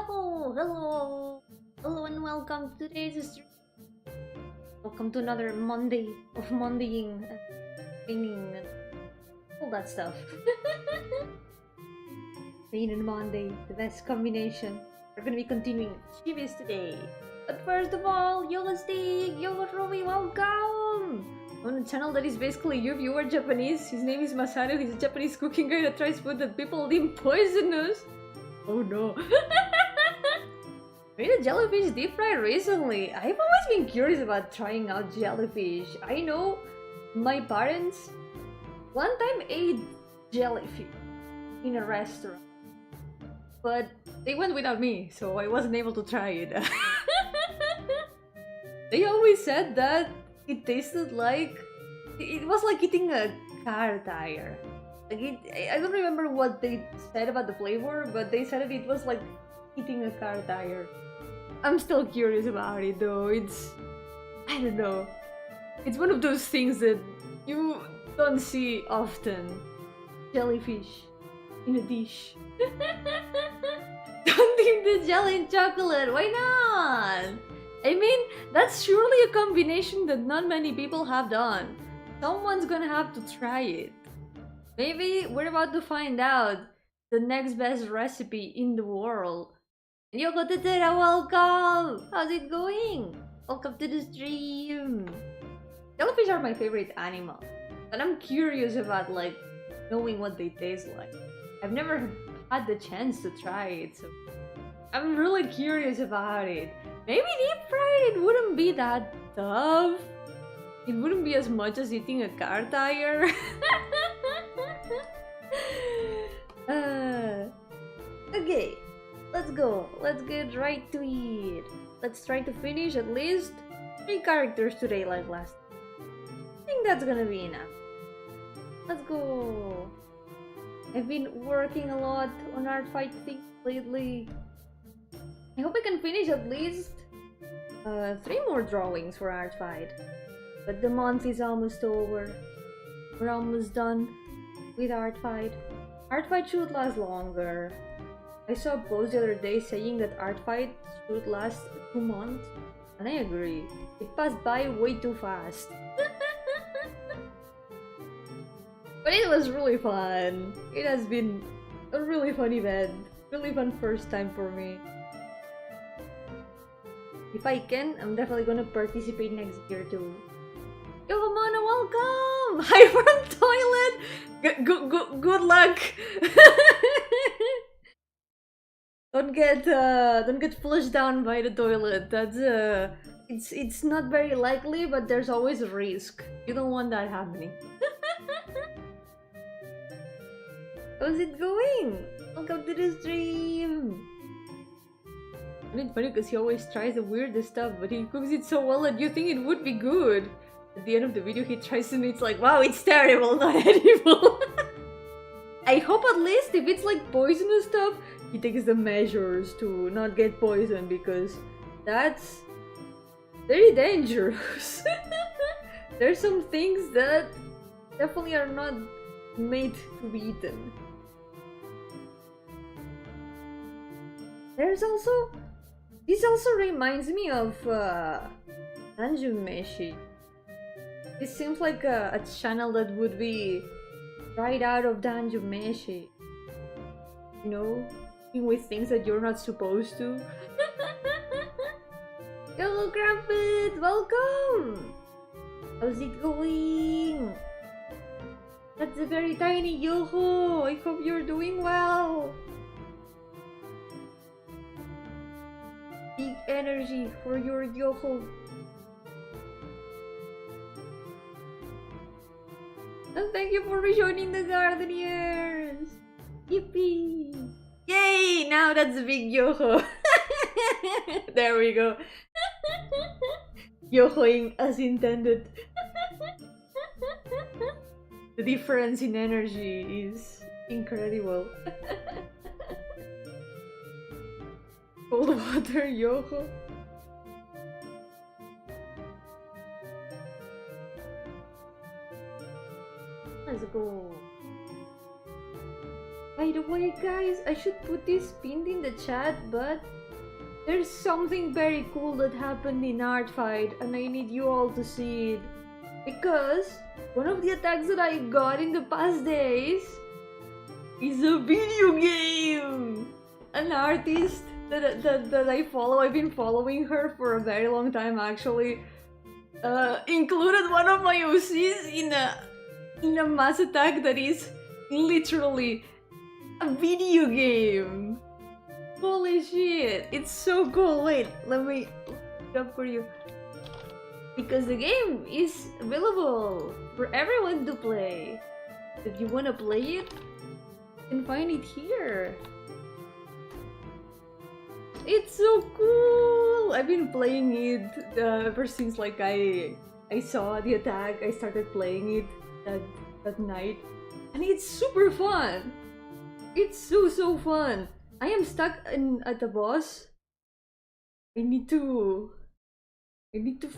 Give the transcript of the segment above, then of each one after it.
Yo-hooo! Hello! Hello and welcome to today's stream. Welcome to another Monday of Mondaying and singing and all that stuff. Rain and Monday, the best combination. We're gonna be continuing chibis today. But first of all, yo stick, yo Romy, welcome! On a channel that is basically you if you are Japanese. His name is Masaru, he's a Japanese cooking guy that tries food that people deem poisonous. Oh no. I made a jellyfish deep fry recently. I've always been curious about trying out jellyfish. I know my parents one time ate jellyfish in a restaurant, but they went without me, so I wasn't able to try it. They always said that it tasted like it was like eating a car tire. Like I don't remember what they said about the flavor, but they said it was like eating a car tire. I'm still curious about it though. I don't know. It's one of those things that you don't see often. Jellyfish in a dish. Don't dip the jelly in chocolate. Why not? I mean, that's surely a combination that not many people have done. Someone's gonna have to try it. Maybe we're about to find out the next best recipe in the world. Yoko Tetera, welcome! How's it going? Welcome to the stream! Jellyfish are my favorite animal, but I'm curious about like knowing what they taste like. I've never had the chance to try it, so I'm really curious about it. Maybe deep fried it wouldn't be that tough. It wouldn't be as much as eating a car tire. Okay, let's go. Let's get right to it. Let's try to finish at least 3 characters today like last time. I think that's gonna be enough. Let's go. I've been working a lot on art fight things lately. I hope I can finish at least 3 more drawings for art fight. But the month is almost over. We're almost done with art fight. Art fight should last longer. I saw a post the other day saying that art fight should last 2 months, and I agree. It passed by way too fast. But it was really fun. It has been a really fun event. Really fun first time for me. If I can, I'm definitely gonna participate next year too. Yo, Mona, welcome! Hi from toilet! Good luck! Don't get flushed down by the toilet. That's it's not very likely, but there's always a risk. You don't want that happening. How's it going? Welcome to the stream! And it's funny because he always tries the weirdest stuff, but he cooks it so well that you think it would be good. At the end of the video, he tries and it's like, wow, it's terrible, not edible. I hope at least if it's like poisonous stuff, he takes the measures to not get poisoned, because that's very dangerous. There's some things that definitely are not made to be eaten. This also reminds me of Meshi. This seems like a channel that would be right out of Meshi. You know, with things that you're not supposed to. Hello, Crampit! Welcome! How's it going? That's a very tiny Yo-hooo! I hope you're doing well! Big energy for your Yo-hooo! And thank you for rejoining the Gardeners! Yippee! Yay! Now that's a big Yo-hooo! There we go! Yo-hooing as intended. The difference in energy is incredible. Cold water Yo-hoo. Let's go. By the way, guys, I should put this pinned in the chat, but There's something very cool that happened in Art Fight, and I need you all to see it. Because one of the attacks that I got in the past days is a video game! An artist that I follow, I've been following her for a very long time actually, included one of my OCs in a mass attack that is literally a video game. Holy shit, it's so cool. Wait, let me look it up for you. Because the game is available for everyone to play. If you wanna play it, you can find it here. It's so cool! I've been playing it ever since like I saw the attack. I started playing it that night. And it's super fun! It's so fun! I am stuck at the boss. I need to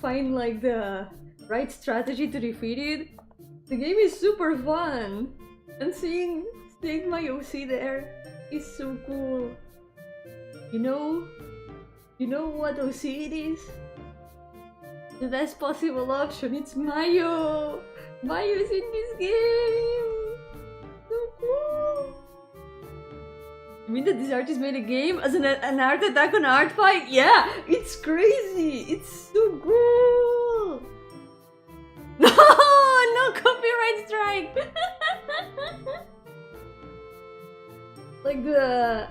find like the right strategy to defeat it. The game is super fun! And seeing my OC there is so cool. You know what OC it is? The best possible option, it's Mayo! Mayo's in this game! So cool! You mean that this artist made a game as an art attack on Art Fight? Yeah! It's crazy! It's so cool! No! No copyright strike! Like the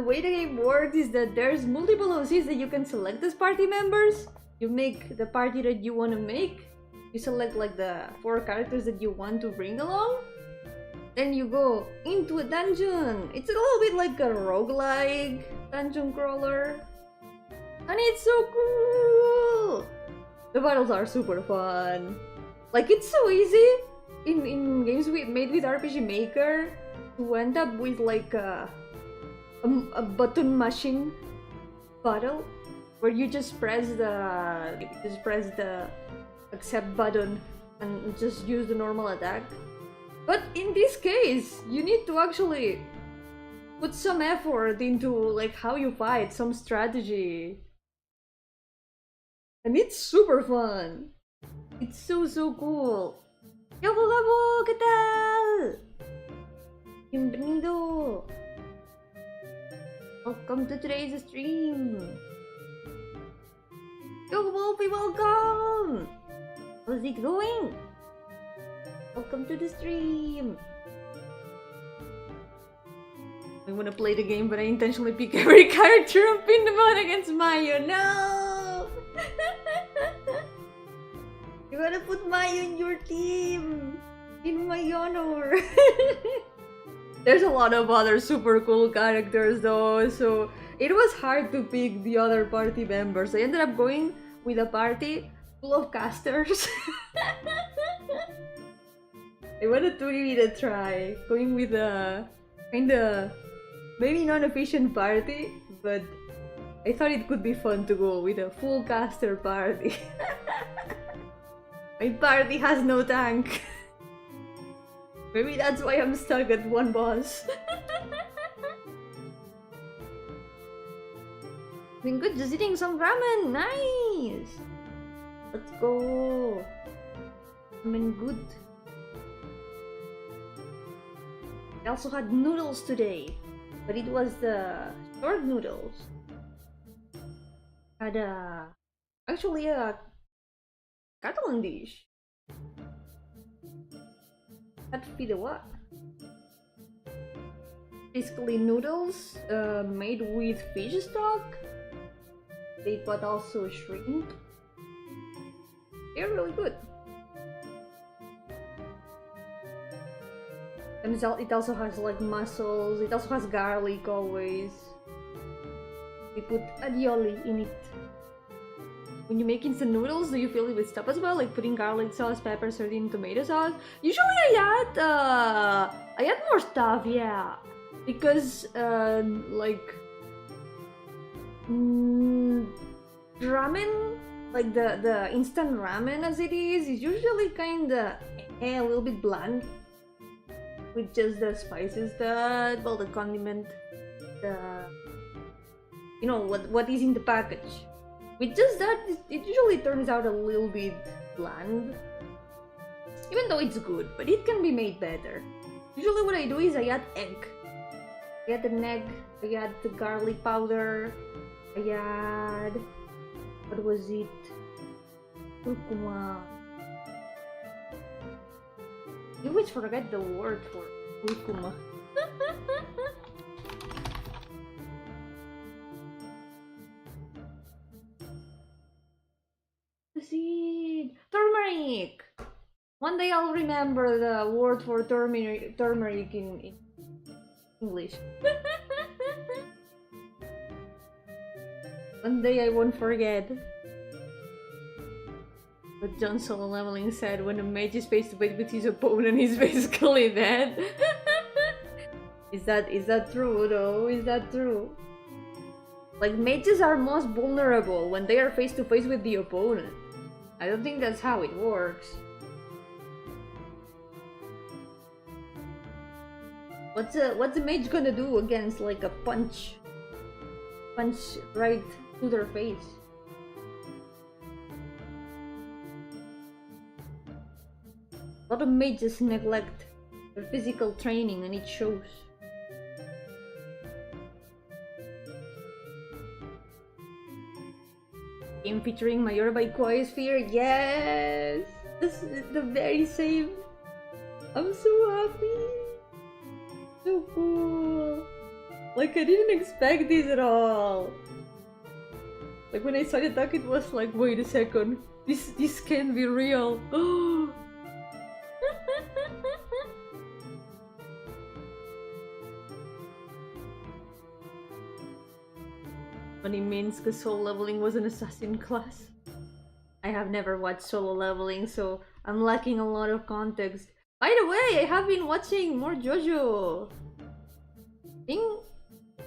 way the game works is that there's multiple OCs that you can select as party members. You make the party that you want to make. You select like the 4 characters that you want to bring along. Then you go into a dungeon. It's a little bit like a roguelike dungeon crawler. And it's so cool! The battles are super fun. Like it's so easy in games made with RPG Maker to end up with like a button mashing battle where you just press the accept button and just use the normal attack. But in this case, you need to actually put some effort into like how you fight, some strategy. And it's super fun. It's so cool. Yo-hooo, ¿qué tal? Bienvenido. Welcome to today's stream. Yo, Wolfie, welcome. How's it going? Welcome to the stream. I want to play the game, but I intentionally pick every character and pin them out against Mayo. No! You gotta put Mayo in your team! In my honor! There's a lot of other super cool characters though, so it was hard to pick the other party members. I ended up going with a party full of casters. I wanted to give it a try, going with a kinda maybe non-efficient party, but I thought it could be fun to go with a full caster party. My party has no tank. Maybe that's why I'm stuck at one boss. Been good, just eating some ramen. Nice. Let's go. Ramen good. I also had noodles today, but it was the short noodles. Had actually a Catalan dish. That feed a what? Basically noodles made with fish stock. They got also shrimp. They're really good. And it also has like mussels. It also has garlic always. We put aioli in it. When you make instant noodles, do you fill it with stuff as well? Like putting garlic sauce, pepper, sardine, tomato sauce? Usually I add more stuff, yeah. Because like ramen, like the instant ramen as it is usually kinda a little bit bland. With just the spices, the condiment, you know, what is in the package. With just that, it usually turns out a little bit bland. Even though it's good, but it can be made better. Usually what I do is I add egg. I add an egg, I add the garlic powder, I add... what was it? Curcuma. You always forget the word for curcuma. Seed. Turmeric! One day I'll remember the word for turmeric in English. One day I won't forget. But John Solo Leveling said when a mage is face to face with his opponent, he's basically dead. Is that true though? Is that true? Like, mages are most vulnerable when they are face to face with the opponent. I don't think that's how it works. What's a mage gonna do against like a punch right to their face? A lot of mages neglect their physical training and it shows. Game featuring Majora by Quiosphere, yes! This is the very same. I'm so happy. So cool. Like, I didn't expect this at all. Like, when I saw the duck, it was like, wait a second. This can't be real. Funny means because Solo Leveling was an assassin class. I have never watched Solo Leveling, so I'm lacking a lot of context. By the way, I have been watching more JoJo. I think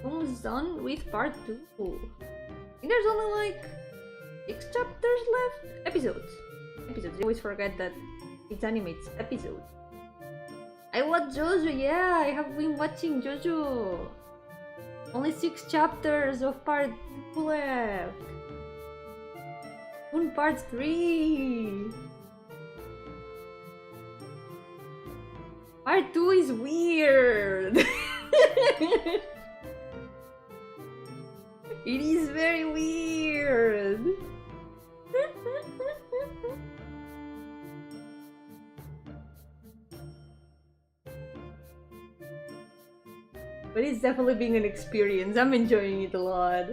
almost done with part 2. I think there's only like 6 chapters left. Episodes. I always forget that it's anime, it's episodes. I watched JoJo, yeah, I have been watching JoJo. Only 6 chapters of part 2 left. Soon part 3. Part 2 is weird. It is very weird. But it's definitely being an experience. I'm enjoying it a lot.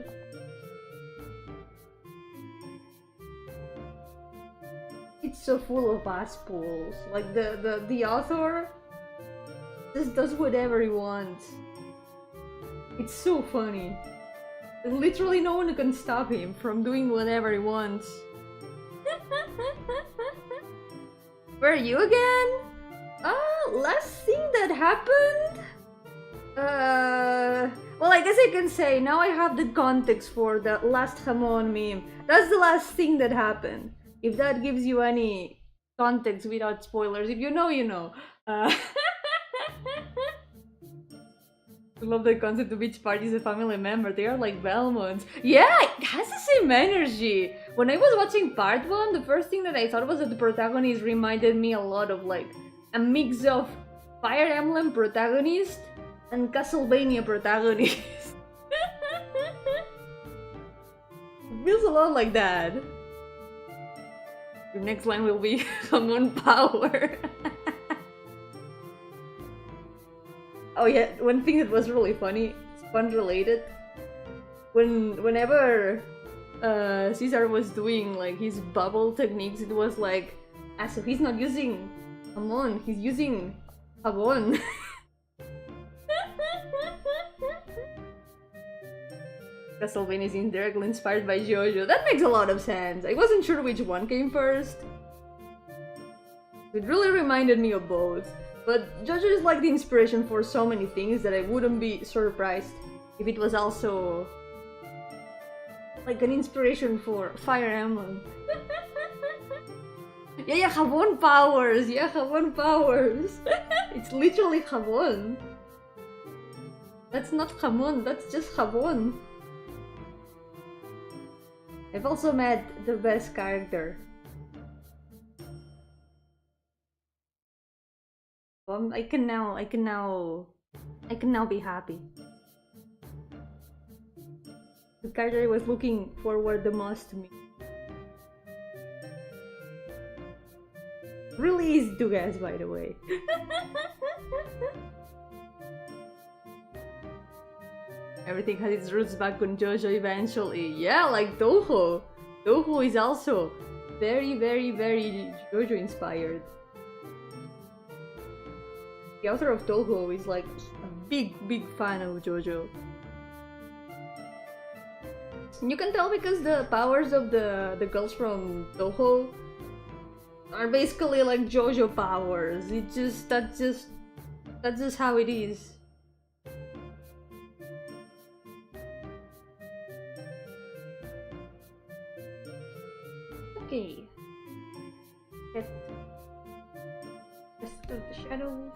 It's so full of ass pulls. Like the author just does whatever he wants. It's so funny. Literally no one can stop him from doing whatever he wants. Where are you again? Last thing that happened? Well, I guess I can say now I have the context for the last Hamon meme. That's the last thing that happened. If that gives you any context without spoilers, if you know, you know. I love the concept of each party is a family member. They are like Belmonts. Yeah, it has the same energy. When I was watching part 1, the first thing that I thought was that the protagonist reminded me a lot of like a mix of Fire Emblem protagonist and Castlevania protagonist. It feels a lot like that. Your next line will be Hamon Power. Oh yeah, one thing that was really funny, fun related. Whenever Caesar was doing like his bubble techniques, it was like, so he's not using Hamon, he's using Hamon. Castlevania is indirectly inspired by JoJo. That makes a lot of sense. I wasn't sure which one came first. It really reminded me of both. But JoJo is like the inspiration for so many things that I wouldn't be surprised if it was also like an inspiration for Fire Emblem. Yeah, Hamon powers! Yeah, Hamon powers! It's literally Hamon. That's not Hamon, that's just Hamon. I've also met the best character. I can now be happy. The character I was looking forward the most to me. Really easy to guess, by the way. Everything has its roots back on JoJo eventually. Yeah, like Toho. Toho is also very, very, very JoJo inspired. The author of Toho is like a big, big fan of JoJo. You can tell because the powers of the girls from Toho are basically like JoJo powers. That's just how it is. Okay. Get rest of the shadows.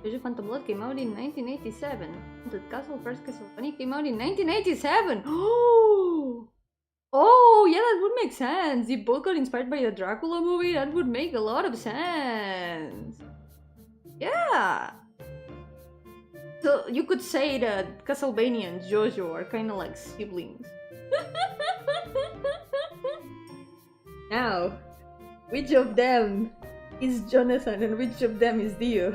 JoJo Phantom Blood came out in 1987. Haunted Castle, first Castlevania came out in 1987. Oh! Oh, yeah, that would make sense. If both got inspired by the Dracula movie, that would make a lot of sense. Yeah! So you could say that Castlevania and JoJo are kind of like siblings. Now, which of them is Jonathan and which of them is Dio?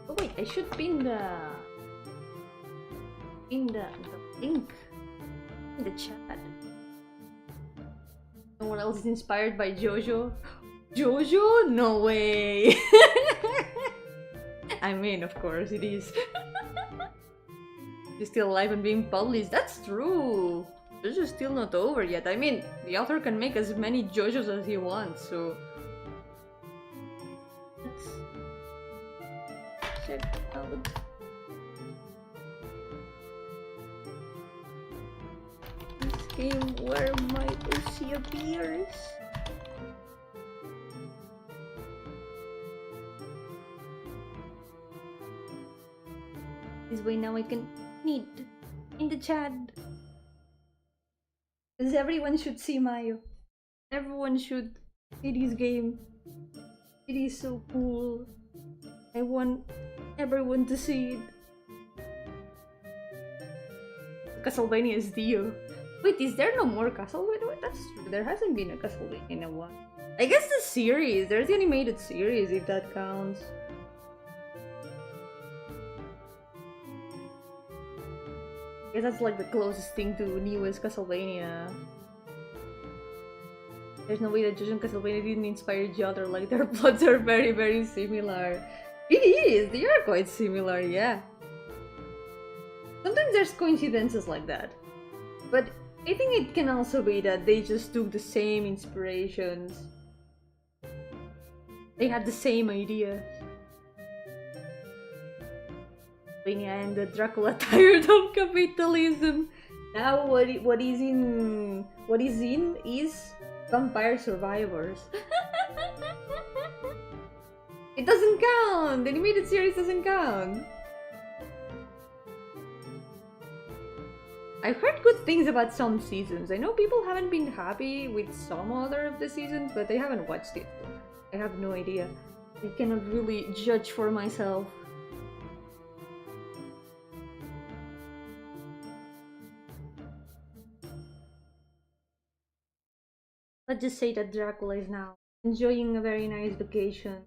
Oh wait, I should pin the link in the chat. No one else is inspired by JoJo? JoJo? No way! I mean, of course it is. It's still alive and being published. That's true! JoJo's still not over yet. I mean, the author can make as many JoJos as he wants, so... Let's check out... this game where my OC appears. This way now I can meet in the chat. Because everyone should see Mayo. Everyone should see this game. It is so cool. I want everyone to see it. Castlevania is Dio. Wait, is there no more Castlevania? That's true. There hasn't been a Castlevania in a while. I guess the series. There's the animated series, if that counts. I guess that's like the closest thing to newest Castlevania. There's no way that JoJo and Castlevania didn't inspire each other. Like, their plots are very, very similar. It is! They are quite similar, yeah. Sometimes there's coincidences like that. But I think it can also be that they just took the same inspirations. They had the same idea. And the Dracula tired of capitalism. Now what is in is Vampire Survivors. It doesn't count! The animated series doesn't count! I've heard good things about some seasons. I know people haven't been happy with some other of the seasons, but I haven't watched it, so I have no idea. I cannot really judge for myself. Let's just say that Dracula is now enjoying a very nice vacation.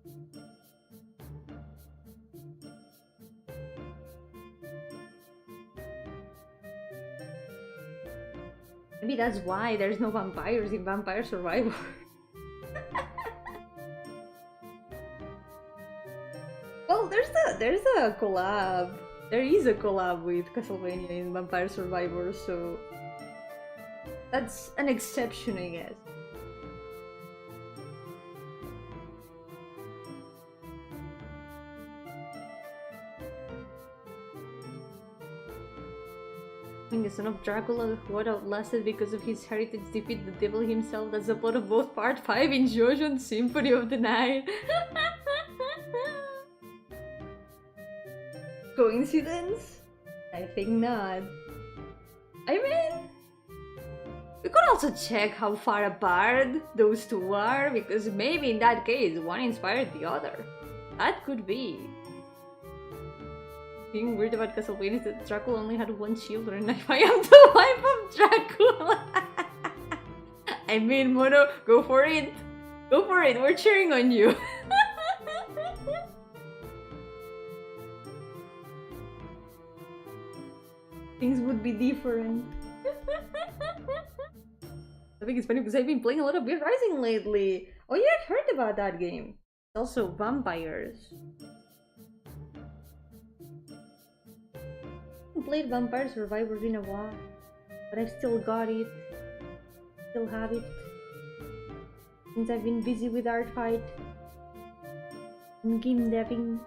Maybe that's why there's no vampires in Vampire Survivor. Well, there's a collab. There is a collab with Castlevania in Vampire Survivors, so that's an exception, I guess. Being the son of Dracula who outlasted because of his heritage defeat the devil himself. That's the plot of both part 5 in JoJo's Symphony of the Night. Coincidence? I think not. I mean, we could also check how far apart those two are, because maybe in that case one inspired the other. That could be. The thing weird about Castlevania is that Dracula only had one children. If I am the wife of Dracula. I mean, Mono, go for it. Go for it. We're cheering on you. Things would be different. I think it's funny because I've been playing a lot of Beat Rising lately. Oh yeah, I've heard about that game. It's also vampires. I haven't played Vampire Survivors in a while, but I've still got it. Still have it. Since I've been busy with art fight and game deving.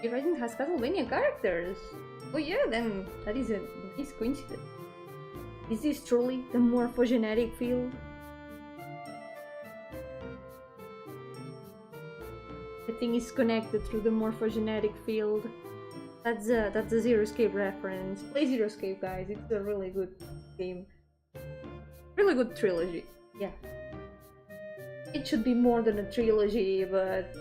Beat Rising has Castlevania characters. Oh yeah, then that is a nice coincidence. Is this truly the morphogenetic field? Everything is connected through the morphogenetic field. That's a Zero Escape reference. Play Zero Escape, guys. It's a really good game. Really good trilogy. Yeah. It should be more than a trilogy, but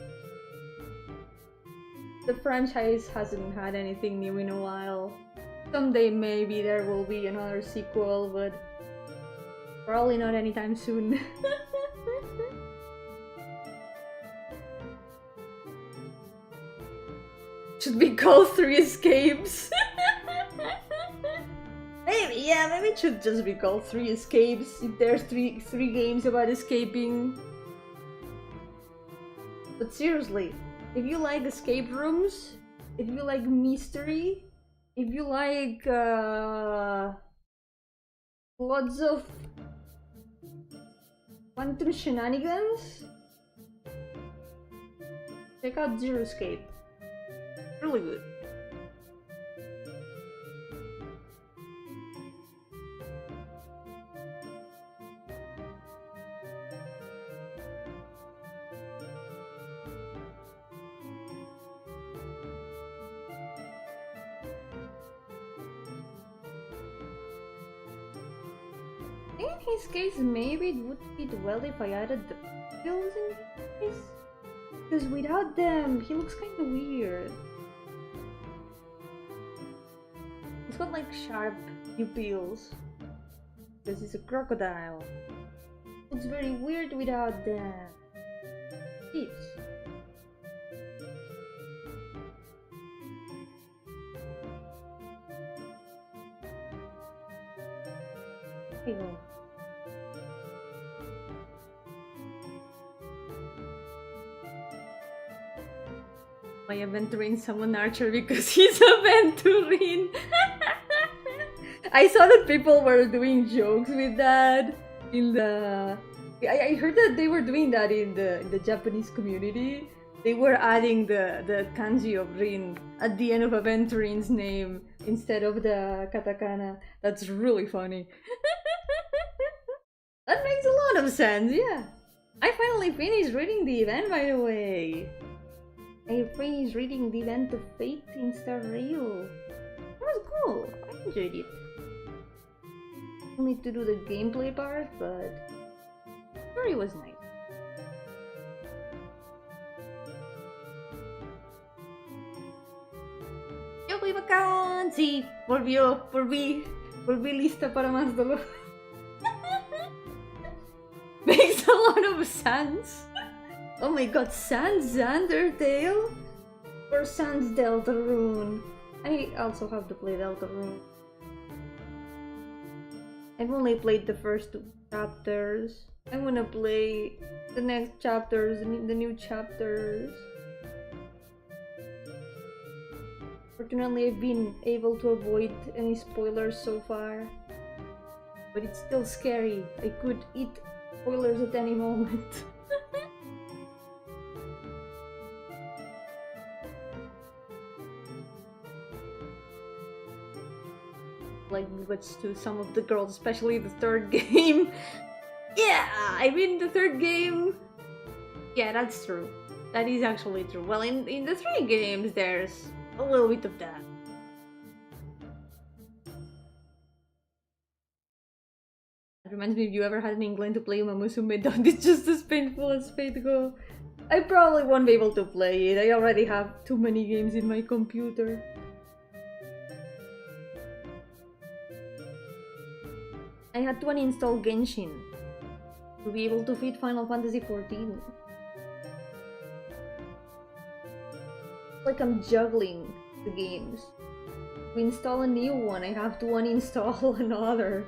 the franchise hasn't had anything new in a while. Someday maybe there will be another sequel, but probably not anytime soon. Should be called 3 Escapes. Maybe, yeah, maybe it should just be called 3 Escapes if there's three games about escaping. But seriously, if you like escape rooms, if you like mystery, if you like lots of quantum shenanigans, check out Zero Escape. Really good. In his case, maybe it would fit well if I added the pupils in his case. Because without them, he looks kind of weird. He's got like sharp pupils. Because he's a crocodile. Looks very weird without them. Each. Here you go. My Aventurine summon Archer because he's Aventurine. I saw that people were doing jokes with that in the. I heard that they were doing that in the Japanese community. They were adding the kanji of Rin at the end of Aventurine's name instead of the katakana. That's really funny. That makes a lot of sense, yeah. I finally finished reading the event, by the way. I finished reading the event of Fate in Star Rail. That was cool. I enjoyed it. I need to do the gameplay part, but the story was nice. Yo fui bacán, sí, volví lista para más dolor. Makes a lot of sense. Oh my god, Sans Undertale? Or Sans Deltarune? I also have to play Deltarune. I've only played the first two. chapters. I wanna play the next chapters, the new chapters. Fortunately, I've been able to avoid any spoilers so far. But it's still scary. I could eat spoilers at any moment. Like, what's to some of the girls, especially the third game. Yeah, I mean the third game. Yeah, that's true. That is actually true. Well, in the 3 games, there's a little bit of that. That reminds me, if you ever had an inkling to play Uma Musume, don't, it's just as painful as Fate Go. I probably won't be able to play it. I already have too many games in my computer. I had to uninstall Genshin to be able to fit Final Fantasy XIV. It's like I'm juggling the games. To install a new one, I have to uninstall another.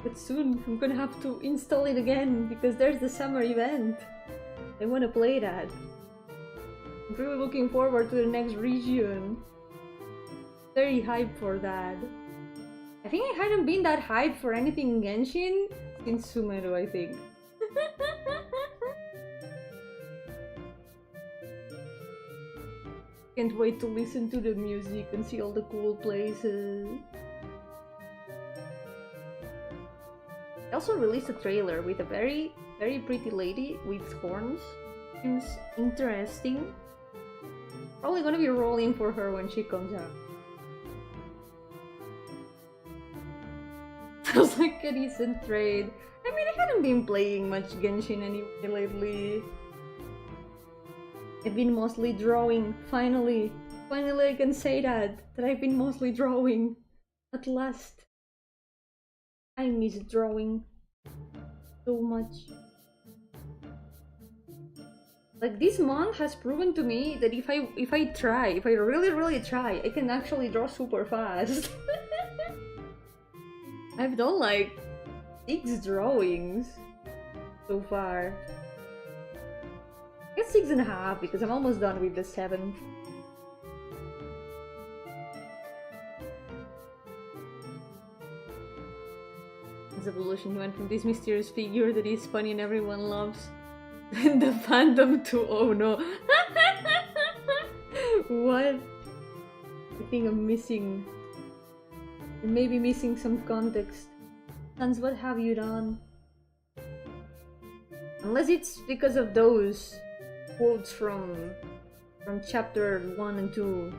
But soon I'm gonna have to install it again because there's the summer event. I wanna play that. I'm really looking forward to the next region. Very hyped for that. I think I hadn't been that hyped for anything in Genshin since Sumeru, I think. Can't wait to listen to the music and see all the cool places. They also released a trailer with a very pretty lady with horns. Seems interesting. Probably gonna be rolling for her when she comes out. Sounds like a decent trade. I mean, I hadn't been playing much Genshin anyway lately. I've been mostly drawing. Finally I can say that I've been mostly drawing. At last. I miss drawing so much. Like, this month has proven to me that if I really try, I can actually draw super fast. I've done like 6 drawings so far. I guess 6.5 because I'm almost done with the 7th. As evolution, you went from this mysterious figure that is funny and everyone loves, and the fandom to oh no. What? I think I'm missing. Maybe missing some context. Sans, what have you done? Unless it's because of those quotes from chapter 1 and 2,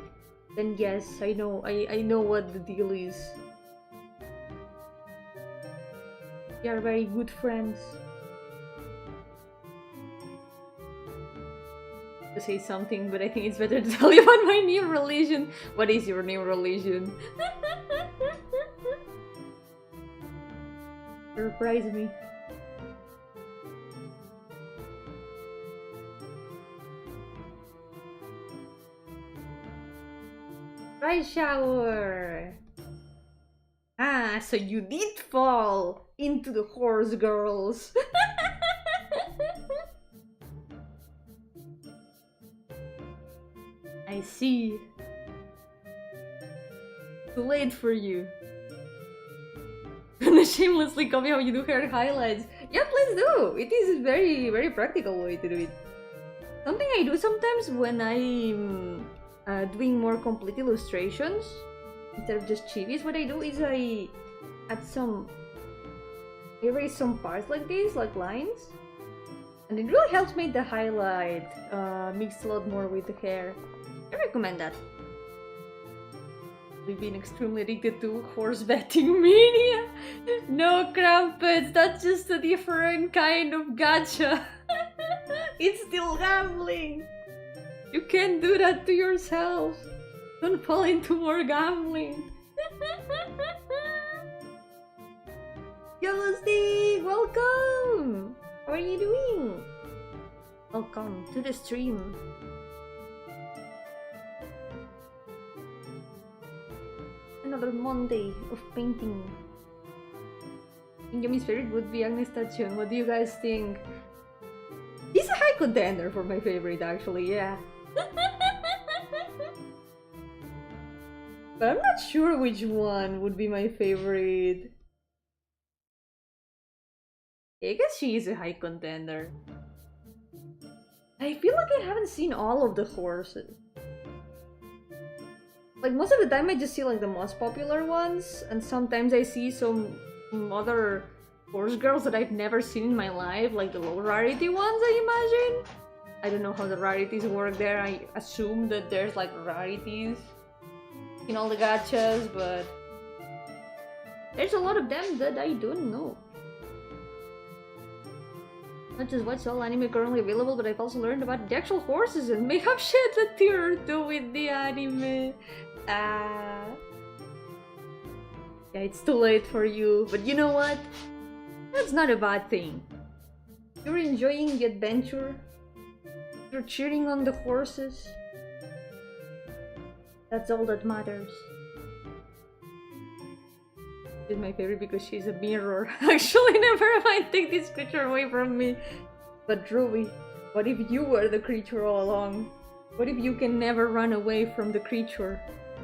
then yes, I know what the deal is. We are very good friends. To say something, but I think it's better to tell you about my new religion. What is your new religion? Surprise me. Dry shower. Ah, so you did fall into the horse girls. I see. Too late for you. Gonna shamelessly copy how you do hair highlights. Yeah, please do. It is a very practical way to do it. Something I do sometimes when I'm doing more complete illustrations instead of just chibis, what I do is I erase some parts like this, like lines, and it really helps make the highlight mix a lot more with the hair. I recommend that. We've been extremely addicted to horse betting mania. No, crumpets, that's just a different kind of gacha. It's still gambling. You can't do that to yourself. Don't fall into more gambling. Yo, Steve, welcome. How are you doing? Welcome to the stream. Another Monday of painting. Yomi's favorite would be Agnes Station. What do you guys think? He's a high contender for my favorite, actually, yeah. But I'm not sure which one would be my favorite. I guess she is a high contender. I feel like I haven't seen all of the horses. Like, most of the time I just see like the most popular ones, and sometimes I see some other horse girls that I've never seen in my life, like the low rarity ones, I imagine. I don't know how the rarities work there. I assume that there's like rarities in all the gachas, but there's a lot of them that I don't know. Not just watch all anime currently available, but I've also learned about the actual horses and may have shed a tear or two with the anime. Yeah, it's too late for you, but you know what? That's not a bad thing. You're enjoying the adventure. You're cheering on the horses. That's all that matters. She's my favorite because she's a mirror. Actually, never mind, take this creature away from me. But Ruby, what if you were the creature all along? What if you can never run away from the creature?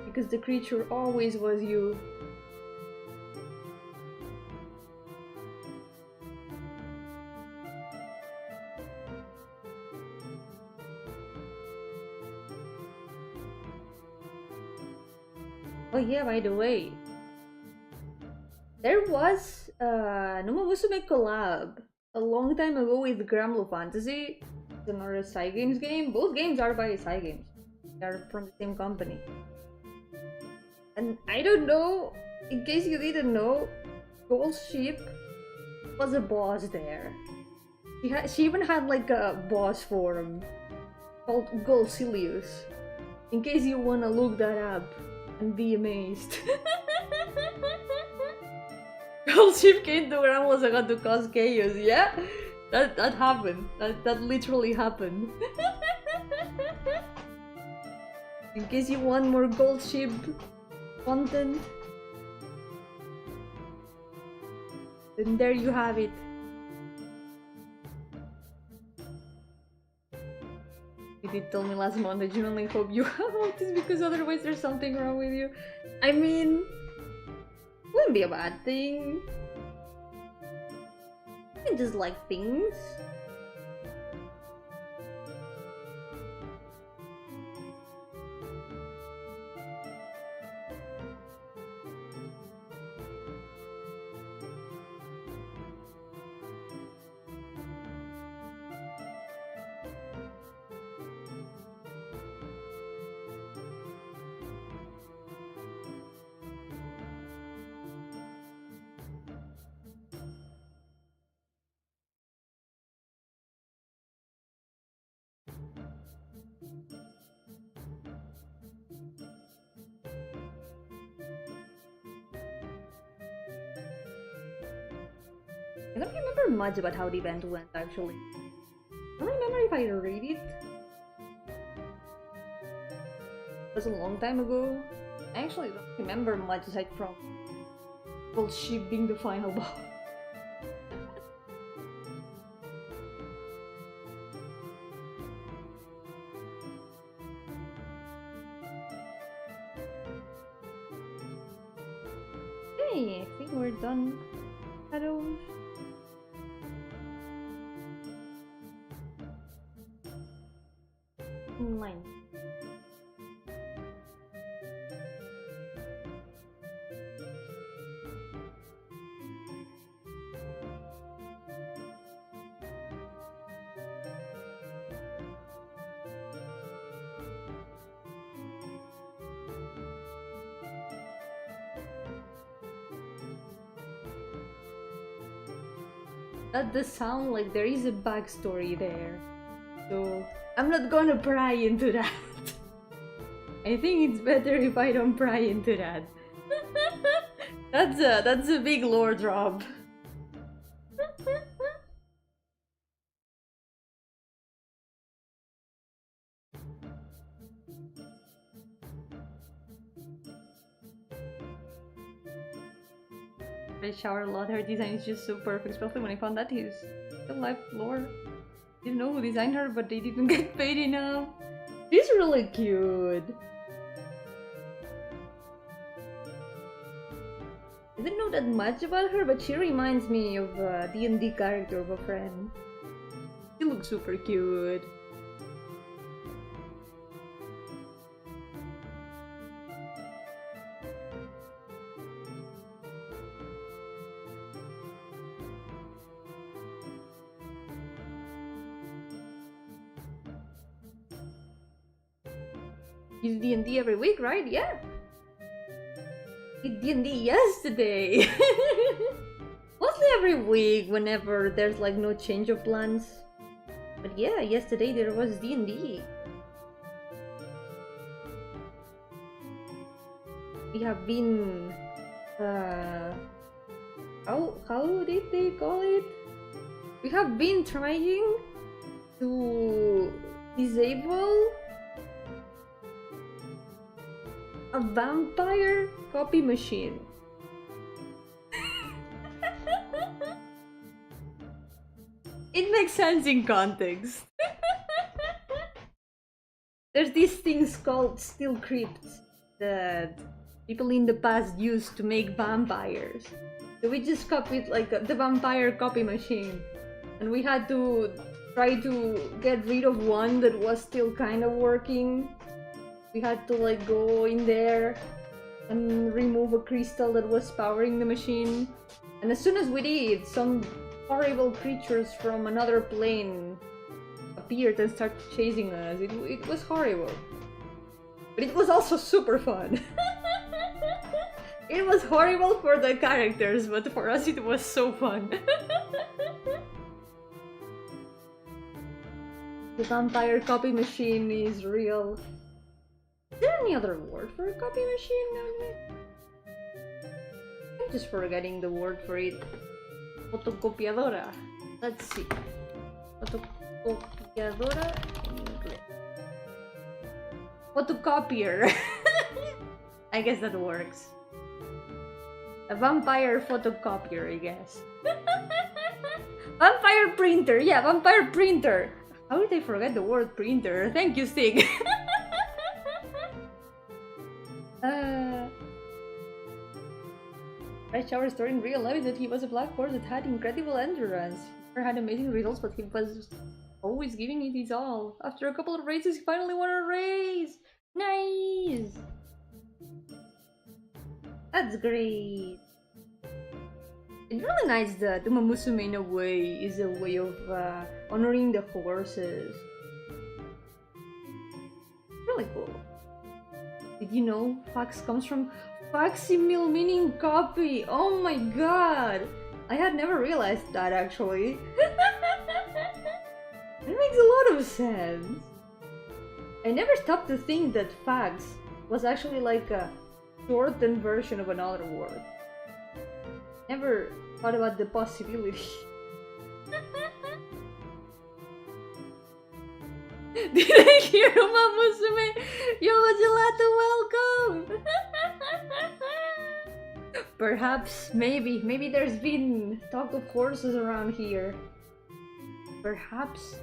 Because the creature always was you. Oh yeah, by the way, there was a Numa Musume collab a long time ago with Gramlo Fantasy. It's another Cygames game. Both games are by Cygames. They're from the same company. And I don't know, in case you didn't know, Gold Sheep was a boss there. She even had like a boss form called Golcilius. In case you wanna look that up and be amazed. Gold Sheep came to Gramlo Saga to cause chaos, yeah? That happened. That literally happened. In case you want more Gold Sheep content, then there you have it. You did tell me last month that you only hope you have autism because otherwise there's something wrong with you. I mean, wouldn't be a bad thing. You can just like things. I don't remember much about how the event went, actually. I don't remember if I read it. It was a long time ago. I actually don't remember much aside from Gold Sheep being the final boss. Okay, I think we're done. Shadows. Line. That does sound like there is a backstory there, so I'm not gonna pry into that. I think it's better if I don't pry into that. That's a big lore drop. I shower a lot. Her design is just so perfect, especially when I found that he's still live lore. Didn't know who designed her, but they didn't get paid enough. She's really cute. I didn't know that much about her, but she reminds me of a D&D character of a friend. She looks super cute. Use D&D every week, right? Yeah! Did D&D yesterday! Mostly every week, whenever there's like no change of plans. But yeah, yesterday there was D&D. We have been... How did they call it? We have been trying to disable a vampire copy machine. It makes sense in context. There's these things called steel crypts that people in the past used to make vampires. So we just copied like the vampire copy machine, and we had to try to get rid of one that was still kind of working. We had to like go in there and remove a crystal that was powering the machine. And as soon as we did, some horrible creatures from another plane appeared and started chasing us. It was horrible. But it was also super fun. It was horrible for the characters, but for us it was so fun. The vampire copy machine is real. Is there any other word for a copy machine? I'm just forgetting the word for it. Fotocopiadora. Let's see. Fotocopiadora in English. Photocopier. I guess that works. A vampire photocopier, I guess. Vampire printer. Yeah, vampire printer. How did I forget the word printer? Thank you, Stig. Right shower story in real life is that he was a black horse that had incredible endurance. He never had amazing results, but he was always giving it his all. After a couple of races, he finally won a race! Nice! That's great! It's really nice that Umamusume in a way is a way of honoring the horses. Really cool. Did you know fax comes from facsimile, meaning copy? Oh my god! I had never realized that actually. It makes a lot of sense. I never stopped to think that fax was actually like a shortened version of another word. Never thought about the possibility. Did I hear Umamusume? Yo, welcome! Perhaps, maybe there's been talk of horses around here. Perhaps.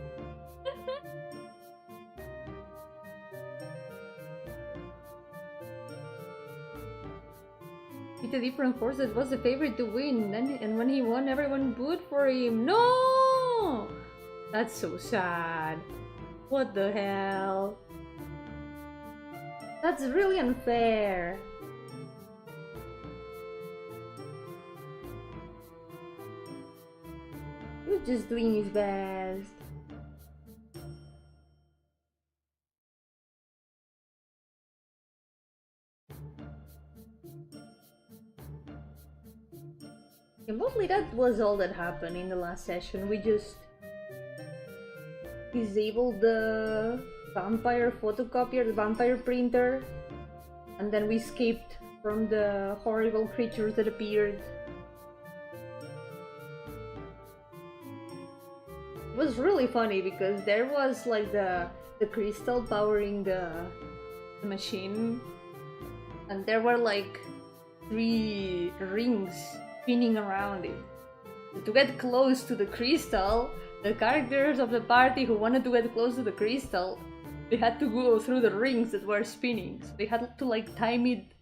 With a different horse that was the favorite to win, and when he won, everyone booed for him. No! That's so sad. What the hell? That's really unfair. He was just doing his best. Yeah, mostly that was all that happened in the last session. We just disabled the vampire photocopier, the vampire printer, and then we escaped from the horrible creatures that appeared. It was really funny because there was like the crystal powering the machine, and there were like 3 rings spinning around it. To get close to the crystal, the characters of the party who wanted to get close to the crystal, they had to go through the rings that were spinning. So they had to like time it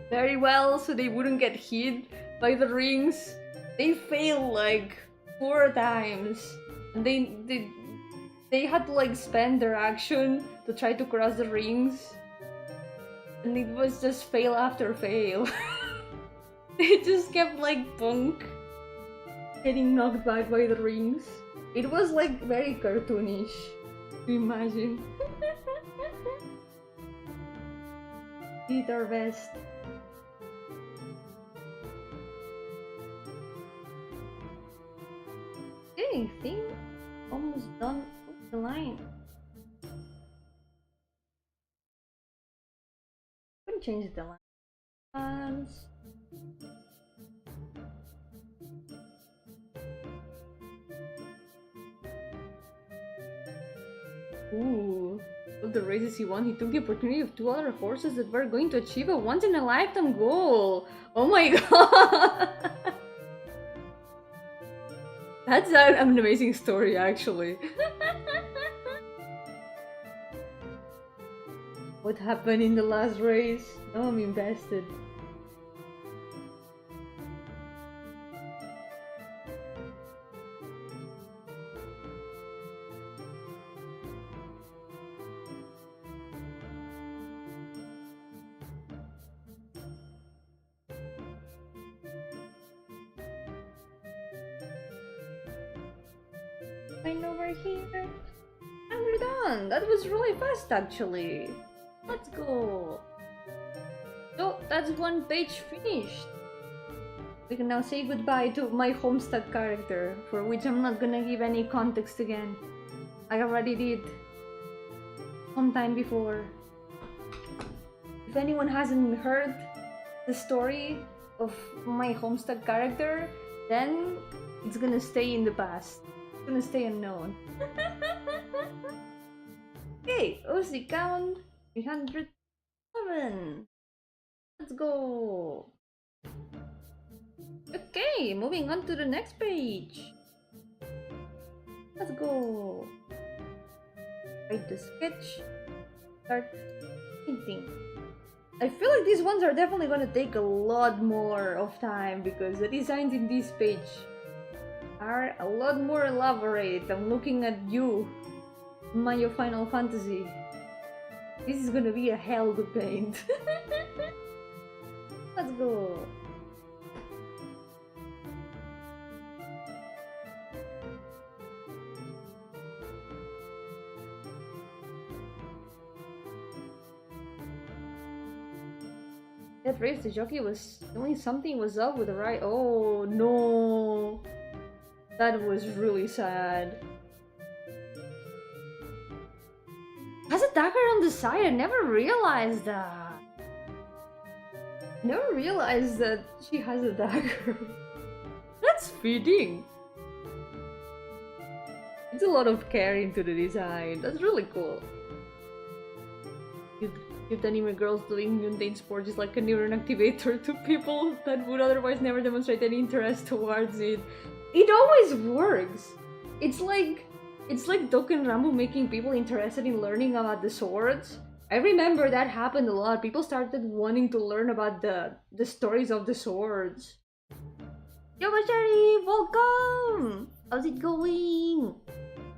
very well so they wouldn't get hit by the rings. They failed like 4 times, and they had to like spend their action to try to cross the rings, and it was just fail after fail. They just kept like bonk, getting knocked back by the rings. It was like very cartoonish to imagine. We did our best. Okay, I think almost done with the line. I'm gonna change the line. Ooh, of the races he won, he took the opportunity of 2 other horses that were going to achieve a once-in-a-lifetime goal. Oh my god! That's an amazing story, actually. What happened in the last race? Now I'm invested. Right over here. And we're done. That was really fast, actually. Let's go. So that's 1 page finished. We can now say goodbye to my Homestuck character, for which I'm not gonna give any context again. I already did sometime before. If anyone hasn't heard the story of my Homestuck character, then it's gonna stay in the past. It's gonna stay unknown. Okay, Aussie count 307. Let's go. Okay, moving on to the next page. Let's go. Write the sketch. Start painting. I feel like these ones are definitely gonna take a lot more of time because the designs in this page are a lot more elaborate. I'm looking at you, Mayo Final Fantasy. This is gonna be a hell to paint. Let's go. That race, the jockey was feeling something was up with the ride. Oh no, that was really sad. Has a dagger on the side. I never realized that. Never realized that she has a dagger. That's fitting. It's a lot of care into the design. That's really cool. Cute anime girls doing mundane sports is like a neuron activator to people that would otherwise never demonstrate any interest towards it. It always works. It's like Token Rambo making people interested in learning about the swords. I remember that happened a lot. People started wanting to learn about the stories of the swords. Yo, Bashari, welcome! How's it going?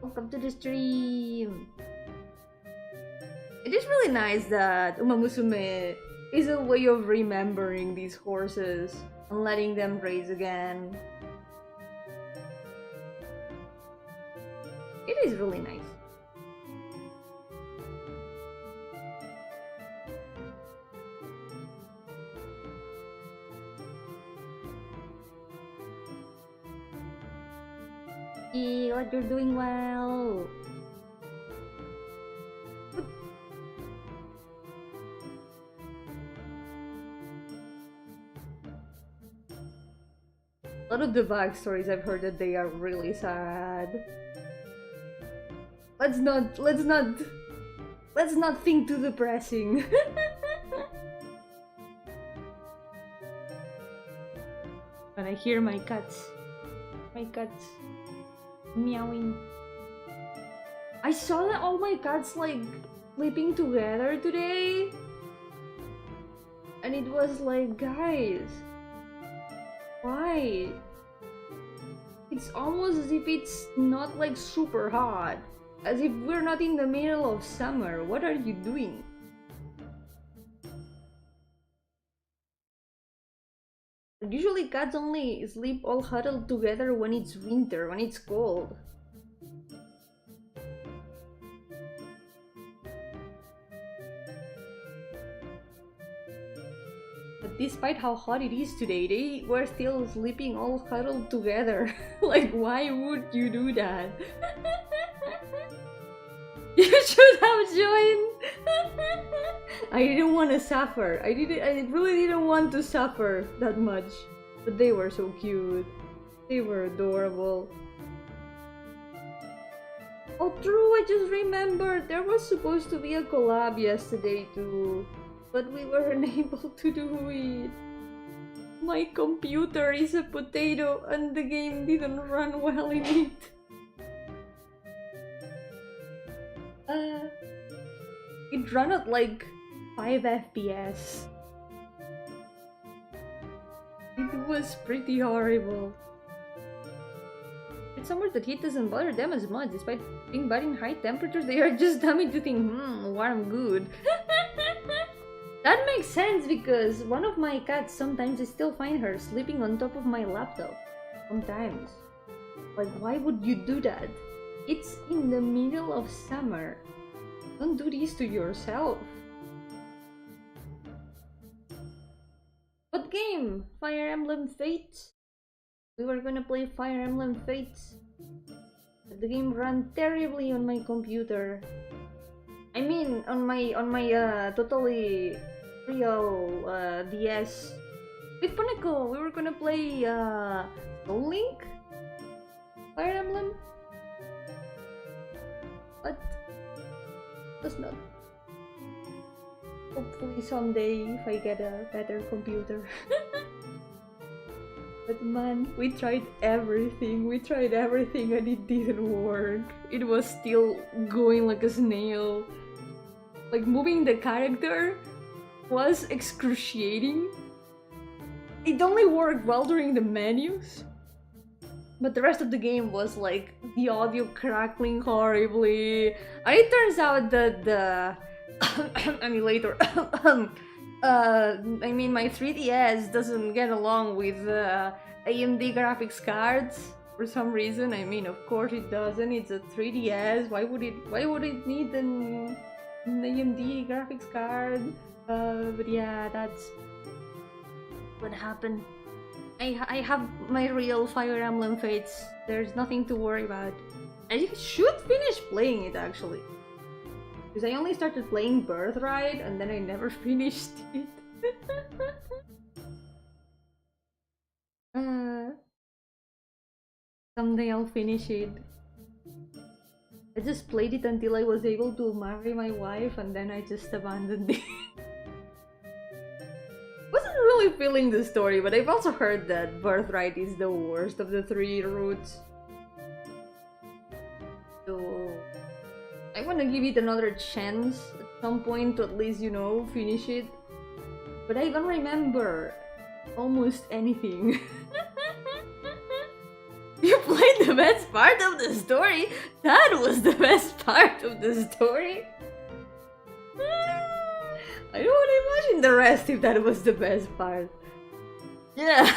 Welcome to the stream. It is really nice that Umamusume is a way of remembering these horses and letting them race again. It is really nice. Yeah, what you're doing well. A lot of the backstories I've heard that they are really sad. Let's not think too depressing. When I hear my cats meowing. I saw that all my cats like sleeping together today, and it was like, guys, why? It's almost as if it's not like super hot, as if we're not in the middle of summer. What are you doing? Usually cats only sleep all huddled together when it's winter, when it's cold. But despite how hot it is today, they were still sleeping all huddled together. Like, why would you do that? You should have joined! I didn't want to suffer. I really didn't want to suffer that much. But they were so cute. They were adorable. Oh true, I just remembered there was supposed to be a collab yesterday too, but we were unable to do it. My computer is a potato and the game didn't run well in it. It ran at like 5 FPS. It was pretty horrible. It's somewhere that heat doesn't bother them as much. Despite being bad in high temperatures, they are just dummy to think, warm good. That makes sense because one of my cats, sometimes I still find her sleeping on top of my laptop. Sometimes. Like, why would you do that? It's in the middle of summer. Don't do this to yourself. What game? Fire Emblem Fates? We were gonna play Fire Emblem Fates, but the game ran terribly on my computer. I mean, on my totally real DS. With Poneko, we were gonna play Soul Link? Fire Emblem? But it was not. Hopefully someday if I get a better computer. But man, we tried everything and it didn't work. It was still going like a snail. Like, moving the character was excruciating. It only worked well during the menus, but the rest of the game was like the audio crackling horribly. And it turns out that the emulator I mean, my 3DS doesn't get along with AMD graphics cards for some reason. I mean, of course it doesn't. It's a 3DS. Why would it need an AMD graphics card? But yeah, that's what happened. I have my real Fire Emblem Fates. There's nothing to worry about. I should finish playing it actually. Because I only started playing Birthright and then I never finished it. Someday I'll finish it. I just played it until I was able to marry my wife and then I just abandoned it. Wasn't really feeling the story, but I've also heard that Birthright is the worst of the 3 routes. So I want to give it another chance at some point to at least, you know, finish it. But I don't remember almost anything. You played the best part of the story? That was the best part of the story? I don't want to imagine the rest if that was the best part. Yeah.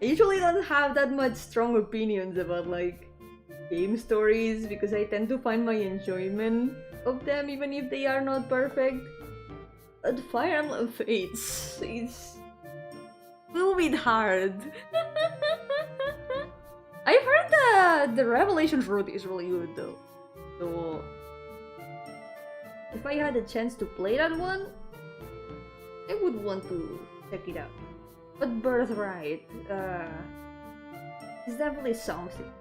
I usually don't have that much strong opinions about like game stories because I tend to find my enjoyment of them even if they are not perfect. But Fire Emblem Fates, it's a little bit hard. I've heard the Revelations route is really good though. So if I had a chance to play that one, I would want to check it out. But Birthright is definitely something.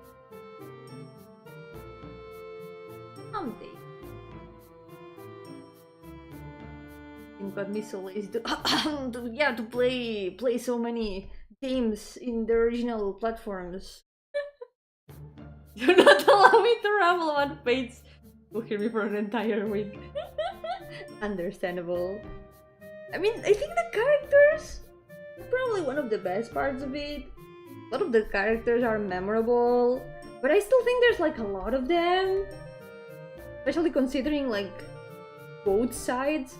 Someday. It got me so lazy to to play so many games in the original platforms. Do not allow me to ramble on page. You'll hear me for an entire week. Understandable. I mean, I think the characters are probably one of the best parts of it. A lot of the characters are memorable, but I still think there's like a lot of them. Especially considering like both sides.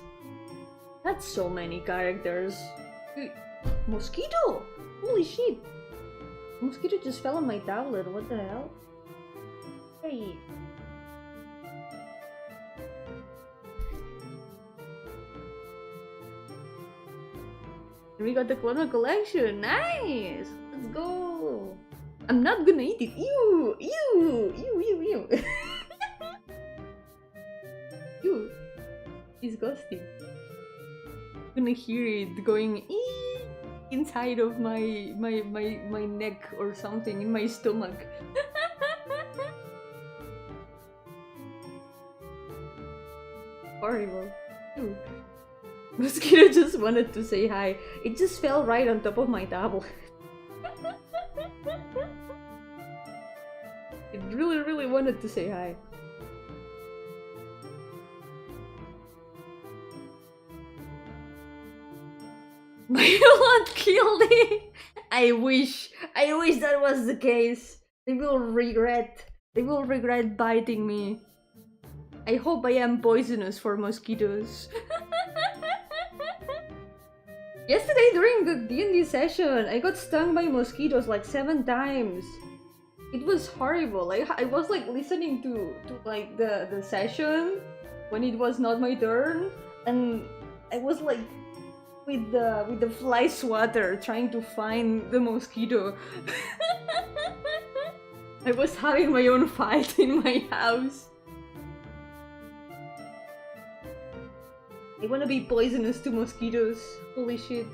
That's so many characters. Mosquito! Holy shit! Mosquito just fell on my tablet, what the hell? Hey. We got the clonal collection, nice! Let's go! I'm not gonna eat it, ew! Ew! Ew, ew, ew! Ew! Disgusting. I'm gonna hear it going ee inside of my neck or something, in my stomach. Horrible. Ew. Mosquito just wanted to say hi. It just fell right on top of my tablet. It really wanted to say hi. My lot killed it! I wish that was the case. They will regret biting me. I hope I am poisonous for mosquitoes. Yesterday during the D&D session, I got stung by mosquitoes like 7 times. It was horrible. I was like listening to like the session when it was not my turn, and I was like with the fly swatter trying to find the mosquito. I was having my own fight in my house. I wanna be poisonous to mosquitoes. Holy shit.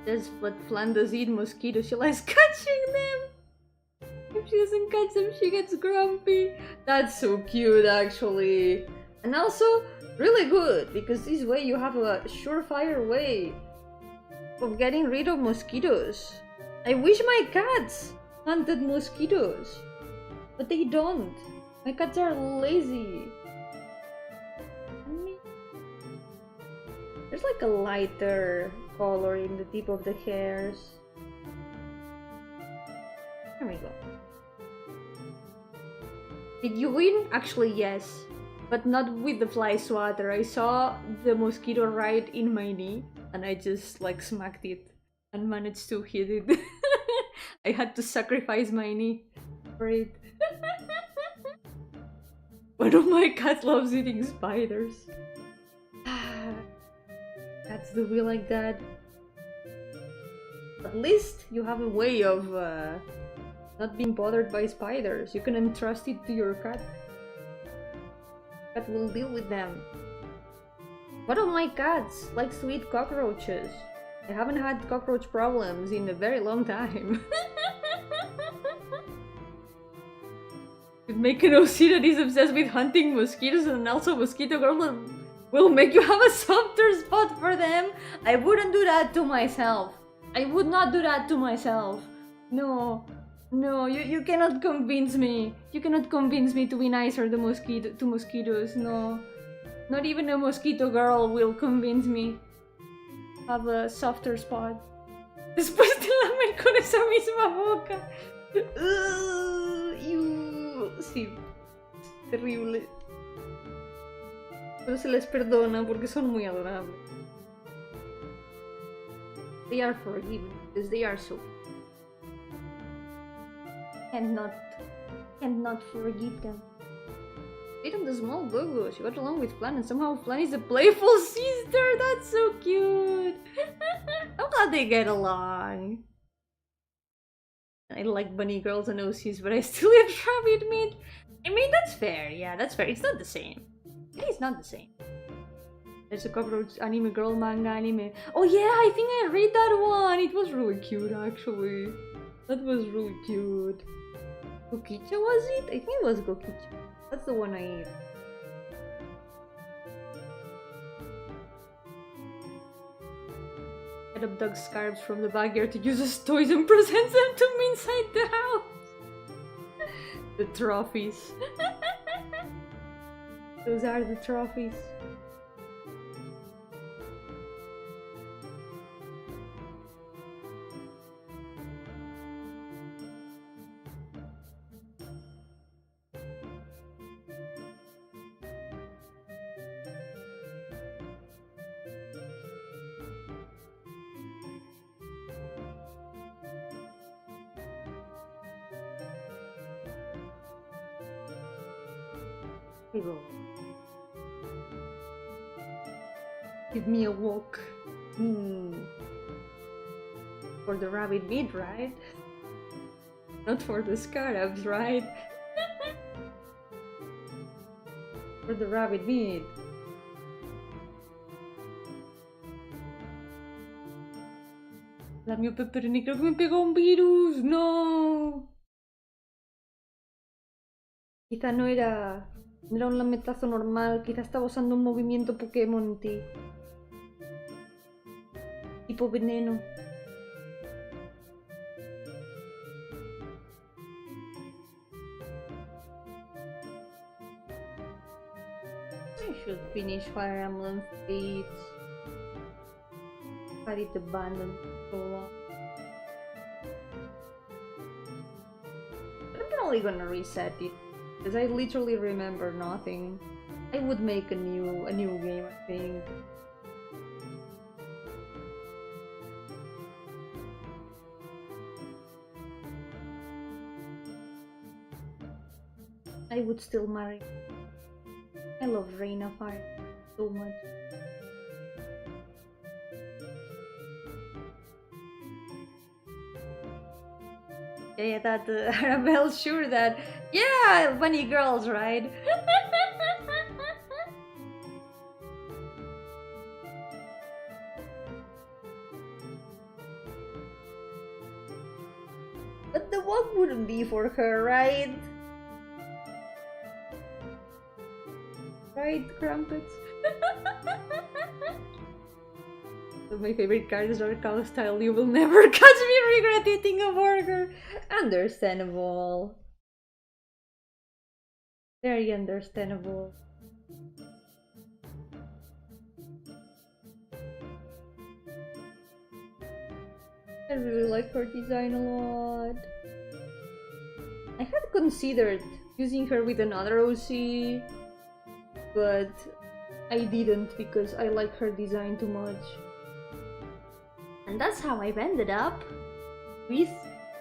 That's what Flan does, eat mosquitoes. She likes catching them! If she doesn't catch them, she gets grumpy. That's so cute, actually. And also, really good, because this way you have a surefire way of getting rid of mosquitoes. I wish my cats hunted mosquitoes, but they don't. My cats are lazy. There's like a lighter color in the tip of the hairs. There we go. Did you win? Actually, yes. But not with the fly swatter. I saw the mosquito right in my knee and I just like smacked it and managed to hit it. I had to sacrifice my knee for it. One of my cats loves eating spiders. Cats do be like that. At least you have a way of not being bothered by spiders. You can entrust it to your cat. Cat will deal with them. One of my cats likes to eat cockroaches. I haven't had cockroach problems in a very long time. With making OC that is obsessed with hunting mosquitoes, and also mosquito girl will make you have a softer spot for them. I wouldn't do that to myself. I would not do that to myself. No. No, you cannot convince me. You cannot convince me to be nicer to mosquitoes. No. Not even a mosquito girl will convince me. Have a softer spot. Después de lamer con esa misma boca. Sí. Terrible. Pero se les perdona porque son muy adorables. They are forgiven because they are so. Cannot forgive them. Even the small Gogo, she got along with Flan, and somehow Flan is a playful sister. That's so cute. I'm glad they get along. I like bunny girls and OCs, but I still eat rabbit meat. I mean, that's fair. Yeah, that's fair. It's not the same. It is not the same. There's a cockroach anime girl manga anime. Oh yeah, I think I read that one. It was really cute, actually. That was really cute. Gokicha was it? I think it was Gokicha. That's the one I ate. Get up dog scarves from the backyard to use as toys and presents them to me inside the house. The trophies. Those are the trophies. Give me a walk. For the rabbit meat, right? Not for the scarabs, right? For the rabbit meat. La mio peperoni, creo que me pegó un virus. No. Quizá no era un lametazo normal, quizá estaba usando un movimiento Pokémon tipo veneno. I should finish Fire Emblem Fates. Had it abandoned for so long. I'm probably gonna reset it. Because I literally remember nothing. I would make a new game, I think. I would still marry. I love Reina Fire so much. Yeah, that Arabelle's sure that. Yeah, bunny girls, right? But the walk wouldn't be for her, right? Right, Crumpets? My favorite cards are cow style. You will never catch me regret eating a burger. Understandable. Very understandable. I really like her design a lot. I had considered using her with another OC, but I didn't because I like her design too much. And that's how I've ended up with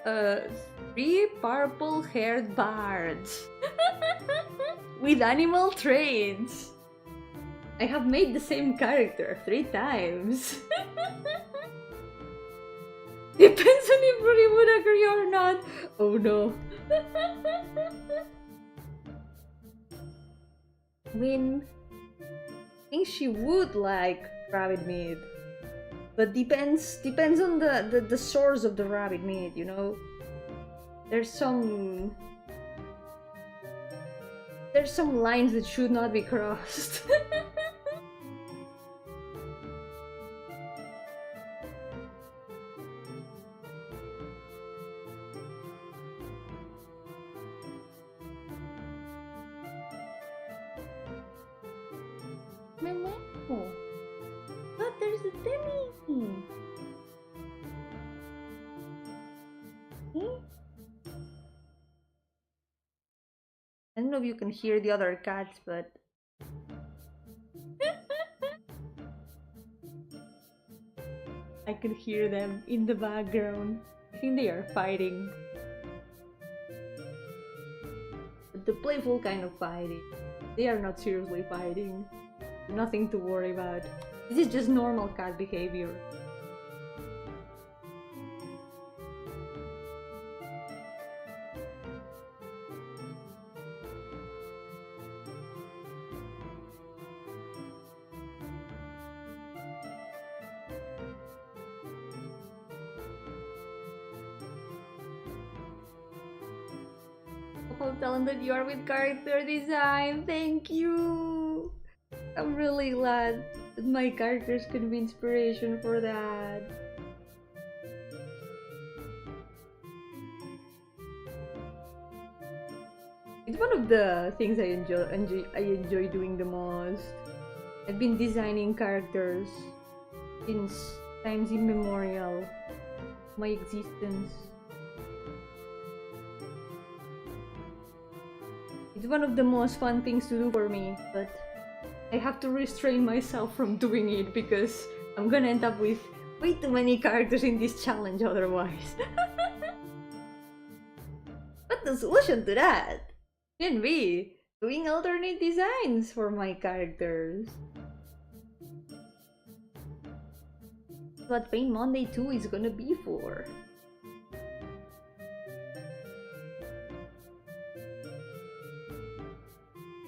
3 purple-haired bards with animal traits. I have made the same character 3 times. Depends on if we would agree or not. Oh no. I mean, I think she would like rabbit meat. But depends on the source of the rabbit meat, you know? There's some lines that should not be crossed. Look, there's a Demi! I don't know if you can hear the other cats, but... I can hear them in the background. I think they are fighting. But the playful kind of fighting. They are not seriously fighting. Nothing to worry about. This is just normal cat behavior. How talented you are with character design. Thank you. I'm really glad that my characters can be inspiration for that. It's one of the things I enjoy doing the most. I've been designing characters since times immemorial, my existence. It's one of the most fun things to do for me, but I have to restrain myself from doing it because I'm gonna end up with way too many characters in this challenge otherwise. But the solution to that can be doing alternate designs for my characters. That's what Paint Monday 2 is gonna be for.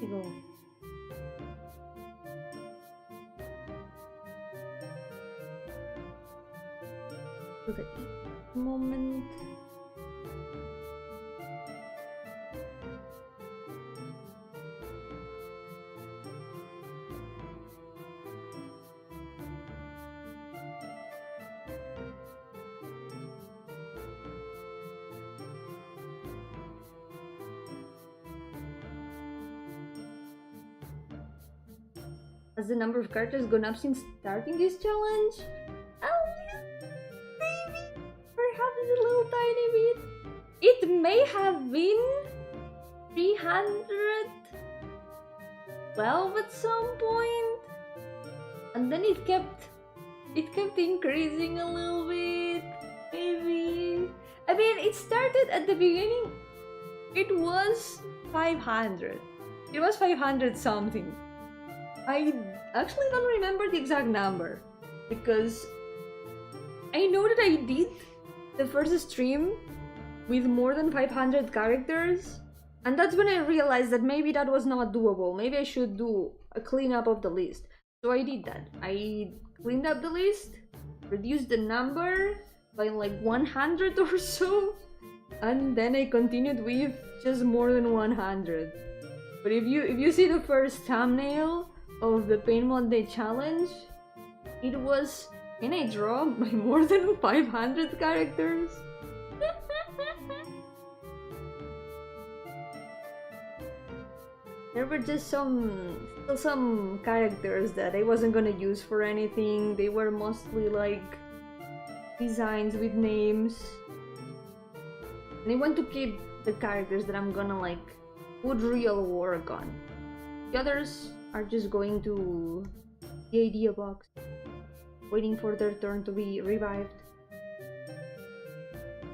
Here we go. To the moment. Has the number of characters gone up since starting this challenge? A little, maybe? Perhaps a little tiny bit? It may have been 312 at some point, and then it kept increasing a little bit, maybe. I mean, it started at the beginning, it was 500. It was 500 something. I actually don't remember the exact number because I know that I did the first stream with more than 500 characters, and that's when I realized that maybe that was not doable. Maybe I should do a cleanup of the list. So I did that. I cleaned up the list, reduced the number by like 100 or so, and then I continued with just more than 100. But if you see the first thumbnail of the Paint Monday challenge, it was, can I draw by more than 500 characters? There were just some characters that I wasn't gonna use for anything. They were mostly like designs with names. And I want to keep the characters that I'm gonna like put real work on. The others are just going to the idea box, waiting for their turn to be revived.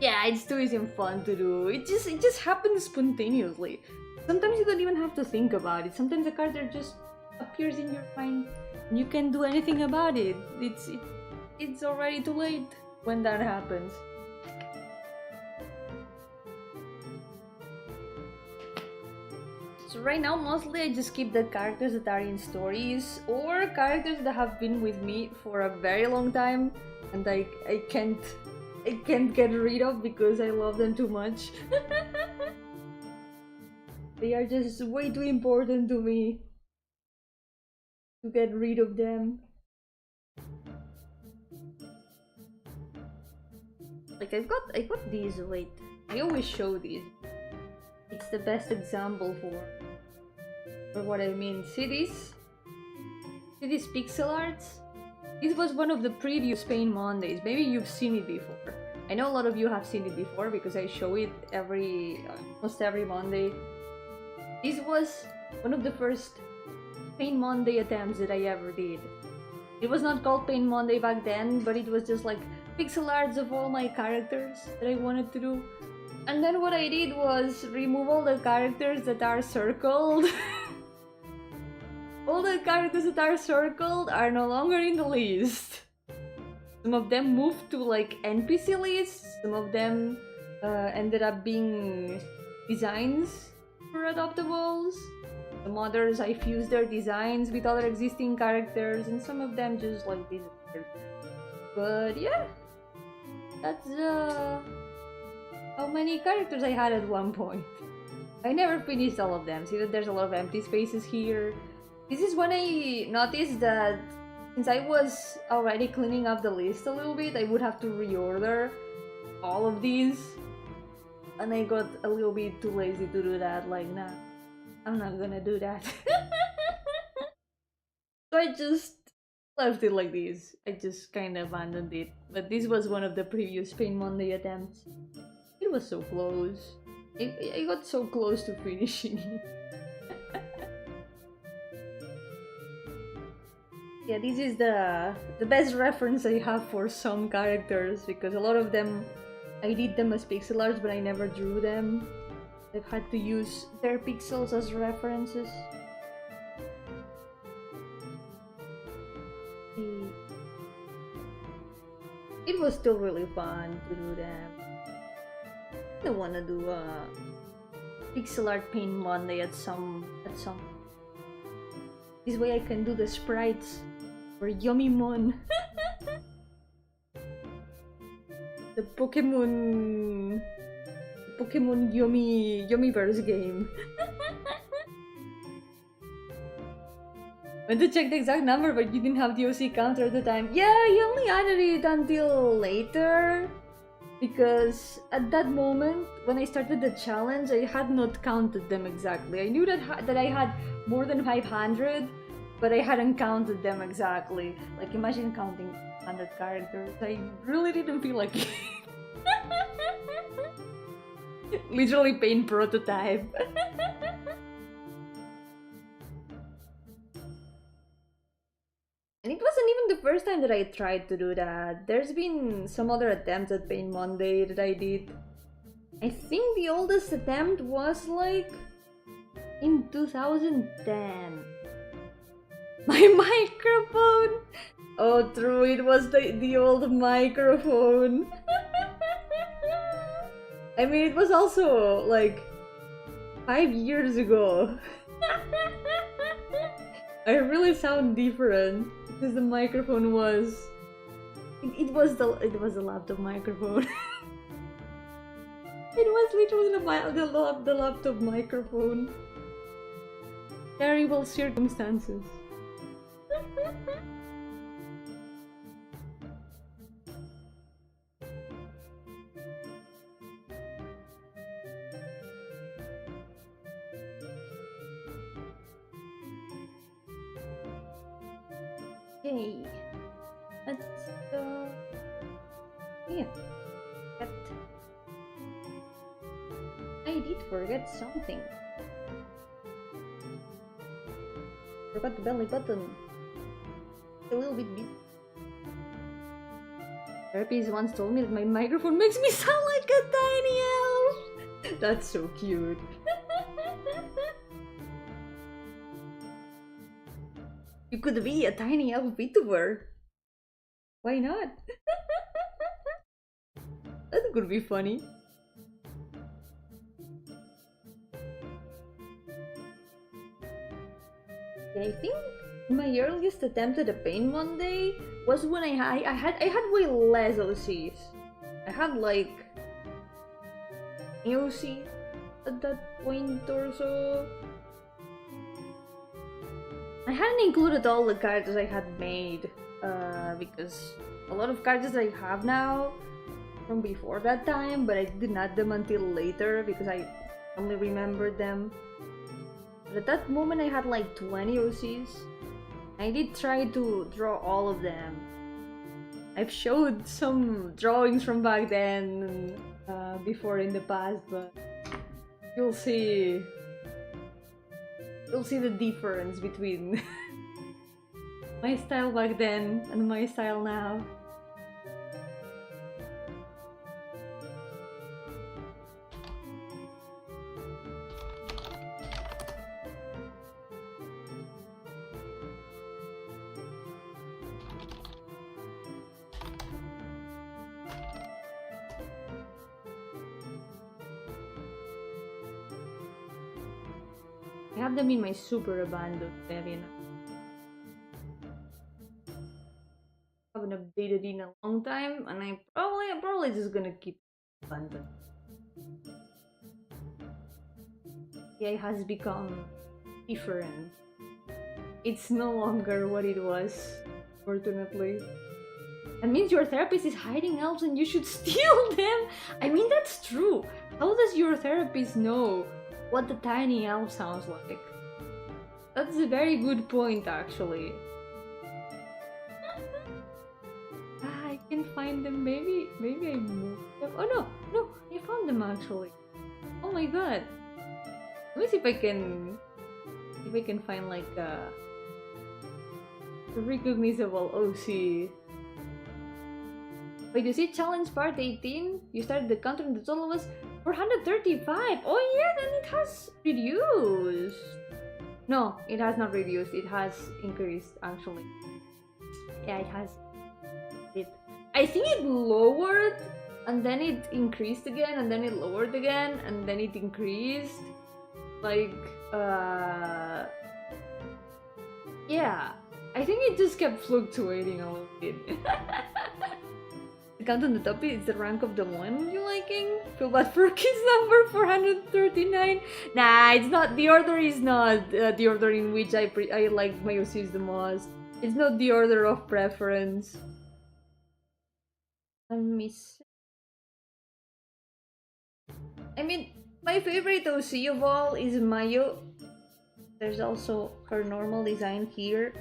Yeah, it's too easy and fun to do. It just happens spontaneously. Sometimes you don't even have to think about it. Sometimes a character just appears in your mind and you can't do anything about it. It's already too late when that happens. So right now, mostly I just keep the characters that are in stories or characters that have been with me for a very long time and I can't get rid of because I love them too much. They are just way too important to me to get rid of them. Like I got these, wait, I always show these. It's the best example for what I mean. See these pixel arts? This was one of the previous Paint Mondays. Maybe you've seen it before. I know a lot of you have seen it before because I show it almost every Monday. This was one of the first Paint Monday attempts that I ever did. It was not called Paint Monday back then, but it was just like pixel arts of all my characters that I wanted to do. And then what I did was remove all the characters that are circled. All the characters that are circled are no longer in the list. Some of them moved to like NPC lists, some of them ended up being designs for adoptables. Some others I fused their designs with other existing characters, and some of them just like disappeared. But yeah, that's how many characters I had at one point. I never finished all of them. See that there's a lot of empty spaces here. This is when I noticed that since I was already cleaning up the list a little bit, I would have to reorder all of these. and I got a little bit too lazy to do that. Like, nah, I'm not gonna do that. So I just left it like this. I just kind of abandoned it. But this was one of the previous Pain Monday attempts. It was so close. I got so close to finishing it. Yeah, this is the best reference I have for some characters, because a lot of them I did them as pixel arts, but I never drew them. I've had to use their pixels as references. It was still really fun to do them. I want to do a pixel art Paint Monday at some. This way I can do the sprites for Yomimon. The Pokemon Yomiverse game. Went to check the exact number, but you didn't have the OC counter at the time. Yeah, you only added it until later, because at that moment when I started the challenge, I had not counted them exactly. I knew that I had more than 500, but I hadn't counted them exactly. Like, imagine counting 100 characters. I really didn't feel like it. Literally paint prototype. And it wasn't even the first time that I tried to do that. There's been some other attempts at Paint Monday that I did. I think the oldest attempt was like in 2010. My microphone! Oh, true, it was the old microphone. I mean, it was also like 5 years ago. I really sound different because the microphone was. It was the laptop microphone. It was literally the laptop microphone. Terrible circumstances. Okay, let's go here. I did forget something. Forgot the belly button. A little bit busy. Therapist once told me that my microphone makes me sound like a tiny elf. That's so cute. You could be a tiny elf VTuber. Why not? That could be funny. Yeah, I think my earliest attempt at a Paint Monday was when I had way less OCs. I had like OC at that point or so. I hadn't included all the characters I had made, because a lot of characters I have now from before that time, but I didn't add them until later because I only remembered them. But at that moment I had like 20 OCs. I did try to draw all of them. I've showed some drawings from back then, before in the past, but you'll see the difference between my style back then and my style now. I have them in my super abandoned area now. I haven't updated in a long time, and I'm probably just gonna keep abandoned. Yeah, it has become different. It's no longer what it was, fortunately. That means your therapist is hiding elves and you should steal them! I mean, that's true. How does your therapist know what the tiny elf sounds like? That's a very good point, actually. I can find them. Maybe I moved them. Oh no, I found them actually. Oh my god. Let me see if I can find like a recognizable OC. Wait, you see challenge part 18? You started the counter and the total was 435. Oh yeah, then it has reduced. No, it has not reduced. It has increased actually. Yeah, it has. I think it lowered and then it increased again and then it lowered again and then it increased. Like, yeah. I think it just kept fluctuating a little bit. The count on the top is the rank of the one you're liking. Feel bad for kids number 439. Nah, it's not. The order is not the order in which I like my OCs the most. It's not the order of preference. I mean, my favorite OC of all is Mayo. There's also her normal design here.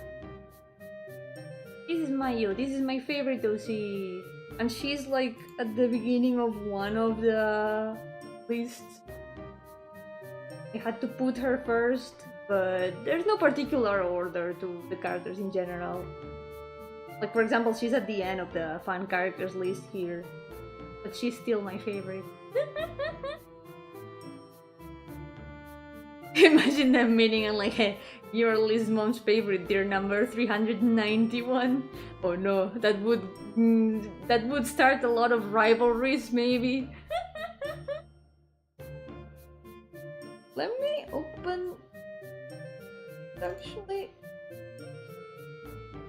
This is Mayo. This is my favorite OC. And she's like at the beginning of one of the lists. I had to put her first, but there's no particular order to the characters in general. Like, for example, she's at the end of the fan characters list here, but she's still my favorite. Imagine them meeting and like, hey, your list mom's favorite, dear number 391. Oh no, that would start a lot of rivalries, maybe. Let me open. Actually,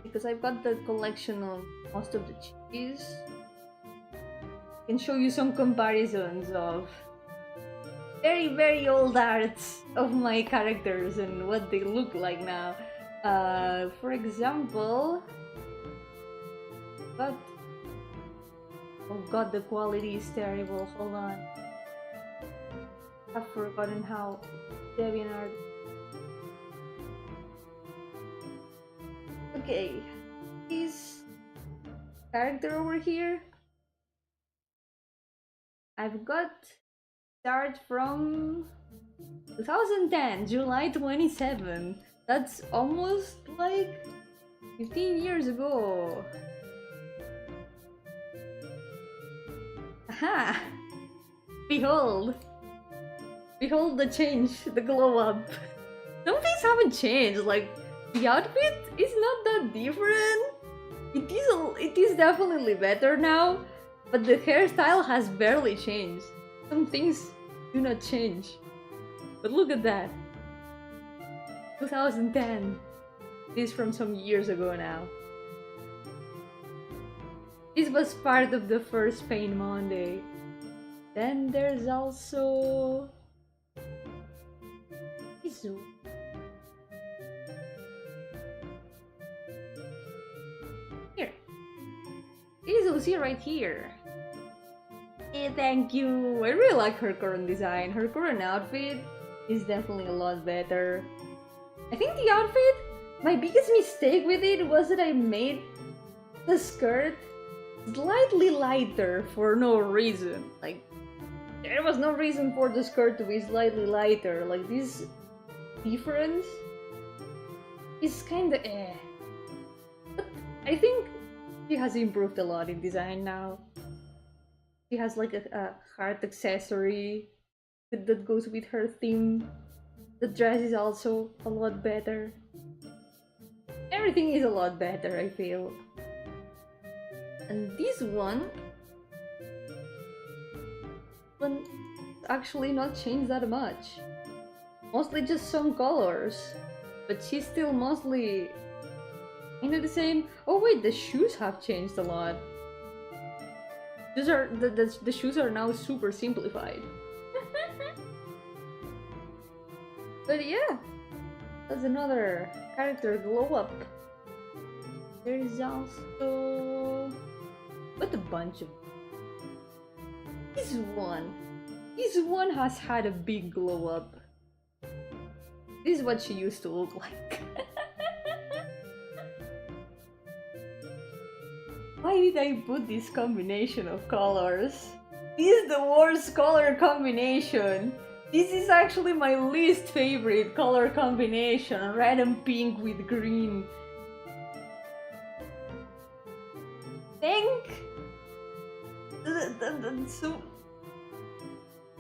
because I've got the collection of most of the chibis, I can show you some comparisons of very old arts of my characters and what they look like now. For example, but oh god, the quality is terrible. Hold on, I've forgotten how DeviantArt. Okay, this character over here, I've got start from 2010, July 27. That's almost like 15 years ago. Aha! Behold! Behold the change, the glow up. Some things haven't changed, like the outfit is not that different. It is definitely better now, but the hairstyle has barely changed. Some things do not change. But look at that. 2010. This is from some years ago now. This was part of the first Pain Monday. Then there's also this one. Here. This OC right here. Hey, thank you. I really like her current design. Her current outfit is definitely a lot better. I think the outfit, my biggest mistake with it was that I made the skirt slightly lighter for no reason. Like, there was no reason for the skirt to be slightly lighter. Like, this difference is kinda eh. But I think she has improved a lot in design now. She has like a heart accessory that goes with her theme. The dress is also a lot better. Everything is a lot better, I feel. And this one actually not changed that much. Mostly just some colors. But she's still mostly the same. Oh wait, the shoes have changed a lot. These are the shoes are now super simplified. But yeah, that's another character glow up. There is also what a bunch of this one. This one has had a big glow up. This is what she used to look like. Why did I put this combination of colors? This is the worst color combination. This is actually my least favorite color combination. Red and pink with green.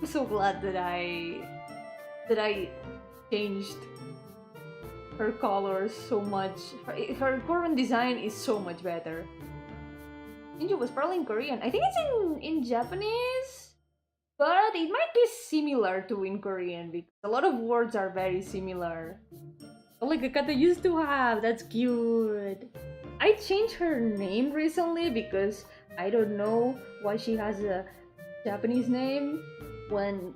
I'm so glad that I changed her colors so much. Her current design is so much better. Ninja was probably in Korean. I think it's in Japanese, but it might be similar to in Korean because a lot of words are very similar. Oh, like Akata used to have. That's cute. I changed her name recently because I don't know why she has a Japanese name when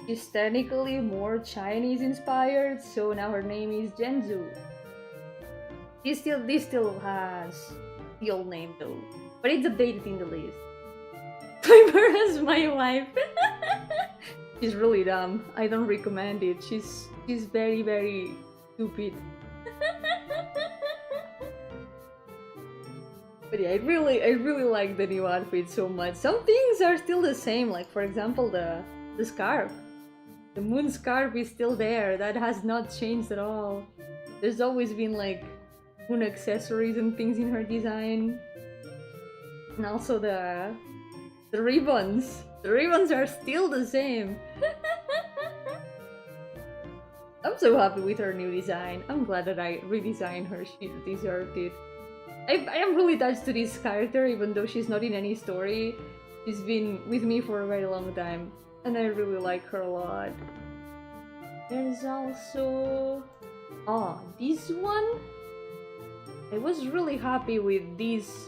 she's technically more Chinese inspired. So now her name is Genzu. This still has the old name though. But it's updated in the list. Piper as my wife. She's really dumb. I don't recommend it. She's very, very stupid. But yeah, I really like the new outfit so much. Some things are still the same, like for example the scarf. The moon scarf is still there. That has not changed at all. There's always been like moon accessories and things in her design. And also the ribbons. The ribbons are still the same. I'm so happy with her new design. I'm glad that I redesigned her. She deserved it. I am really attached to this character, even though she's not in any story. She's been with me for a very long time, and I really like her a lot. There's also... oh, this one? I was really happy with these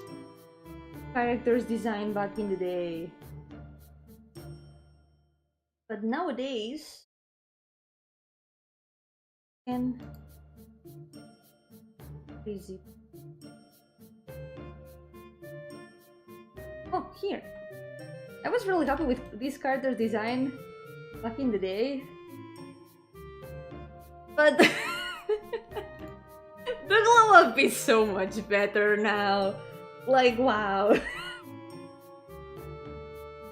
characters' design back in the day. But nowadays... and... crazy. Oh, here! I was really happy with this character's design back in the day. But... the glow up is so much better now. Like, wow.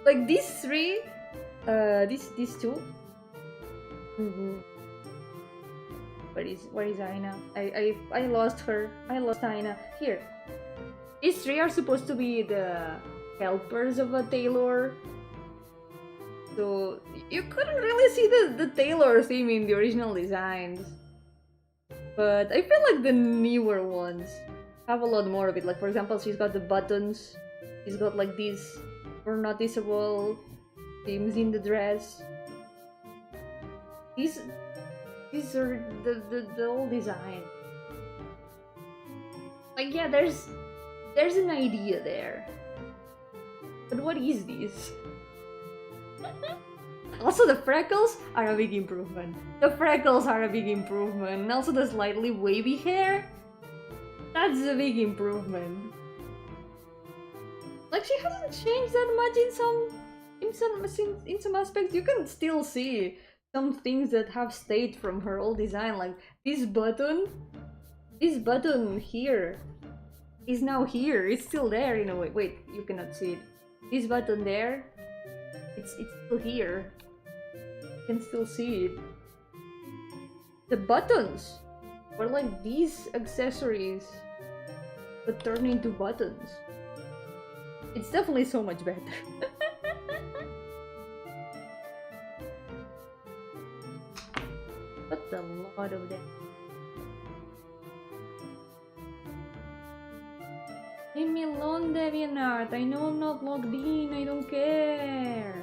Like, these three... these two... Where is Aina? I lost her. I lost Aina. Here. These three are supposed to be the helpers of a tailor. So you couldn't really see the tailor theme in the original designs. But I feel like the newer ones have a lot more of it. Like for example, she's got the buttons. She's got like these more noticeable themes in the dress. These are the old design. Like yeah, there's an idea there. But what is this? Also, the freckles are a big improvement. The freckles are a big improvement. And also the slightly wavy hair. That's a big improvement. Like, she hasn't changed that much in some aspects. You can still see some things that have stayed from her old design. Like, this button here is now here. It's still there in a way. Wait, you cannot see it. This button there, it's still here. You can still see it. The buttons were like these accessories, but turned into buttons. It's definitely so much better. But a lot of them. Leave me alone, DeviantArt. I know I'm not logged in. I don't care.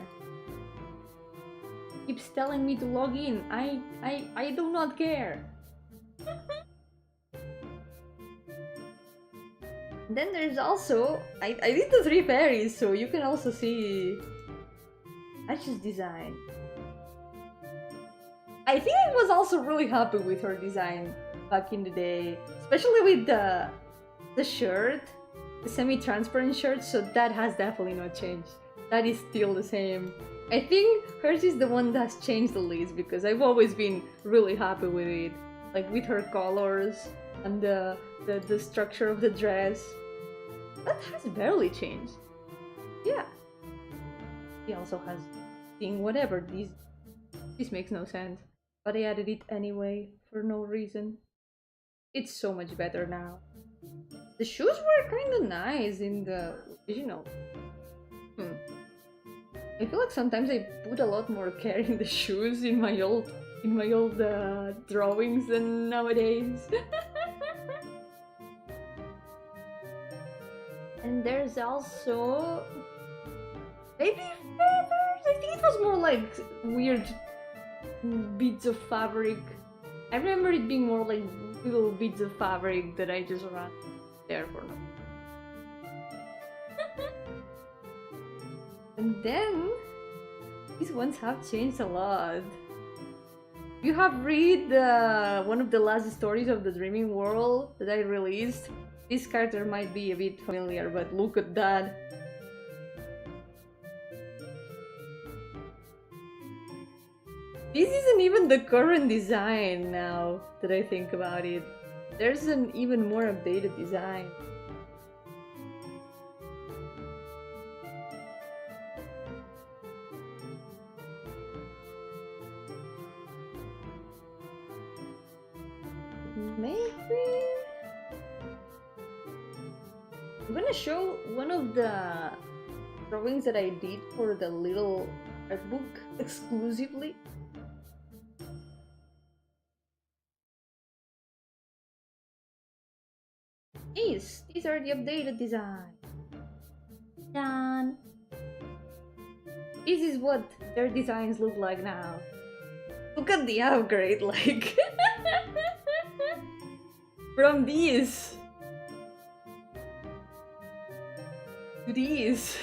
Keeps telling me to log in. I do not care. Then there's also I did the 3 fairies, so you can also see Ash's design. I think I was also really happy with her design back in the day, especially with the shirt. The semi-transparent shirt, so that has definitely not changed. That is still the same. I think hers is the one that's changed the least because I've always been really happy with it. Like with her colors and the structure of the dress. That has barely changed. Yeah. He also has thing whatever. This makes no sense. But I added it anyway for no reason. It's so much better now. The shoes were kinda nice in the original. I feel like sometimes I put a lot more care in the shoes in my old drawings than nowadays. And there's also baby feathers. I think it was more like weird bits of fabric. I remember it being more like little bits of fabric that I just ran there for now. And then these ones have changed a lot. You have read one of the last stories of the Dreaming World that I released. This character might be a bit familiar, but look at that. This isn't even the current design now that I think about it. There's an even more updated design. Maybe I'm gonna show one of the drawings that I did for the little art book exclusively. These are the updated design. Done. This is what their designs look like now. Look at the upgrade, like from these to these.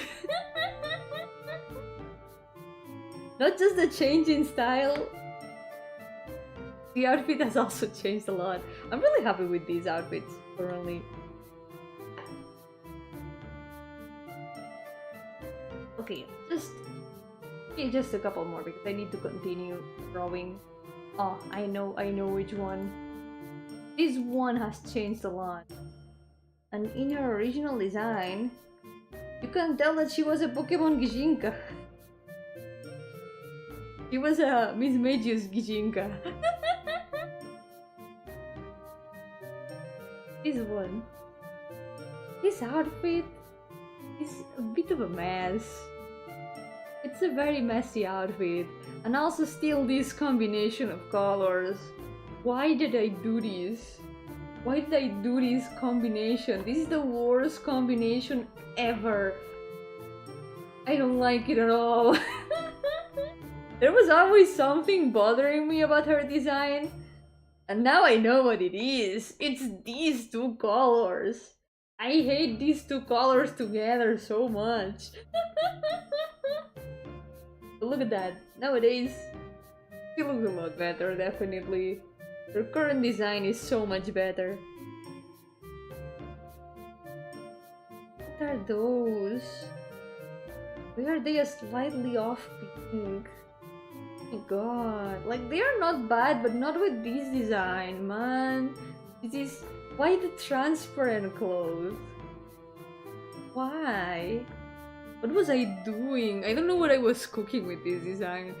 Not just the change in style, the outfit has also changed a lot. I'm really happy with these outfits currently. Okay, just a couple more because I need to continue drawing. Oh, I know which one. This one has changed a lot. And in her original design, you can tell that she was a Pokemon Gijinka. She was a Miss Magius Gijinka. This one. This outfit is a bit of a mess. It's a very messy outfit. And also still this combination of colors. Why did I do this? Why did I do this combination? This is the worst combination ever. I don't like it at all. There was always something bothering me about her design. And now I know what it is. It's these two colors. I hate these two colors together so much. But look at that. Nowadays, she looks a lot better, definitely. Her current design is so much better. What are those? Why are they a slightly off pink? Oh my god. Like, they are not bad, but not with this design, man. This is... Why the transparent clothes? Why? What was I doing? I don't know what I was cooking with this design.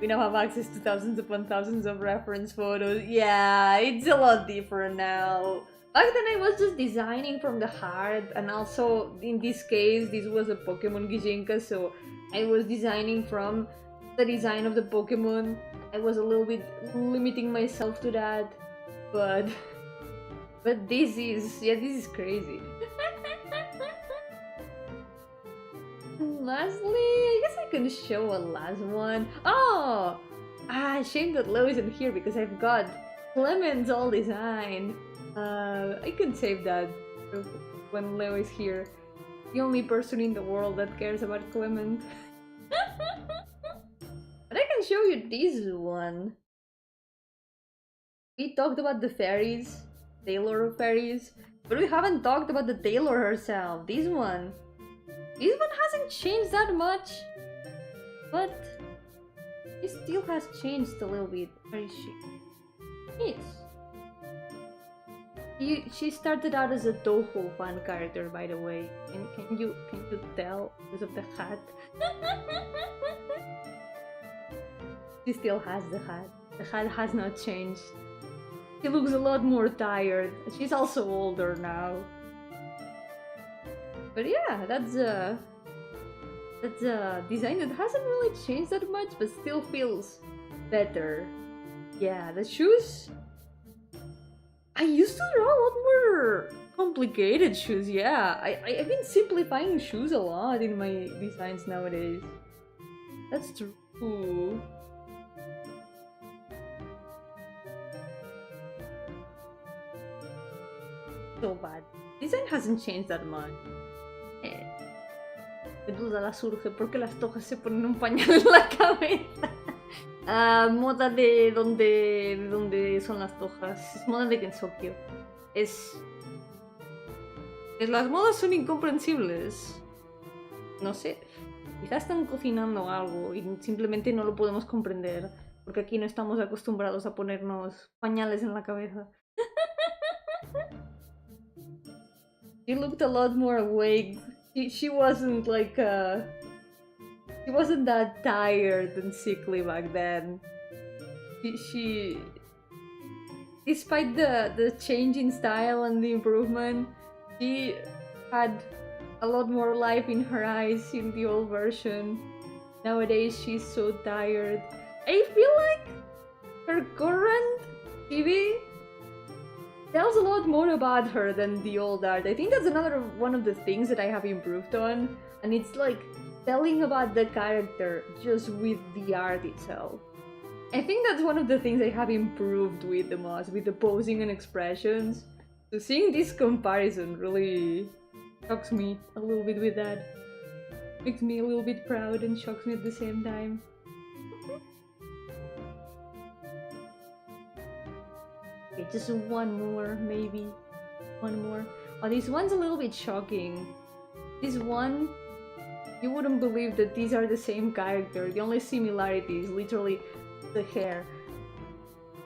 We now have access to thousands upon thousands of reference photos. Yeah, it's a lot different now. Back then I was just designing from the heart, and also in this case this was a Pokemon Gijinka, so I was designing from the design of the Pokemon. I was a little bit limiting myself to that, but this is crazy. Lastly, I guess I can show a last one. Oh! Shame that Leo isn't here because I've got Clement's all design. I can save that when Leo is here. The only person in the world that cares about Clement. But I can show you this one. We talked about the fairies. Taylor fairies. But we haven't talked about the Taylor herself. This one hasn't changed that much. But she still has changed a little bit. Where is she? Yes. She started out as a Toho fan character, by the way. And can you tell because of the hat? She still has the hat. The hat has not changed. She looks a lot more tired. She's also older now. But yeah, that's a design that hasn't really changed that much, but still feels better. Yeah, the shoes. I used to draw a lot more complicated shoes. Yeah, I've been simplifying shoes a lot in my designs nowadays. That's true. So bad. Design hasn't changed that much. De duda la surge porque las tojas se ponen un pañal en la cabeza. Moda de donde son las tojas. Es moda de Kensokyo. Las modas son incomprensibles. No sé. Quizás están cocinando algo y simplemente no lo podemos comprender. Porque aquí no estamos acostumbrados a ponernos pañales en la cabeza. She looked a lot more awake. She wasn't like she wasn't that tired and sickly back then. She despite the change in style and the improvement, she had a lot more life in her eyes in the old version. Nowadays she's so tired. I feel like her current TV tells a lot more about her than the old art. I think that's another one of the things that I have improved on, and it's like telling about the character just with the art itself. I think that's one of the things I have improved with the most, with the posing and expressions. So seeing this comparison really shocks me a little bit with that. Makes me a little bit proud and shocks me at the same time. Okay, just one more, maybe. One more. Oh, this one's a little bit shocking. This one, you wouldn't believe that these are the same character. The only similarity is literally the hair.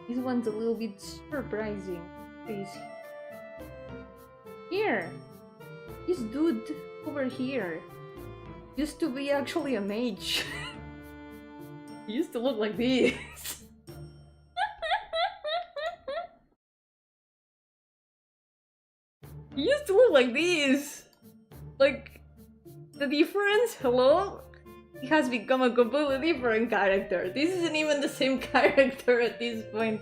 This one's a little bit surprising. Please. Here! This dude over here used to be actually a mage. He used to look like this. He used to look like this! Like, the difference? Hello? He has become a completely different character. This isn't even the same character at this point.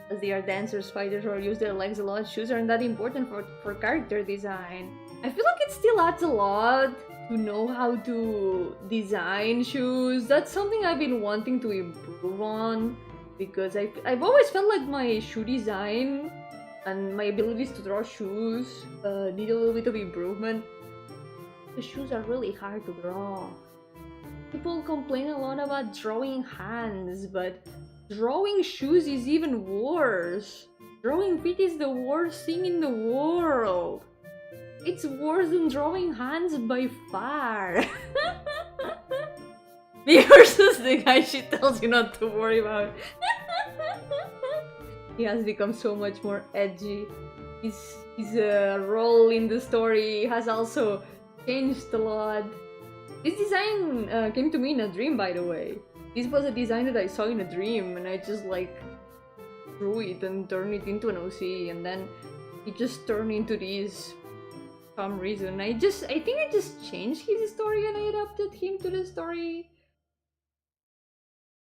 As they are dancers, fighters, or use their legs a lot, shoes aren't that important for character design. I feel like it still adds a lot to know how to design shoes. That's something I've been wanting to improve on. Because I've always felt like my shoe design and my abilities to draw shoes need a little bit of improvement. The shoes are really hard to draw. People complain a lot about drawing hands, but drawing shoes is even worse. Drawing feet is the worst thing in the world. It's worse than drawing hands by far. Versus the guy she tells you not to worry about. He has become so much more edgy. His role in the story has also changed a lot. This design came to me in a dream, by the way. This was a design that I saw in a dream, and I just like drew it and turned it into an OC, and then it just turned into this for some reason. I think I just changed his story and I adapted him to the story.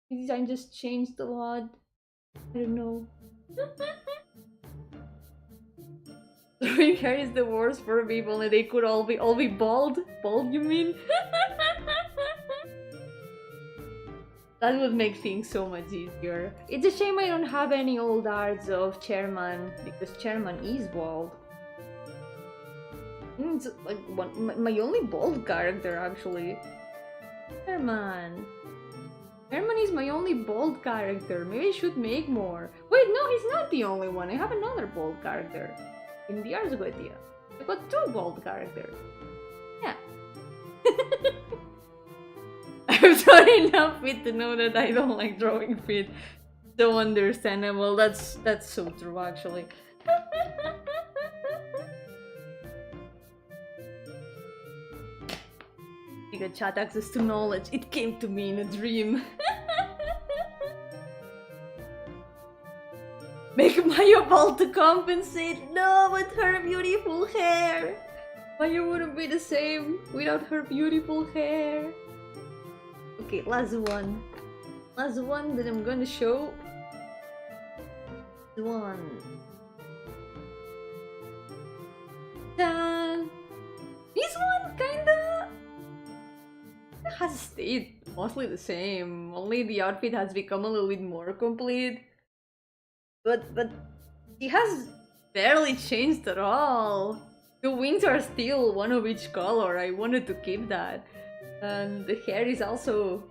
His design just changed a lot. I don't know. Throwing hair is the worst for people, and they could all be bald. Bald, you mean? That would make things so much easier. It's a shame I don't have any old arts of Chairman, because Chairman is bald. It's like my only bald character, actually. Chairman. Hermione's my only bold character. Maybe I should make more. Wait, no, he's not the only one. I have another bold character. In the Arzgoetia. I got 2 bold characters. Yeah. I'm sorry enough fit to know that I don't like drawing feet. So understandable. That's so true, actually. You got chat access to knowledge. It came to me in a dream. Make Maya bald to compensate. No, with her beautiful hair. Maya wouldn't be the same without her beautiful hair. Okay, last one. Last one that I'm gonna show. One. This one kinda has stayed mostly the same. Only the outfit has become a little bit more complete. But she has barely changed at all. The wings are still one of each color. I wanted to keep that. And the hair is also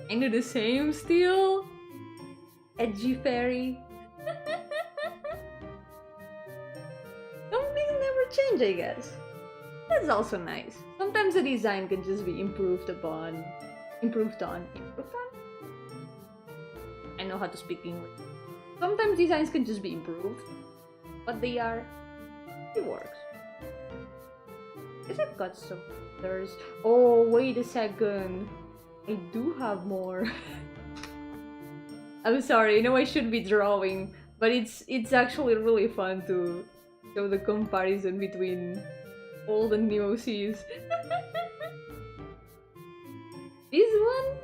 kinda the same still. Edgy fairy. Some things never change, I guess. That's also nice. Sometimes the design can just be improved upon. Improved on? I know how to speak English. Sometimes designs can just be improved. But they are... it works. Guess I've got some others. Oh, wait a second. I do have more. I'm sorry, I know I should be drawing, but it's actually really fun to show the comparison between old and new OCs. This one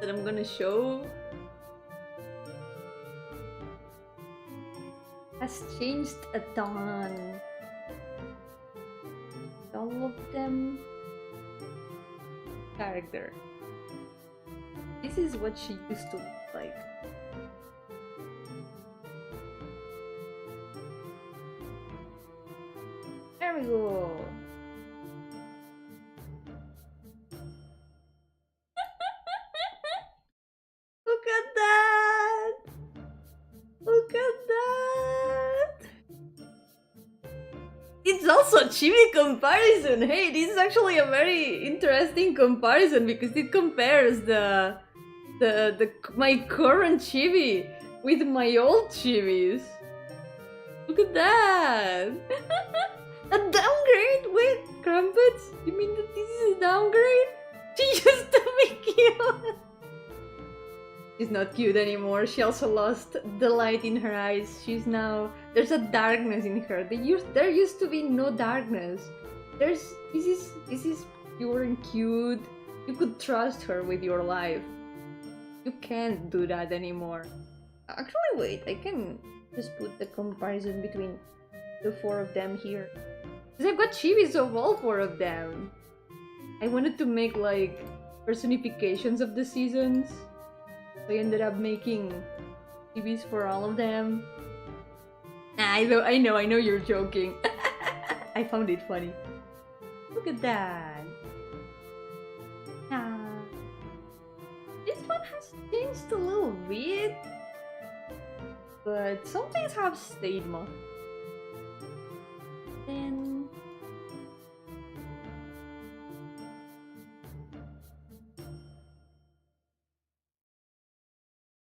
that I'm gonna show has changed a ton. All of them character. This is what she used to look like. There we go. Look at that! Look at that! It's also a chibi comparison. Hey, this is actually a very interesting comparison because it compares my current chibi with my old chibis. Look at that! A downgrade? Wait, Crumpets? You mean that this is a downgrade? She used to be cute! She's not cute anymore. She also lost the light in her eyes. She's now... there's a darkness in her. There used to be no darkness. This is pure and cute. You could trust her with your life. You can't do that anymore. Actually, wait, I can just put the comparison between the 4 of them here. Because I've got chibis of all 4 of them. I wanted to make like personifications of the seasons. So I ended up making chibis for all of them. Nah, I know you're joking. I found it funny. Look at that. This one has changed a little bit, but some things have stayed more. Then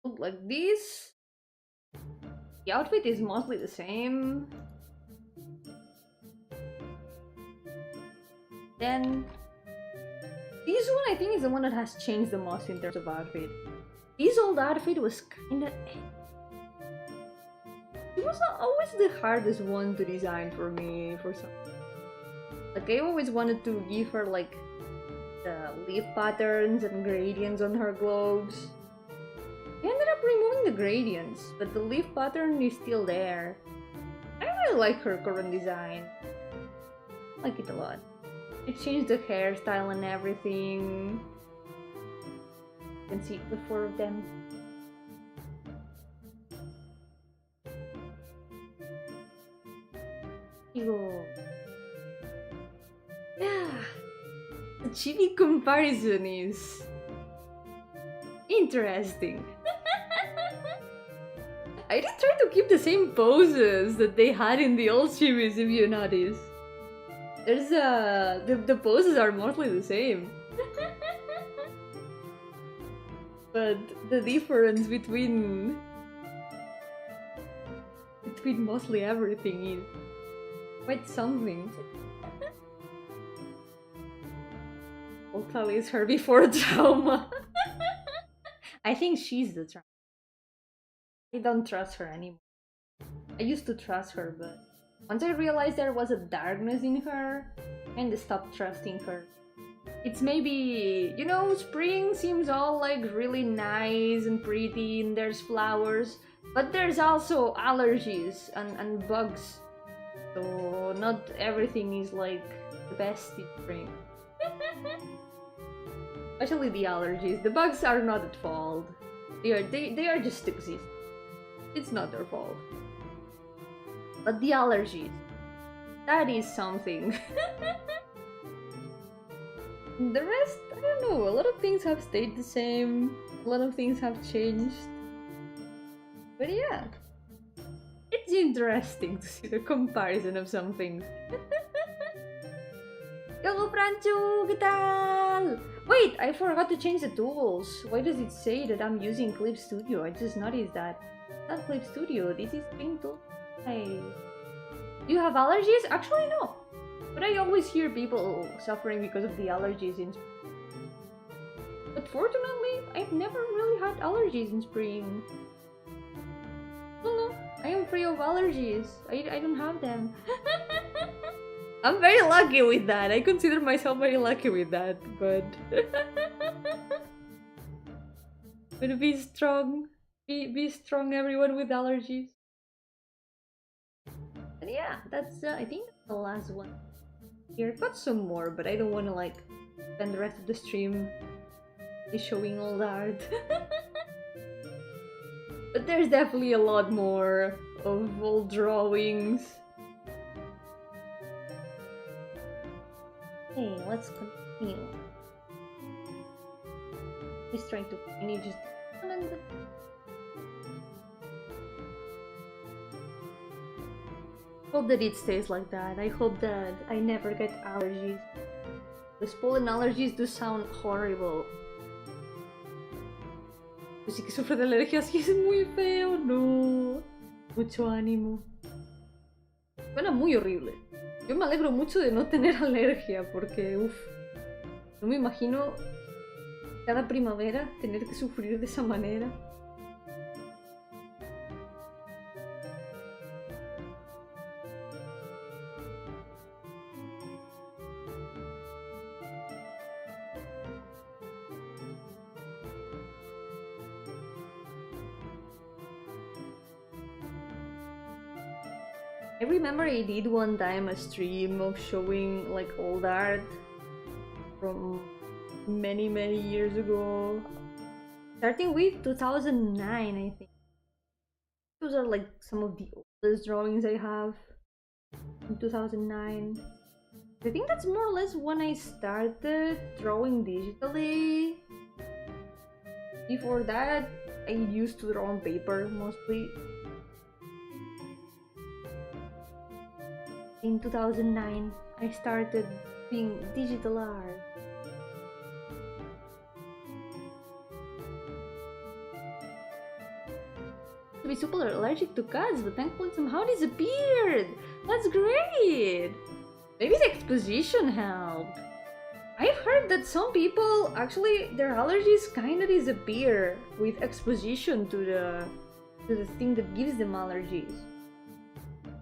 look like this. The outfit is mostly the same. Then this one I think is the one that has changed the most in terms of outfit. This old outfit was kinda... it was not always the hardest one to design for me for some... like I always wanted to give her like the leaf patterns and gradients on her globes. I ended up removing the gradients, but the leaf pattern is still there. I really like her current design. I like it a lot. I changed the hairstyle and everything. You can see the 4 of them. Here you go. Yeah. The chibi comparison is interesting. I did try to keep the same poses that they had in the old chibis, if you notice. There's the poses are mostly the same. But the difference between mostly everything is quite something. Totally is her before trauma. I think she's the trauma. I don't trust her anymore. I used to trust her, but once I realized there was a darkness in her, I kinda stopped trusting her. It's maybe, you know, spring seems all like really nice and pretty and there's flowers, but there's also allergies and bugs. So not everything is like the best in spring. Especially the allergies. The bugs are not at fault. They are just exist. It's not their fault. But the allergies, that is something. The rest, I don't know, a lot of things have stayed the same, a lot of things have changed. But yeah, it's interesting to see the comparison of some things. Yo, Franchu, ¿qué tal? Wait, I forgot to change the tools. Why does it say that I'm using Clip Studio? I just noticed that. It's not Clip Studio, this is String Tool. Hey. Do you have allergies? Actually, no. But I always hear people suffering because of the allergies in spring. But fortunately, I've never really had allergies in spring. No, I am free of allergies. I don't have them. I'm very lucky with that. I consider myself very lucky with that, but... but be strong. Be strong, everyone with allergies. And yeah, that's, I think that's the last one. Here, I've got some more, but I don't want to, like, spend the rest of the stream showing all that. But there's definitely a lot more of old drawings. Okay, let's continue. He's trying to finish just... Hope that it stays like that. I hope that I never get allergies. Those pollen allergies do sound horrible. Pues sí que sufre de alergias y es muy feo, no. Mucho ánimo. Suena muy horrible. Yo me alegro mucho de no tener alergia porque, uff, no me imagino cada primavera tener que sufrir de esa manera. I remember I did one time a stream of showing like old art from many years ago. Starting with 2009, I think. Those are like some of the oldest drawings I have in 2009. I think that's more or less when I started drawing digitally. Before that, I used to draw on paper mostly. In 2009, I started doing digital art. To be super allergic to cats, but thankfully somehow disappeared. That's great! Maybe the exposition helped. I've heard that some people actually their allergies kinda disappear with exposition to the thing that gives them allergies.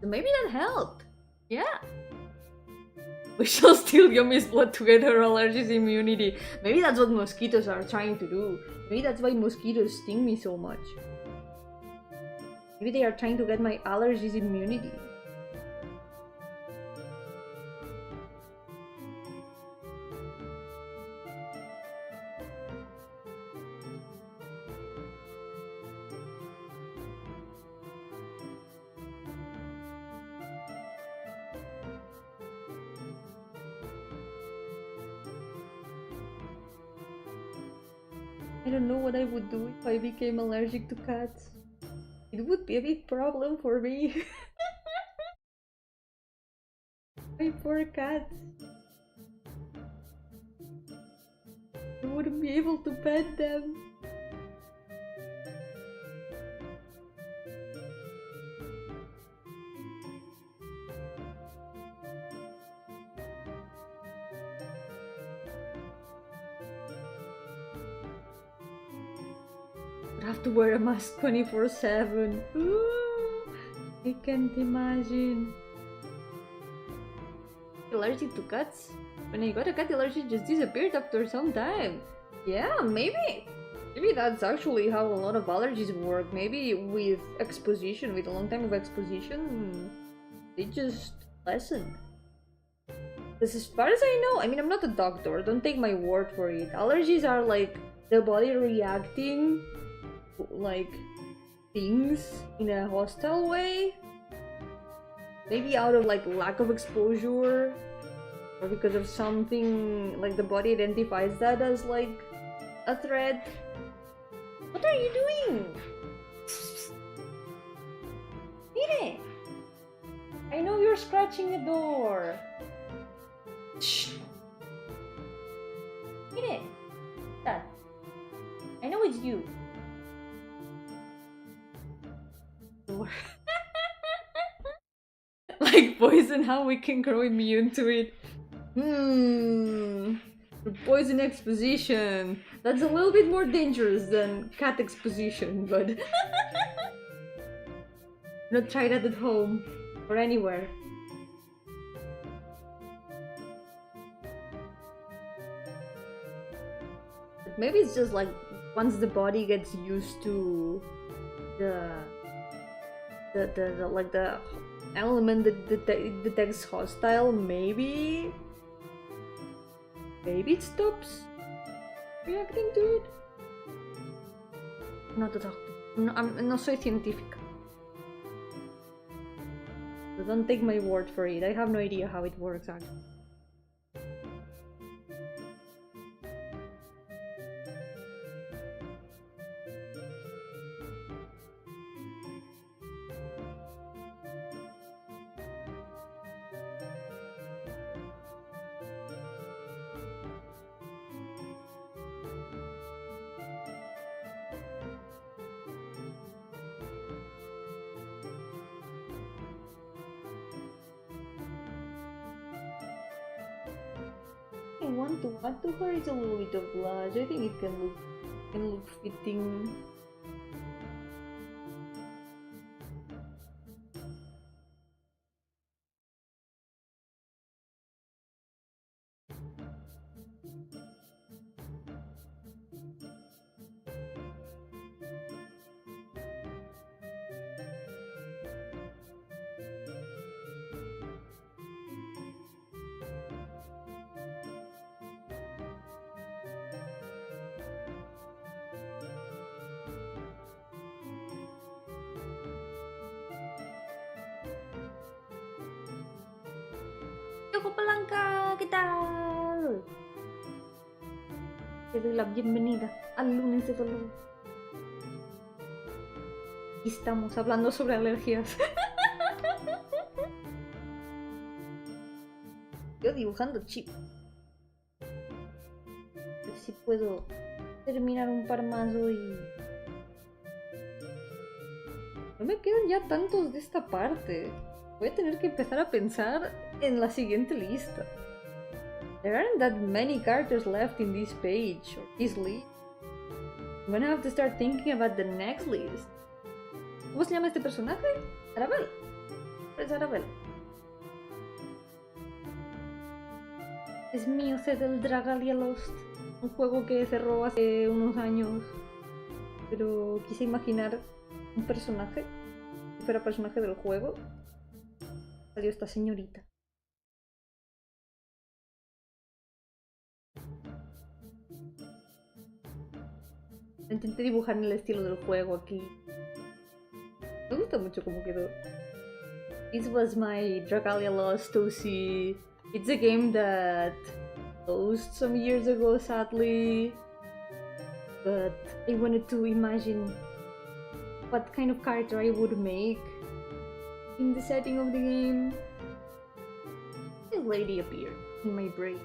So maybe that helped. Yeah. We shall steal Yomi's blood to get her allergies immunity. Maybe that's what mosquitoes are trying to do. Maybe that's why mosquitoes sting me so much. Maybe they are trying to get my allergies immunity. I don't know what I would do if I became allergic to cats. It would be a big problem for me. My poor cats. I wouldn't be able to pet them. I'd have to wear a mask 24/7. Ooh, I can't imagine. Allergic to cats? When I got a cat, the allergy just disappeared after some time. Yeah, maybe that's actually how a lot of allergies work. Maybe with exposition, with a long time of exposition, they just lessen. Because as far as I know, I mean, I'm not a doctor, don't take my word for it. Allergies are like the body reacting to, like, things in a hostile way. Maybe out of like lack of exposure, or because of something like the body identifies that as like a threat. What are you doing? Mire! I know you're scratching the door. Shh. Mire! That. I know it's you. Door. Like poison, how we can grow immune to it. Poison exposition. That's a little bit more dangerous than cat exposition, but not try that at home or anywhere. But maybe it's just like once the body gets used to the element that detects hostile, maybe it stops reacting to it. I'm not a doctor. No soy científica. So don't take my word for it. I have no idea how it works actually. I want to add to her is a little bit of blush. I think it can look fitting. Palanca, ¿qué tal? Te doy la bienvenida al lunes de dolor. Y estamos hablando sobre alergias. Yo dibujando chip. A ver si puedo terminar un par más hoy. No me quedan ya tantos de esta parte. Voy a tener que empezar a pensar en la siguiente lista. There aren't that many characters left in this page or this list. I'm gonna have to start thinking about the next list. ¿Cómo se llama este personaje? Arabel. Es Arabel. Es mío ser el Dragalia Lost, un juego que cerró hace unos años, pero quise imaginar un personaje, si fuera personaje del juego. Salió esta señorita. Intenté dibujar en el estilo del juego aquí. Me gusta mucho cómo quedó. This was my Dragalia Lost OC. It's a game that closed some years ago, sadly. but I wanted to imagine what kind of character I would make in the setting of the game. This lady appeared in my brain.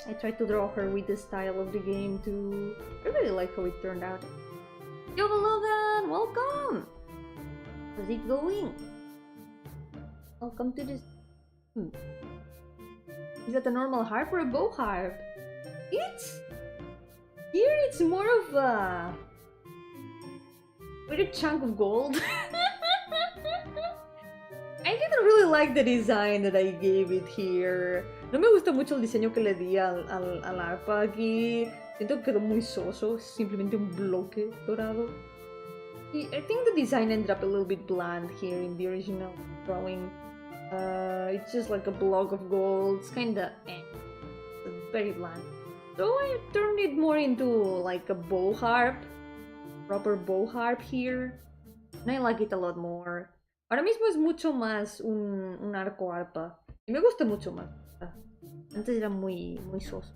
I tried to draw her with the style of the game too. I really like how it turned out. Yo, hello then! Welcome! How's it going? Welcome to this... Is that a normal harp or a bow harp? Here it's more of a... with a chunk of gold. I didn't really like the design that I gave it here. No me gusta mucho el diseño que le di al arpa aquí. Siento que quedó muy soso, simplemente un bloque dorado. I think the design ended up a little bit bland here in the original drawing. It's just like a block of gold. It's kinda very bland. So I turned it more into like a bow harp. Proper bow harp here. And I like it a lot more. Ahora mismo es mucho más un arco arpa. Y me gusta mucho más. Antes era muy soso.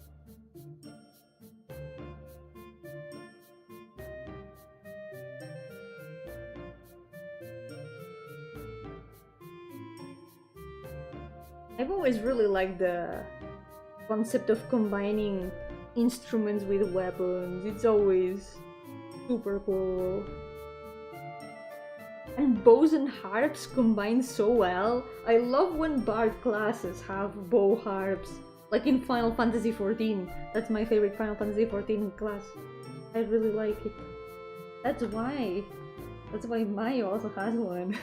I've always really liked the concept of combining instruments with weapons. It's always super cool. And bows and harps combine so well. I love when bard classes have bow harps. Like in Final Fantasy XIV. That's my favorite Final Fantasy XIV class. I really like it. That's why Mayo also has one.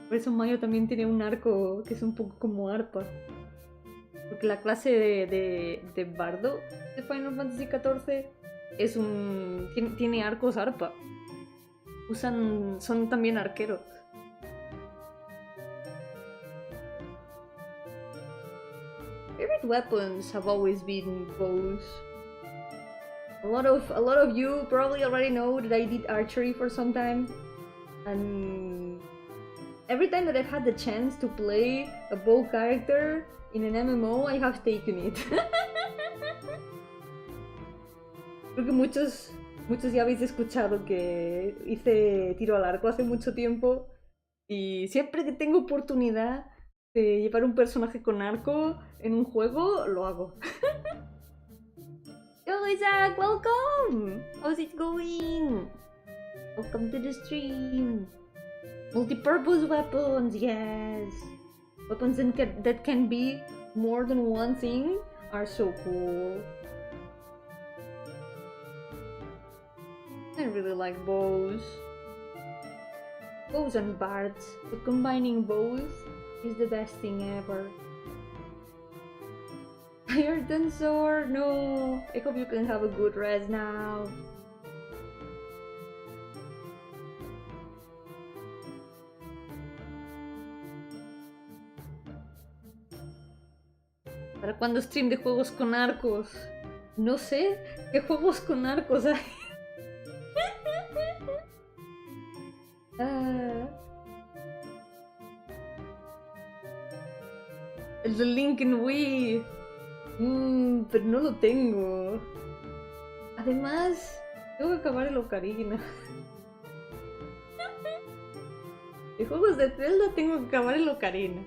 Por eso Mayo también tiene un arco que es un poco como arpa. Porque la clase de bardo de Final Fantasy XIV es tiene arcos arpa. Son también arqueros. Favorite weapons have always been bows. A lot of you probably already know that I did archery for some time, and every time that I've had the chance to play a bow character in an MMO, I have taken it. Creo que muchos ya habéis escuchado que hice tiro al arco hace mucho tiempo y siempre que tengo oportunidad de llevar un personaje con arco en un juego, lo hago. Yo, Isaac, welcome! How's it going? Welcome to the stream. Multi-purpose weapons, yes! Weapons that can be more than one thing are so cool. I really like bows. Bows and bards, but combining bows is the best thing ever. Tired and sore? No! I hope you can have a good rest now. ¿Para cuándo stream de juegos con arcos? No sé qué juegos con arcos hay. El de Link en Wii. Pero no lo tengo. Además, tengo que acabar el Ocarina. De juegos de Zelda tengo que acabar el Ocarina.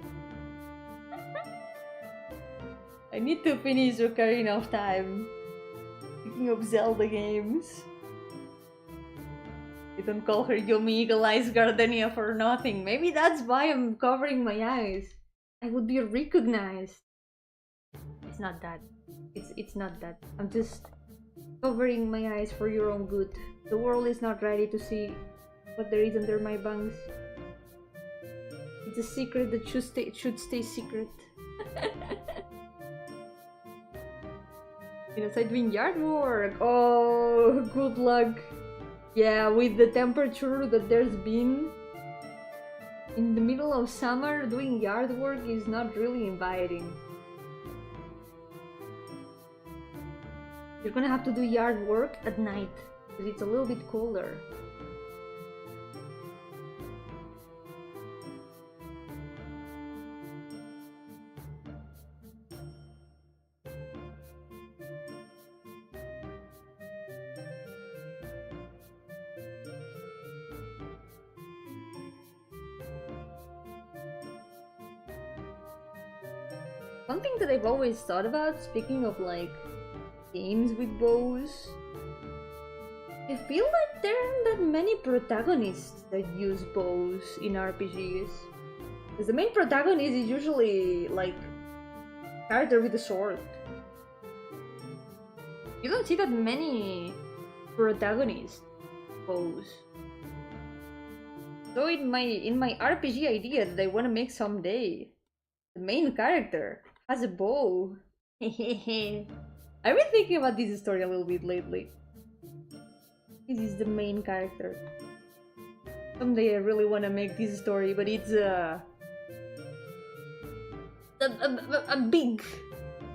I need to finish Ocarina of Time. Speaking of Zelda games. You don't call her Yomi Eagle Eyes Gardenia for nothing. Maybe that's why I'm covering my eyes. I would be recognized. It's not that. It's not that. I'm just covering my eyes for your own good. The world is not ready to see what there is under my bangs. It's a secret that should stay secret. Inside doing yard work. Oh, good luck. Yeah, with the temperature that there's been in the middle of summer, doing yard work is not really inviting. You're gonna have to do yard work at night because it's a little bit colder. Something that I've always thought about, speaking of like games with bows, I feel like there aren't that many protagonists that use bows in RPGs. Because the main protagonist is usually like character with a sword. You don't see that many protagonist bows. So in my RPG idea that I want to make someday, the main character has a bow. I've been thinking about this story a little bit lately. This is the main character. Someday I really want to make this story, but it's a big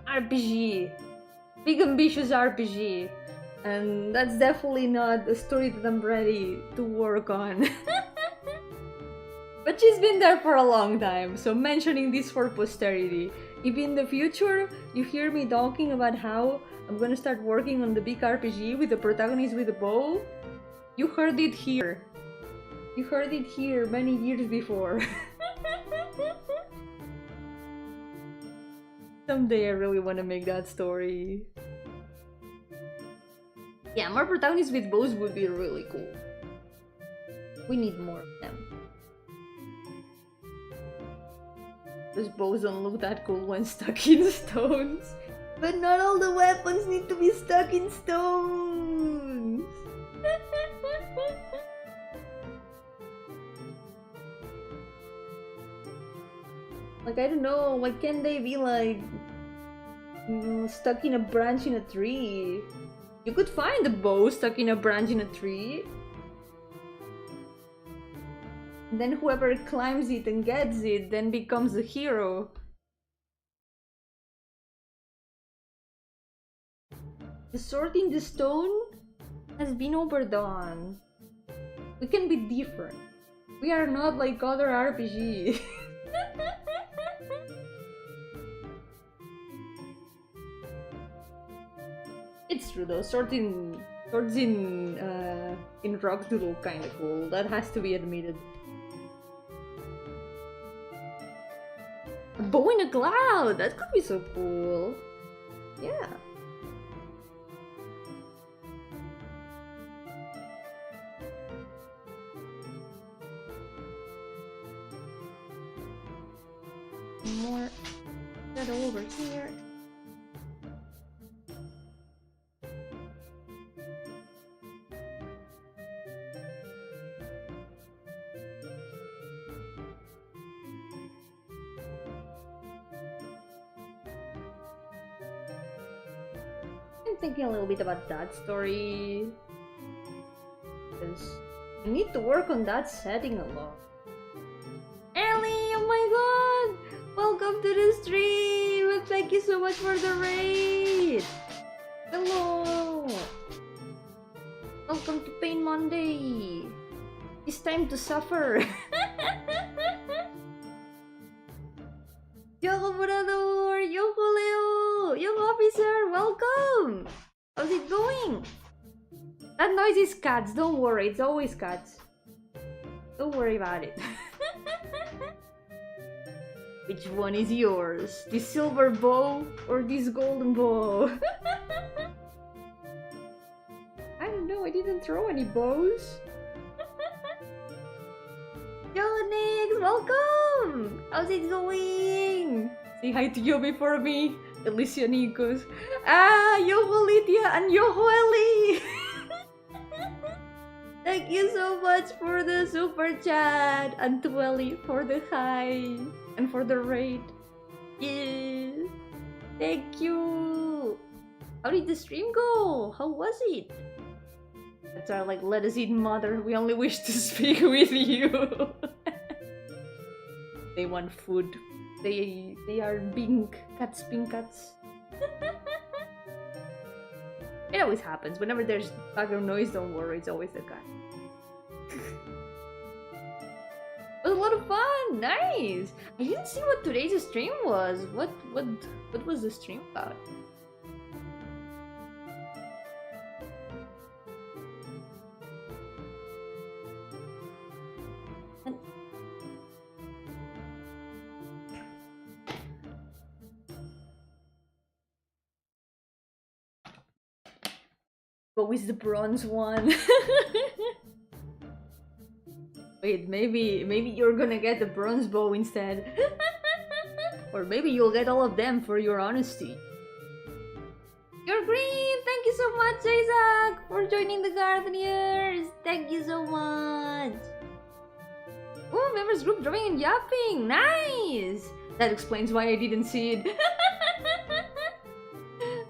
RPG. Big ambitious RPG. And that's definitely not a story that I'm ready to work on. But she's been there for a long time, so mentioning this for posterity. If in the future you hear me talking about how I'm gonna start working on the big RPG with the protagonist with a bow, you heard it here. You heard it here many years before. Someday I really want to make that story. Yeah, more protagonists with bows would be really cool. We need more of them. Those bows don't look that cool when stuck in stones. But not all the weapons need to be stuck in stones! Like, I don't know, why can't they be like stuck in a branch in a tree? You could find a bow stuck in a branch in a tree. And then whoever climbs it and gets it then becomes the hero. The sword in the stone has been overdone. We can be different. We are not like other RPGs. It's true though, swords in rocks do look kinda cool. That has to be admitted. A bow in a cloud! That could be so cool. Yeah. More that over here. I'm thinking a little bit about that story, because I need to work on that setting a lot. Ellie, oh my god! Welcome to the stream! And thank you so much for the raid! Hello! Welcome to Pain Monday! It's time to suffer! Yo Comprador! Yo Leo! Yo Officer! Welcome! How's it going? That noise is cats, don't worry, it's always cats. Don't worry about it. Which one is yours? This silver bow or this golden bow? I don't know, I didn't throw any bows. Yo Nix, welcome! How's it going? Say hi to Yomi for me. Alicia Nikos. Ah, Yo-hooo Lydia and Yo-hooo Ellie! Thank you so much for the super chat and to Ellie for the hi and for the raid. Yeah. Thank you. How did the stream go? How was it? That's our like let us eat mother. We only wish to speak with you. They want food. They are being cats, being cats. It always happens. Whenever there's background noise, don't worry, it's always the cat. It was a lot of fun! Nice! I didn't see what today's stream was. What was the stream about? Go with the bronze one. Wait, maybe you're gonna get the bronze bow instead. Or maybe you'll get all of them for your honesty. You're green! Thank you so much, Isaac, for joining the Gardeners! Thank you so much! Oh, members group drawing and yapping! Nice! That explains why I didn't see it.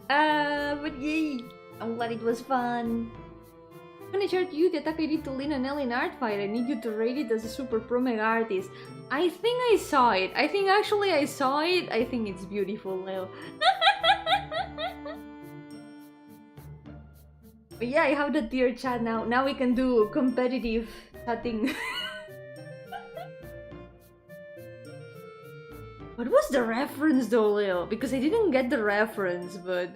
But yay! I'm glad it was fun. I'm gonna share to you the attack I did to Lina and Ellie in art fight. I need you to rate it as a super pro mega artist. I think I saw it. I think actually I saw it. I think it's beautiful, Leo. But yeah, I have the tier chat now. Now we can do competitive chatting. What was the reference though, Leo? Because I didn't get the reference, but...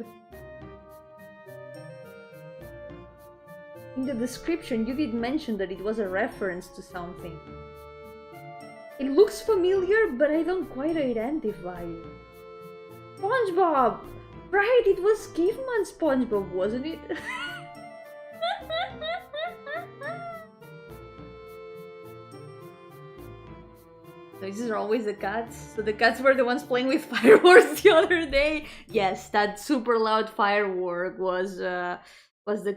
in the description, you did mention that it was a reference to something. It looks familiar, but I don't quite identify it. SpongeBob! Right, it was Caveman SpongeBob, wasn't it? These are always the cats. So the cats were the ones playing with fireworks the other day. Yes, that super loud firework was the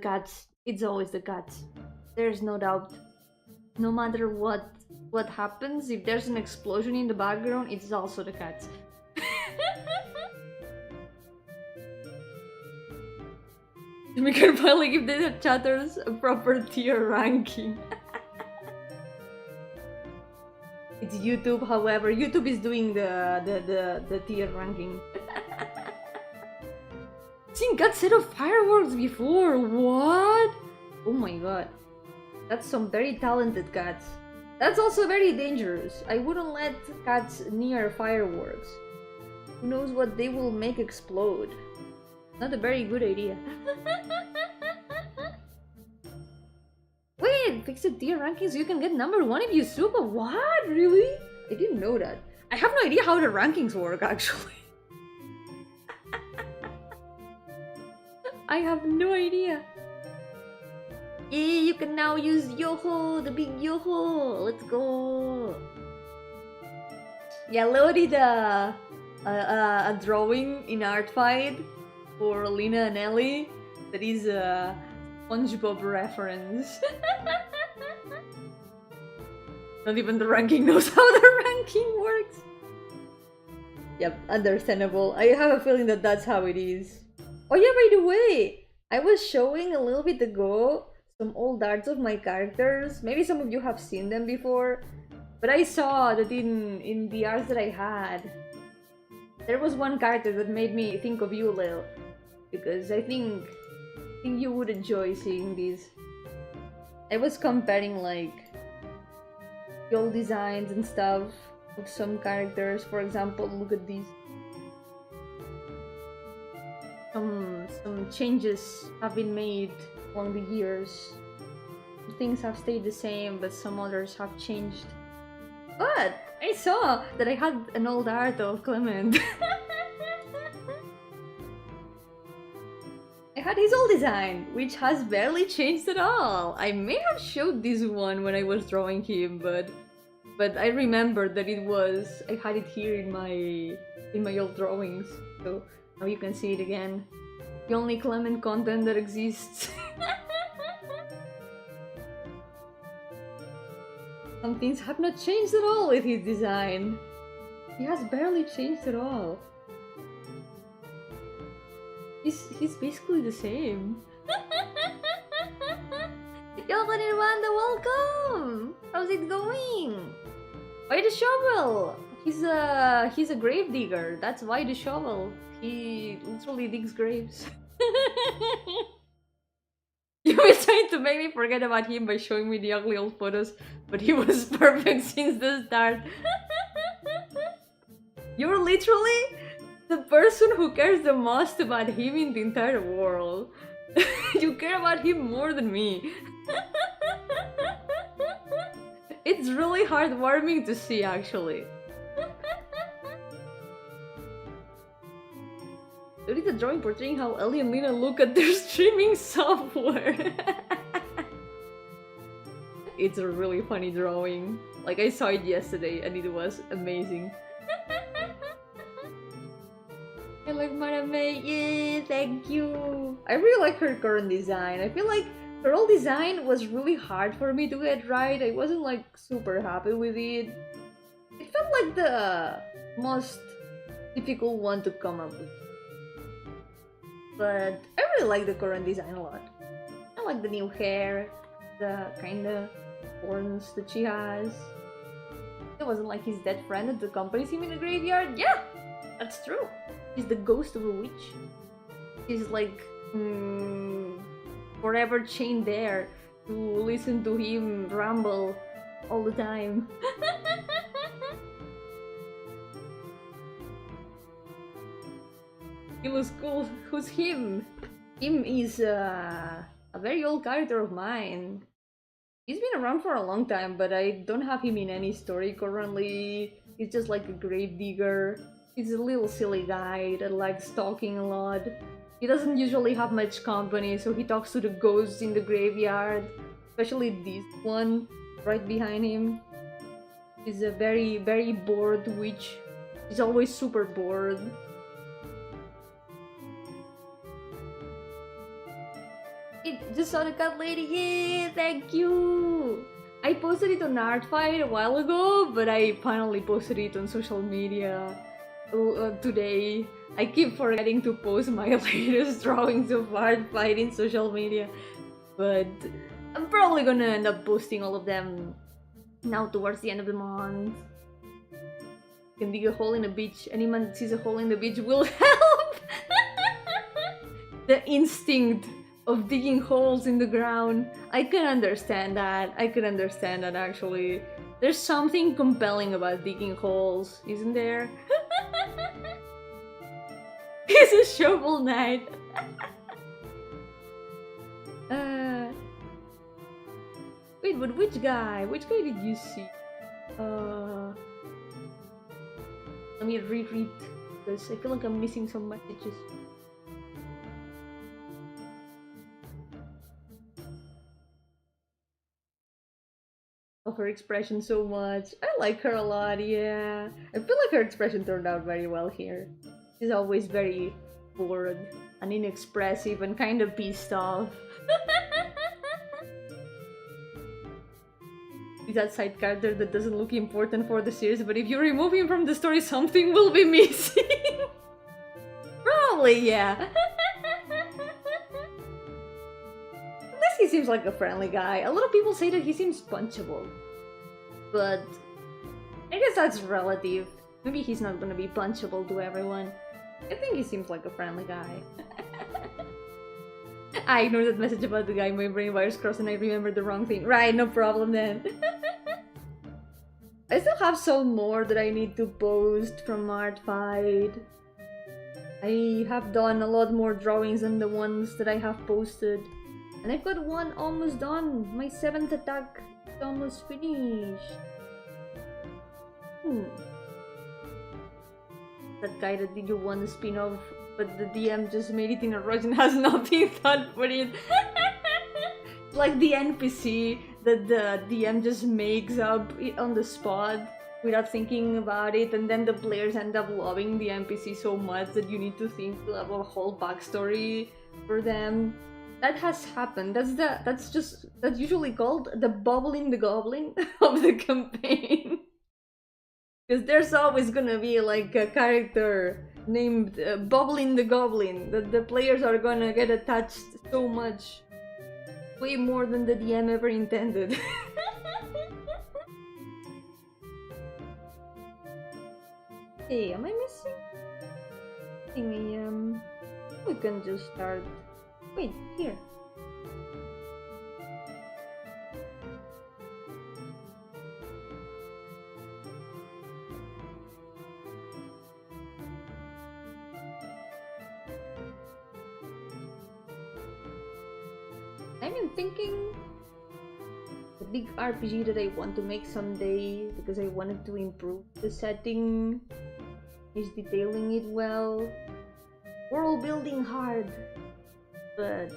cats. It's always the cats. There's no doubt. No matter what happens, if there's an explosion in the background, it's also the cats. We can finally give the chatters a proper tier ranking. It's YouTube, however. YouTube is doing the tier ranking. Seen cats set off fireworks before. What? Oh my god. That's some very talented cats. That's also very dangerous. I wouldn't let cats near fireworks. Who knows what they will make explode? Not a very good idea. Wait, fix the tier rankings so you can get number 1 if you super. What? Really? I didn't know that. I have no idea how the rankings work actually. I have no idea. Yeah, you can now use Yo-hooo, the big Yo-hooo. Let's go. Yeah, Leo did a drawing in art fight for Lina and Ellie that is a SpongeBob reference. Not even the ranking knows how the ranking works. Yep, understandable. I have a feeling that that's how it is. Oh yeah, by the way, I was showing a little bit ago some old arts of my characters. Maybe some of you have seen them before, but I saw that in the arts that I had, there was one character that made me think of you, Lil, because I think you would enjoy seeing these. I was comparing like the old designs and stuff of some characters. For example, look at these. Some changes have been made along the years. Things have stayed the same, but some others have changed. But I saw that I had an old art of Clement. I had his old design, which has barely changed at all. I may have showed this one when I was drawing him, but I remember that it was... I had it here in my old drawings, so now you can see it again. The only Clement content that exists. Some things have not changed at all with his design. He has barely changed at all. He's basically the same. Yo, Nirvana, welcome! How's it going? Why the shovel? He's a grave digger. That's why the shovel. He literally digs graves. You were trying to make me forget about him by showing me the ugly old photos, but he was perfect since the start. You're literally the person who cares the most about him in the entire world. You care about him more than me. It's really heartwarming to see, actually. I did a drawing portraying how Ellie and Lena look at their streaming software. It's a really funny drawing. Like, I saw it yesterday and it was amazing. I like Madame, yeah, thank you. I really like her current design. I feel like her old design was really hard for me to get right. I wasn't like super happy with it. It felt like the most difficult one to come up with. But I really like the current design a lot. I like the new hair, the kinda horns that she has. It wasn't like his dead friend that accompanies him in the graveyard. Yeah, that's true. She's the ghost of a witch. She's like forever chained there to listen to him ramble all the time. He looks cool. Who's him? Him is a very old character of mine. He's been around for a long time, but I don't have him in any story currently. He's just like a grave digger. He's a little silly guy that likes talking a lot. He doesn't usually have much company, so he talks to the ghosts in the graveyard. Especially this one right behind him. He's a very, very bored witch. He's always super bored. Just saw the cat lady, yeah, thank you! I posted it on Artfight a while ago, but I finally posted it on social media today. I keep forgetting to post my latest drawings of Artfight in social media, but I'm probably gonna end up posting all of them now towards the end of the month. You can dig a hole in a beach. Anyone that sees a hole in the beach will help! The instinct of digging holes in the ground. I can understand that. I can understand that actually. There's something compelling about digging holes, isn't there? He's a shovel knight. Wait, but which guy? Which guy did you see? Let me reread this. I feel like I'm missing some messages. Of her expression so much. I like her a lot, yeah. I feel like her expression turned out very well here. She's always very bored and inexpressive and kind of pissed off. He's that side character that doesn't look important for the series, but if you remove him from the story, something will be missing. Probably, yeah. He seems like a friendly guy. A lot of people say that he seems punchable, but I guess that's relative. Maybe he's not gonna be punchable to everyone. I think he seems like a friendly guy. I ignored that message about the guy. My brain wires crossed and I remembered the wrong thing. Right, no problem then. I still have some more that I need to post from Artfight. I have done a lot more drawings than the ones that I have posted. And I've got one almost done. My 7th attack is almost finished. That guy that did you want to spin off, but the DM just made it in a rush and has nothing thought for it. Like the NPC that the DM just makes up on the spot without thinking about it, and then the players end up loving the NPC so much that you need to think of a whole backstory for them. That has happened. That's usually called the bubbling the goblin of the campaign. Because there's always gonna be like a character named Bubbling the Goblin that the players are gonna get attached so much. Way more than the DM ever intended. Hey, am I missing? I think we can just start. Wait, here. I've been thinking the big RPG that I want to make someday because I wanted to improve the setting, is detailing it well. World building hard, but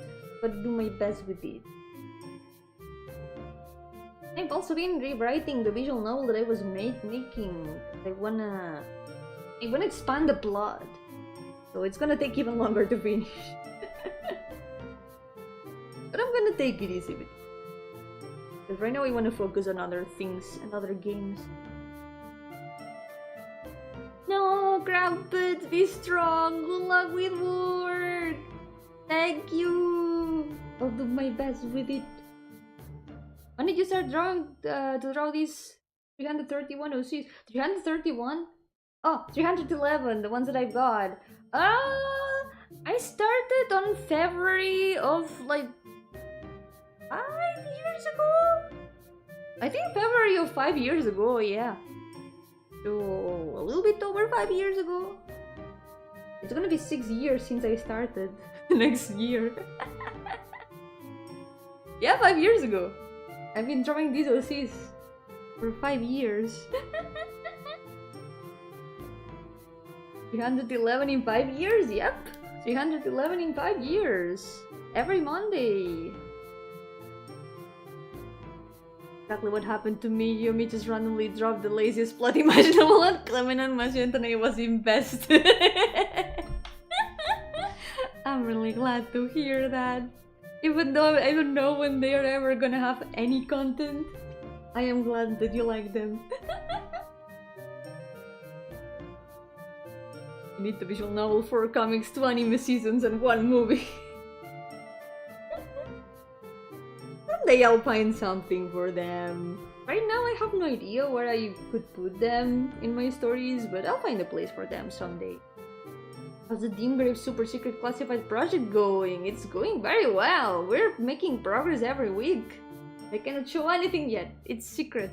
gotta do my best with it. I've also been rewriting the visual novel that I was making. I wanna expand the plot, so it's gonna take even longer to finish. But I'm gonna take it easy with it. Because right now I wanna focus on other things and other games. No, Crampet, be strong. Good luck with work. Thank you. I'll do my best with it. When did you start drawing to draw these 331 OCs? 331? Oh, 311, the ones that I've got. I started on February of like 5 years ago? I think February of 5 years ago, yeah. So, a little bit over 5 years ago. It's gonna be 6 years since I started. Next year. Yeah, 5 years ago. I've been drawing these OCs for 5 years. 311 in 5 years, yep. 311 in 5 years. Every Monday. Exactly what happened to me. Yomi just randomly dropped the laziest plot imaginable on Clement and Magenta and I was invested. I'm really glad to hear that. Even though I don't know when they are ever gonna have any content, I am glad that you like them. You need the visual novel, 4 comics, 2 anime seasons, and 1 movie. Someday I'll find something for them. Right now I have no idea where I could put them in my stories, but I'll find a place for them someday. How's the Dimgrave super secret classified project going? It's going very well. We're making progress every week. I cannot show anything yet. It's secret.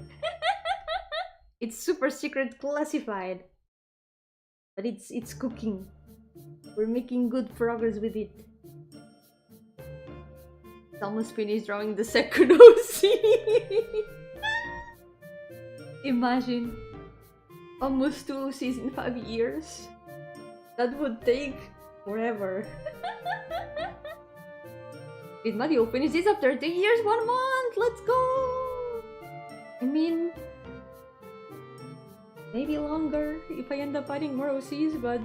It's super secret classified. But it's cooking. We're making good progress with it. It's almost finished drawing the second OC. Imagine. Almost 2 OCs in 5 years. That would take forever. Did Mario finish this after 2 years, 1 month? Let's go! I mean, maybe longer if I end up adding more OCs, but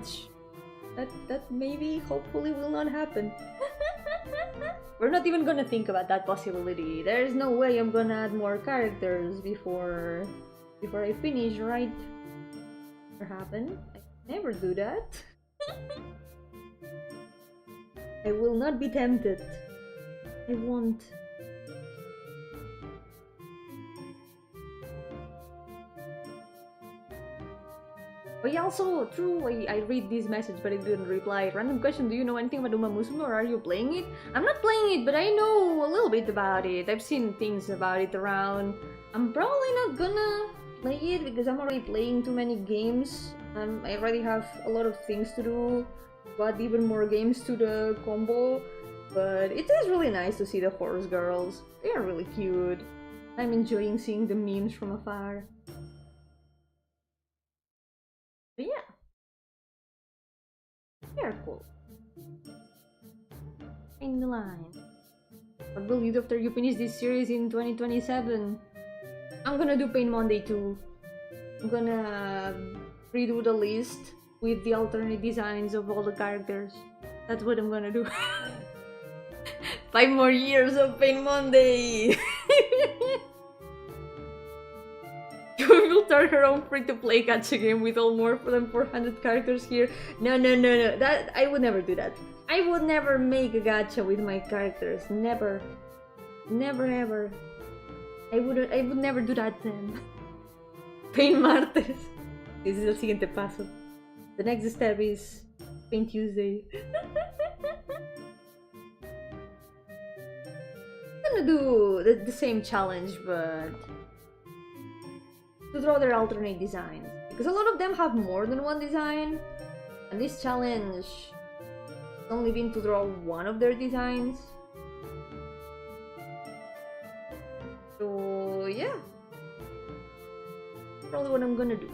that maybe, hopefully, will not happen. We're not even gonna think about that possibility. There's no way I'm gonna add more characters before I finish, right? Never happen. I never do that. I will not be tempted. I won't. Oh yeah, also true, I read this message but I didn't reply. Random question, do you know anything about Uma Musume or are you playing it? I'm not playing it, but I know a little bit about it. I've seen things about it around. I'm probably not gonna play it because I'm already playing too many games. I already have a lot of things to do, but even more games to the combo. But it is really nice to see the horse girls. They are really cute. I'm enjoying seeing the memes from afar. But yeah, they're cool. In the line. What will you do after you finish this series in 2027? I'm gonna do Pain Monday too. I'm gonna redo the list with the alternate designs of all the characters. That's what I'm gonna do. 5 more years of Pain Monday! You will start her own free-to-play gacha game with all more than 400 characters here. No. That I would never do that. I would never make a gacha with my characters. Never. Never ever. I would never do that then. Pain Martes. This is el siguiente paso. The next step is Pain Tuesday. I'm gonna do the same challenge, but to draw their alternate designs. Because a lot of them have more than one design. And this challenge has only been to draw one of their designs. So yeah. Probably what I'm gonna do.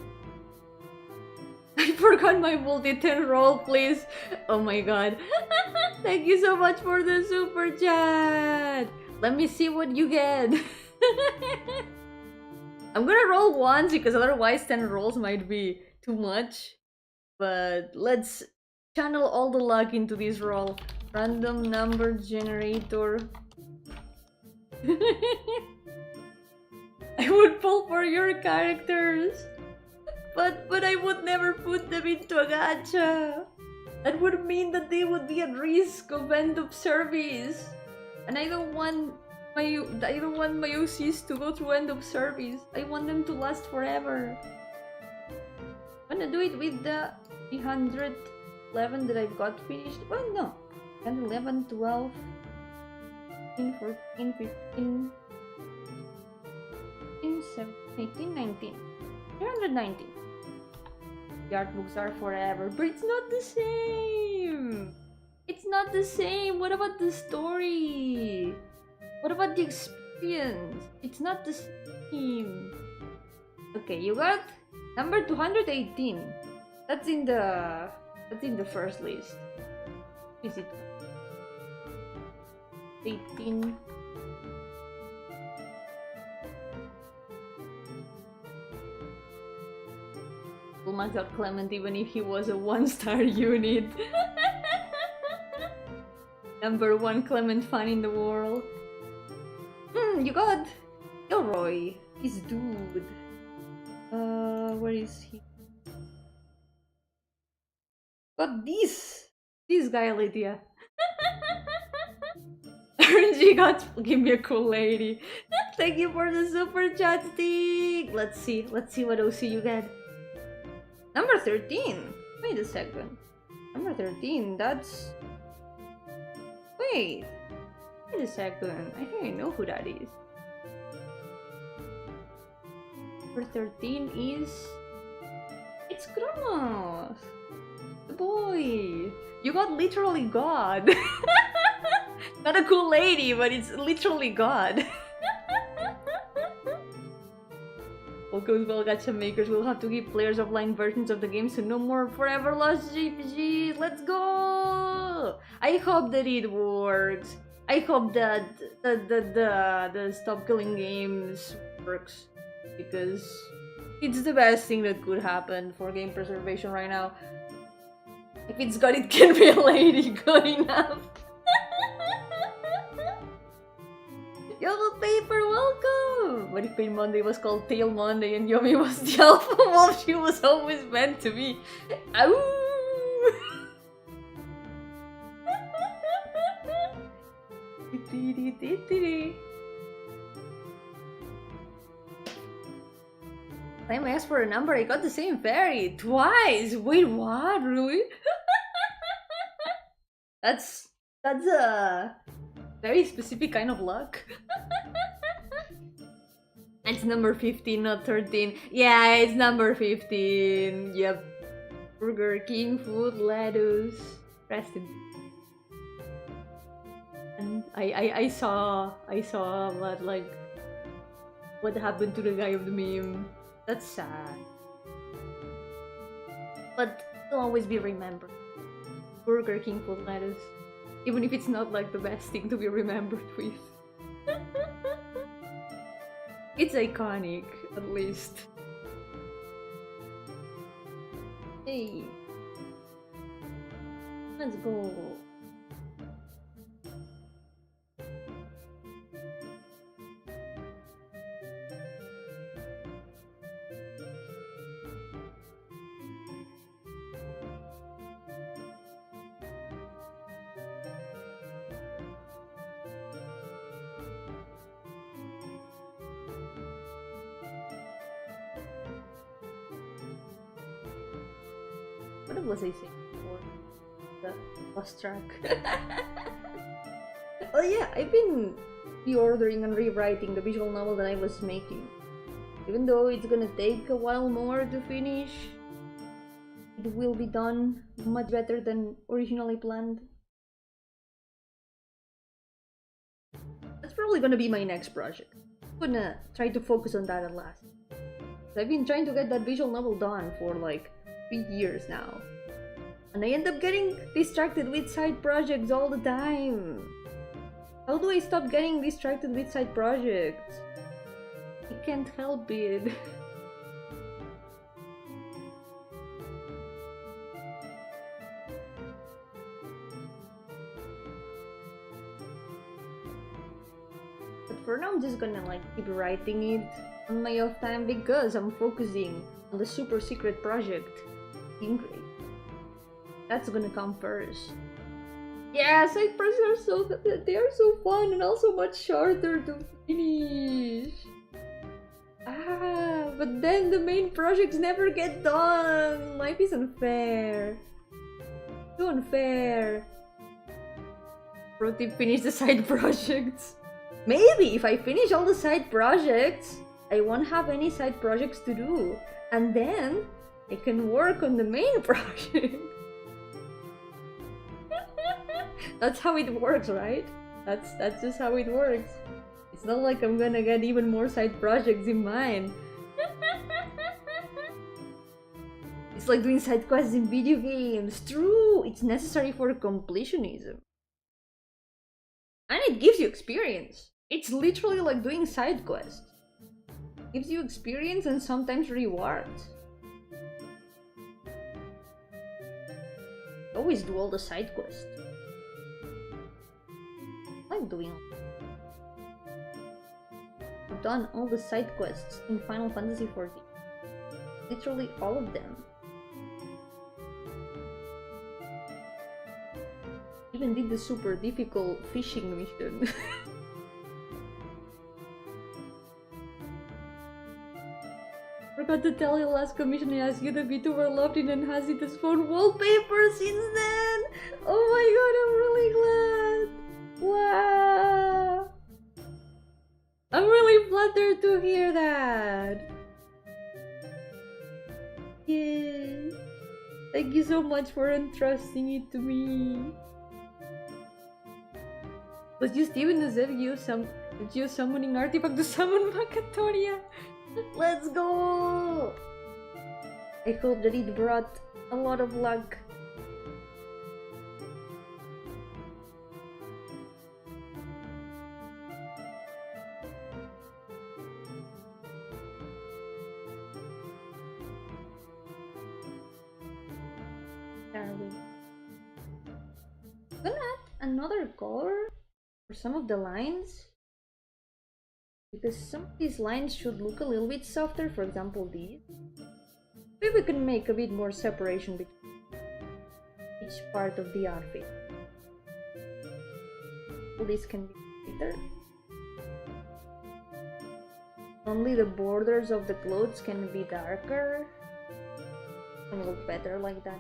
I forgot my multi-10 roll, please. Oh my god. Thank you so much for the super chat. Let me see what you get. I'm gonna roll once because otherwise 10 rolls might be too much. But let's channel all the luck into this roll. Random number generator. I would pull for your characters. But I would never put them into a gacha. That would mean that they would be at risk of end of service. And I don't want my OCs to go through end of service. I want them to last forever. I'm gonna do it with the 311 that I've got finished. Well, no. 11, 12, 13, 14, 15, 16, 17, 18, 19. 319. The art books are forever, but it's not the same! It's not the same! What about the story? What about the experience? It's not the same! Okay, you got number 218. That's in the first list. Is it 18? We'll max out Clement even if he was a 1-star unit. Number 1 Clement fan in the world. You got Gilroy. He's dude. Where is he? Got this guy, Lydia. RNG got give me a cool lady. Thank you for the super chat stick. Let's see what OC you get. Number 13. Wait a second. Number 13. That's. Wait a second. I think I know who that is. Number 13 is. It's Kronos. The boy. You got literally God. Not a cool lady, but it's literally God. All goes well, gacha makers will have to give players offline versions of the game so no more forever lost JPGs. Let's go! I hope that it works. I hope that the stop killing games works, because it's the best thing that could happen for game preservation right now. If it's got it can be a lady, good enough. Yo-hooo Paper, welcome! What if Pain Monday was called Tail Monday and Yomi was the alpha wolf she was always meant to be? Ow! Time I asked for a number, I got the same fairy twice. Wait, what? Really? That's a very specific kind of luck. It's number 15, not 13. Yeah, it's number 15. Yep. Burger King, food, lettuce, rest in. And I saw what happened to the guy of the meme. That's sad. But it'll always be remembered. Burger King, food, lettuce. Even if it's not like the best thing to be remembered with. It's iconic, at least. Hey. Let's go. What was I saying before? The lost track. Oh yeah, I've been reordering and rewriting the visual novel that I was making. Even though it's gonna take a while more to finish, it will be done much better than originally planned. That's probably gonna be my next project. I'm gonna try to focus on that at last. I've been trying to get that visual novel done for like 3 years now. And I end up getting distracted with side projects all the time. How do I stop getting distracted with side projects? I can't help it. But for now, I'm just gonna like keep writing it on my off time because I'm focusing on the super secret project. That's gonna come first. Yeah, side projects they are so fun and also much shorter to finish. But then the main projects never get done. Life is unfair. Too unfair. Pro tip: finish the side projects. Maybe if I finish all the side projects, I won't have any side projects to do, and then I can work on the main project. That's how it works, right? That's just how it works. It's not like I'm gonna get even more side projects in mind. It's like doing side quests in video games. True, it's necessary for completionism. And it gives you experience. It's literally like doing side quests. It gives you experience and sometimes rewards. Always do all the side quests. I like doing all. I've done all the side quests in Final Fantasy XIV. Literally all of them. Even did the super difficult fishing mission. Forgot to tell you, last commission I asked you the VTuber loved it and has it as phone wallpaper since then. Oh my god, I'm really glad. Wow. I'm really flattered to hear that. Yes. Thank you so much for entrusting it to me. Was just even as if you summoning artifact to summon Macatoria. Let's go! I hope that it brought a lot of luck. Darling. I'm gonna add another color for some of the lines, because some of these lines should look a little bit softer. For example, these. Maybe we can make a bit more separation between each part of the outfit. This can be lighter. Only the borders of the clothes can be darker. And look better like that.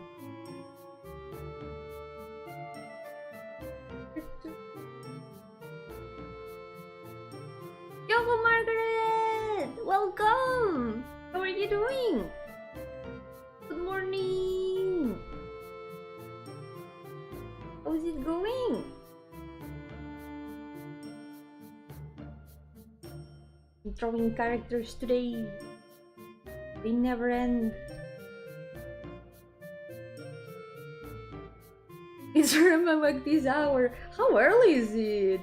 Yo-hooo, Margaret! Welcome! How are you doing? Good morning! How's it going? I'm drawing characters today. They never end. It's around this hour. How early is it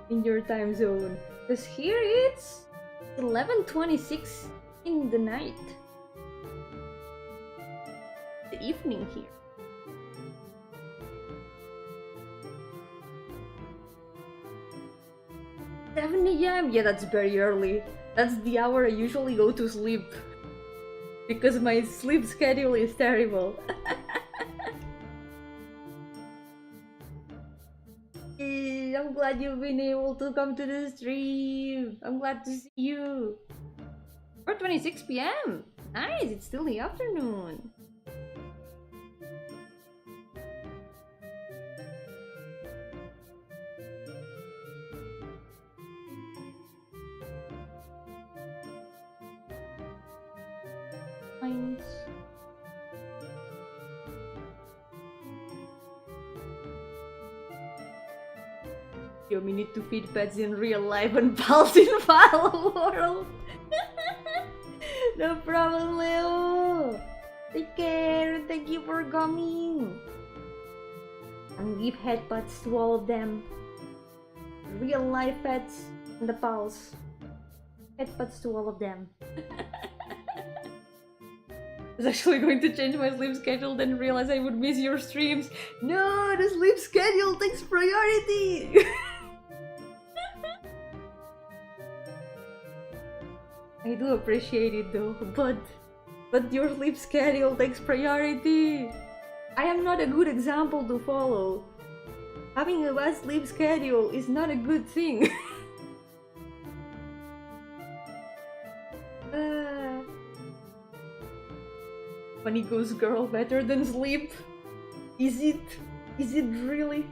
in your time zone? Because here it's 11:26 in the night. The evening here. 7 AM? Yeah, that's very early. That's the hour I usually go to sleep. Because my sleep schedule is terrible. I'm glad you've been able to come to the stream. I'm glad to see you. 4:26 PM. Nice, it's still the afternoon. Nice. Yomi need to feed pets in real life and pals in Fall world. No problem, Leo. Take care and thank you for coming. And give headbutts to all of them. Real life pets and the pals. Headbutts to all of them. I was actually going to change my sleep schedule, then realize I would miss your streams. No, the sleep schedule takes priority! I do appreciate it though, but your sleep schedule takes priority. I am not a good example to follow. Having a bad sleep schedule is not a good thing. Funny goes girl better than sleep? Is it? Is it really?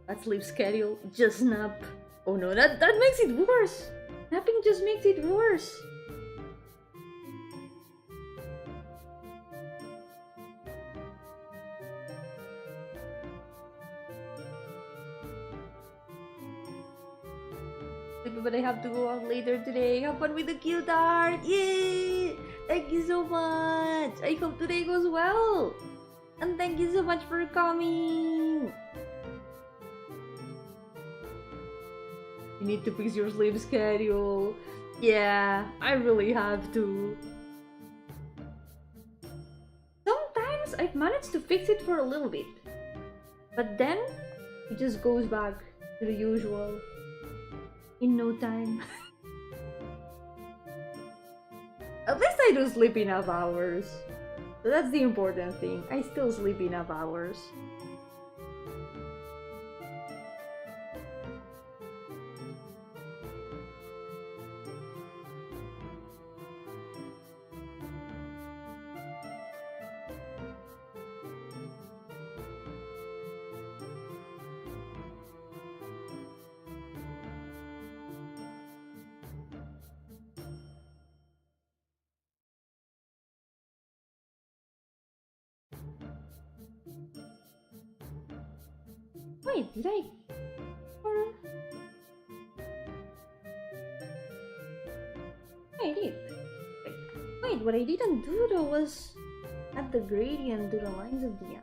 That sleep schedule, just nap. Oh no, that makes it worse. Napping just makes it worse. But I have to go out later today. Have fun with the cute art! Yay! Thank you so much! I hope today goes well! And thank you so much for coming! You need to fix your sleep schedule. Yeah, I really have to. Sometimes I've managed to fix it for a little bit. But then, it just goes back to the usual. In no time. At least I do sleep enough hours. So that's the important thing. I still sleep enough hours. Wait, did I? I did. Wait, what I didn't do though was add the gradient to the lines of the end.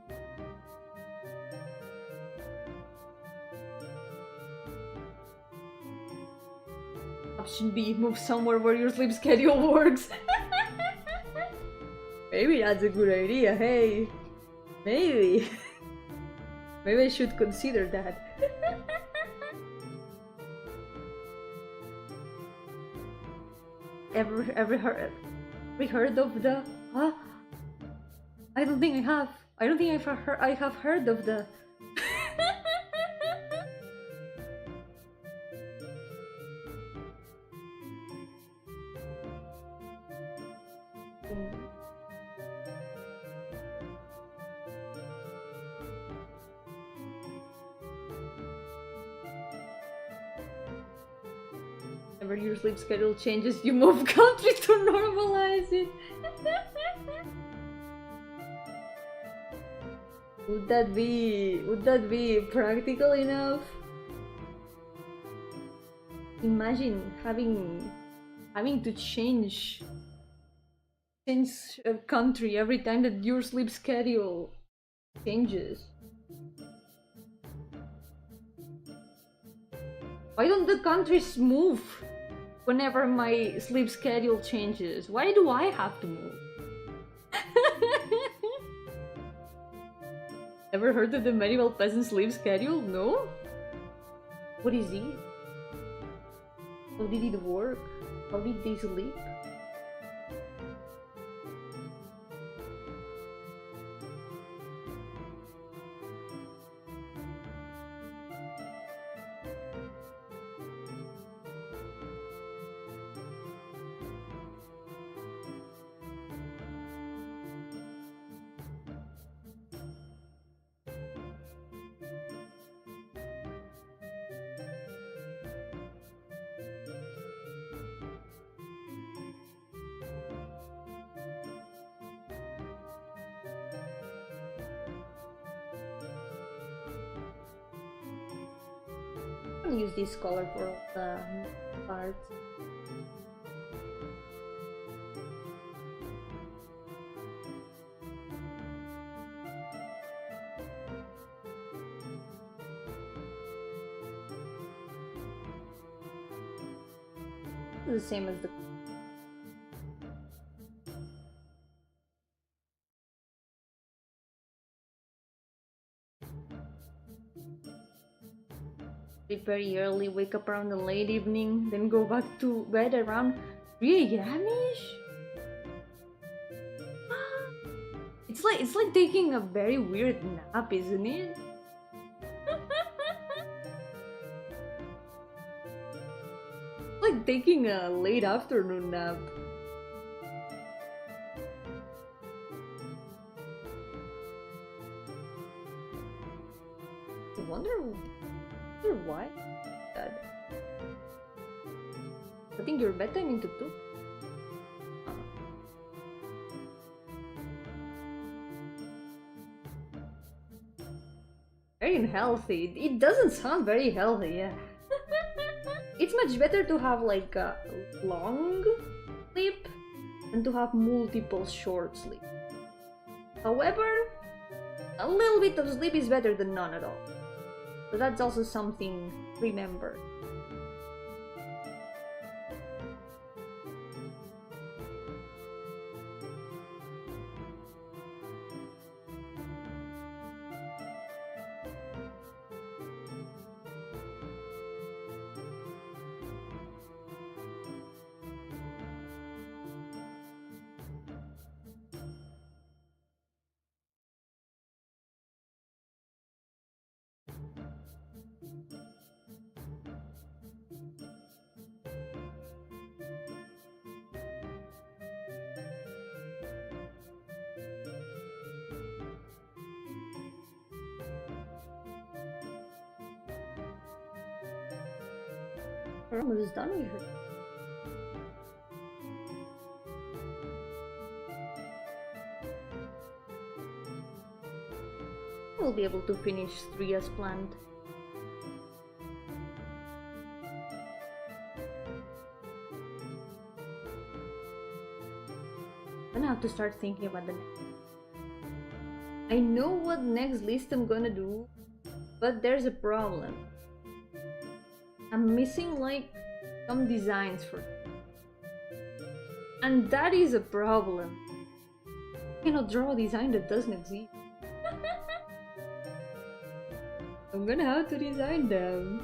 Option B, move somewhere where your sleep schedule works. Maybe that's a good idea, hey. Maybe. Maybe I should consider that. Ever heard of the? Huh? I don't think I have. I don't think I have heard of the. Whenever your sleep schedule changes, you move country to normalize it. Would that be practical enough? Imagine having to change a country every time that your sleep schedule changes. Why don't the countries move whenever my sleep schedule changes? Why do I have to move? Ever heard of the medieval peasant sleep schedule? No? What is it? How did it work? How did they sleep? I'm gonna use this color for the parts. The same as the sleep very early, wake up around the late evening, then go back to bed around 3 a.m.ish. It's like taking a very weird nap, isn't it? Like taking a late afternoon nap. I wonder why that. Putting your bedtime into 2. Very unhealthy. It doesn't sound very healthy, yeah. It's much better to have like a long sleep than to have multiple short sleep. However, a little bit of sleep is better than none at all. So that's also something to remember. We're almost done with her. We'll be able to finish 3 as planned. Then I have to start thinking about the next. I know what next list I'm gonna do, but there's a problem. I'm missing like some designs for it. And that is a problem. I cannot draw a design that doesn't exist. I'm gonna have to design them.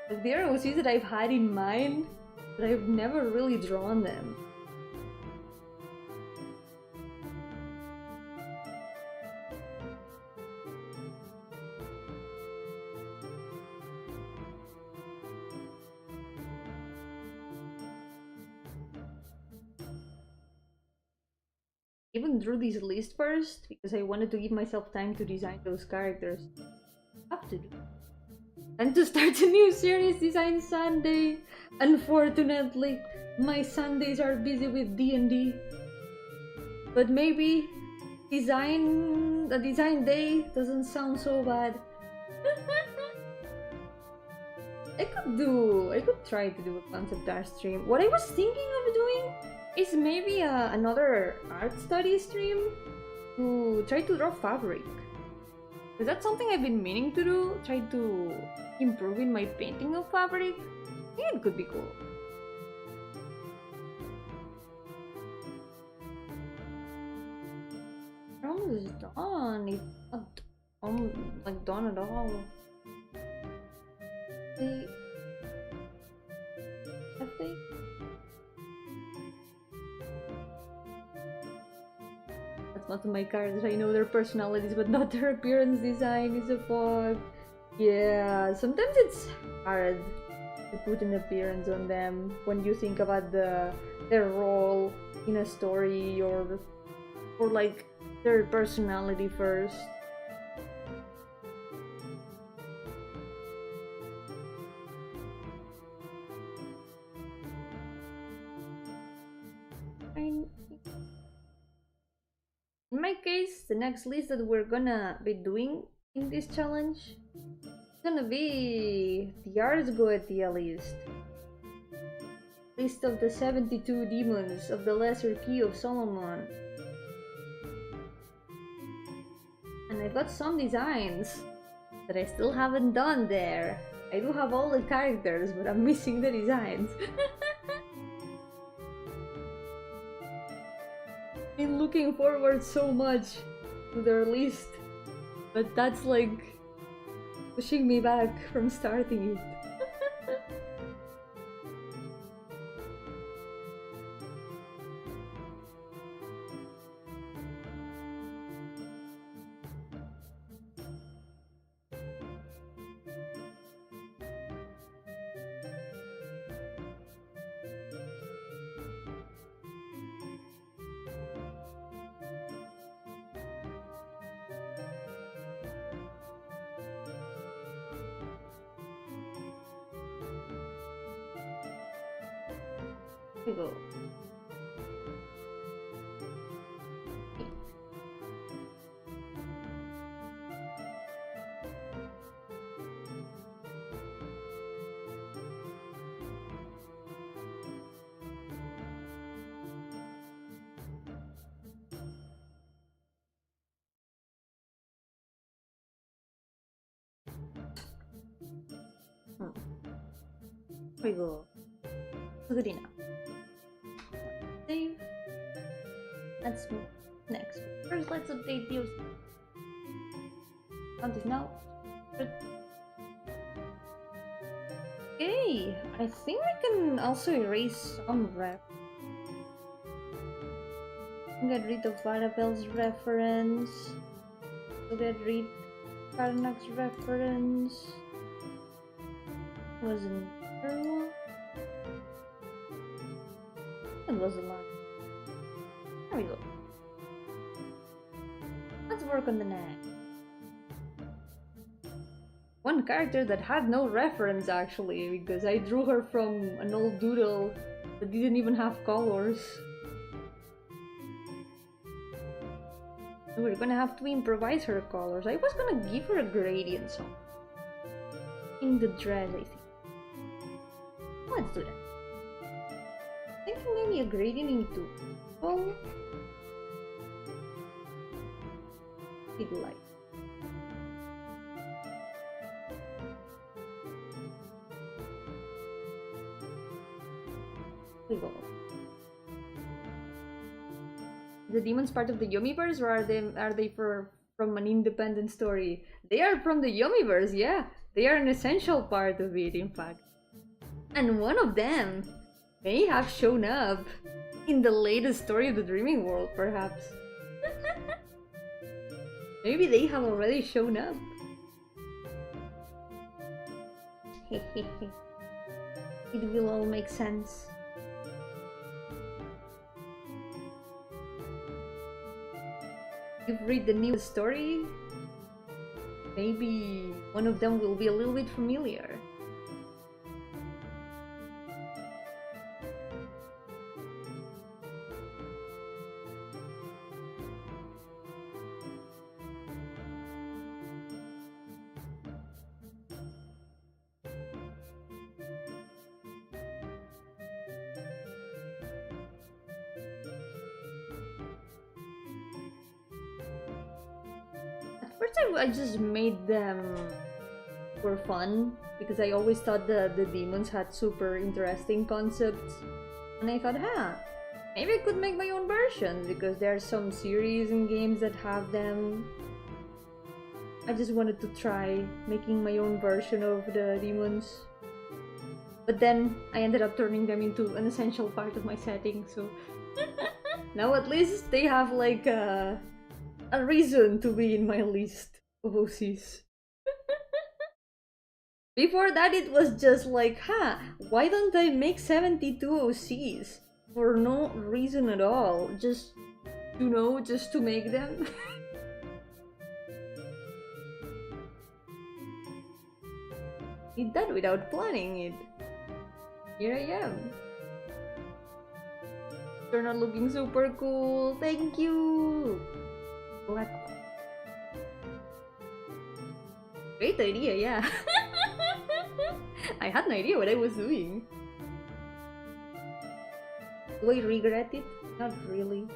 Like, there are OCs that I've had in mind, but I've never really drawn them. Even drew this list first because I wanted to give myself time to design those characters. Have to do. And to start a new series design Sunday. Unfortunately, my Sundays are busy with D&D. But maybe a design day doesn't sound so bad. I could try to do a concept art stream. What I was thinking of doing is maybe another art study stream to try to draw fabric. Is that something I've been meaning to do? Try to improve in my painting of fabric? I think it could be cool. We're almost done. It's not like done at all. Have they? That's not my characters. I know their personalities, but not their appearance design is a fog. Yeah, sometimes it's hard to put an appearance on them when you think about their role in a story or like their personality first. In my case, the next list that we're gonna be doing in this challenge? It's gonna be the arts go at the least. List of the 72 demons of the lesser key of Solomon. And I got some designs that I still haven't done there. I do have all the characters, but I'm missing the designs. Been looking forward so much to their list, but that's like pushing me back from starting it. Go. Here we go. Good enough. Save. Let's move next. First, let's update the count is now. Okay, I think I can also erase some ref. Get rid of Arabelle's reference. Get rid of Karnak's reference. Wasn't true. It was a lot. There we go. Let's work on the next. One character that had no reference actually, because I drew her from an old doodle that didn't even have colors. We're gonna have to improvise her colors. I was gonna give her a gradient song. In the dress, I think. Let's do that. Thinking maybe a gradient into purple. Big light. We go. The demons part of the Yomiverse, or are they from an independent story? They are from the Yomiverse, yeah. They are an essential part of it, in fact. And one of them may have shown up in the latest story of the Dreaming World, perhaps. Maybe they have already shown up. It will all make sense. You've read the new story? Maybe one of them will be a little bit familiar. First I just made them for fun, because I always thought the demons had super interesting concepts. And I thought, maybe I could make my own versions, because there are some series and games that have them. I just wanted to try making my own version of the demons. But then I ended up turning them into an essential part of my setting, so... Now at least they have like a reason to be in my list of OCs. Before that it was just like, why don't I make 72 OCs? For no reason at all. Just, you know, just to make them. Did that without planning it. Here I am. You're not looking super cool. Thank you. Black. Great idea, yeah. I had no idea what I was doing. Do I regret it? Not really.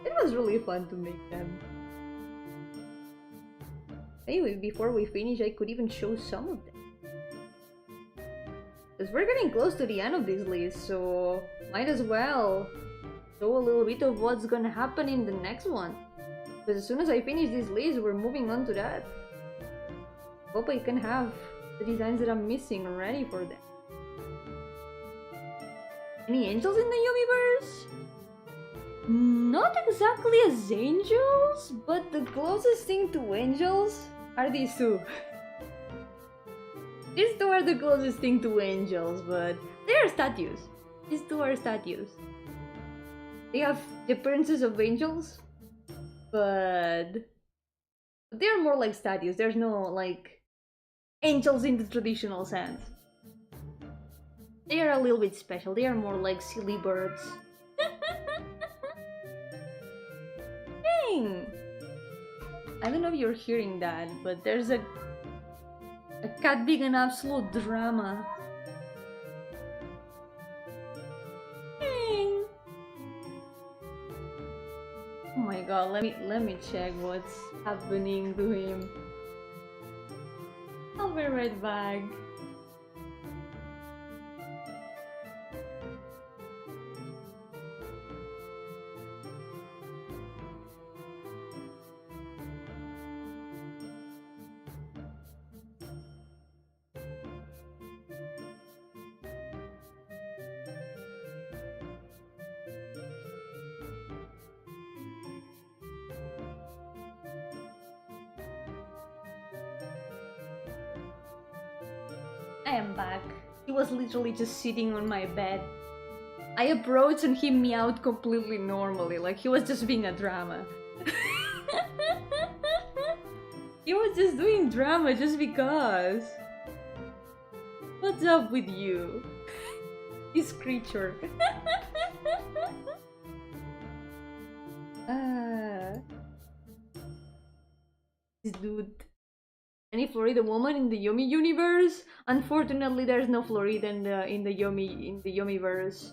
It was really fun to make them. Anyway, before we finish, I could even show some of them. Because we're getting close to the end of this list, so might as well show a little bit of what's gonna happen in the next one. Because as soon as I finish this list, we're moving on to that. Hope I can have the designs that I'm missing ready for them. Any angels in the Yomiverse? Not exactly as angels, but the closest thing to angels are these two. These two are the closest thing to angels, but they are statues. These two are statues. They have the appearances of angels, but they are more like statues. There's no, like, angels in the traditional sense. They are a little bit special. They are more like silly birds. Dang! I don't know if you're hearing that, but there's a cat being an absolute drama. Dang! Oh my god, let me check what's happening to him. I'll be right back. I am back. He was literally just sitting on my bed. I approached and he meowed completely normally, like he was just being a drama. He was just doing drama just because. What's up with you? This creature. This dude. Any Florida woman in the Yomi universe? Unfortunately, there's no Florida in the Yomiverse,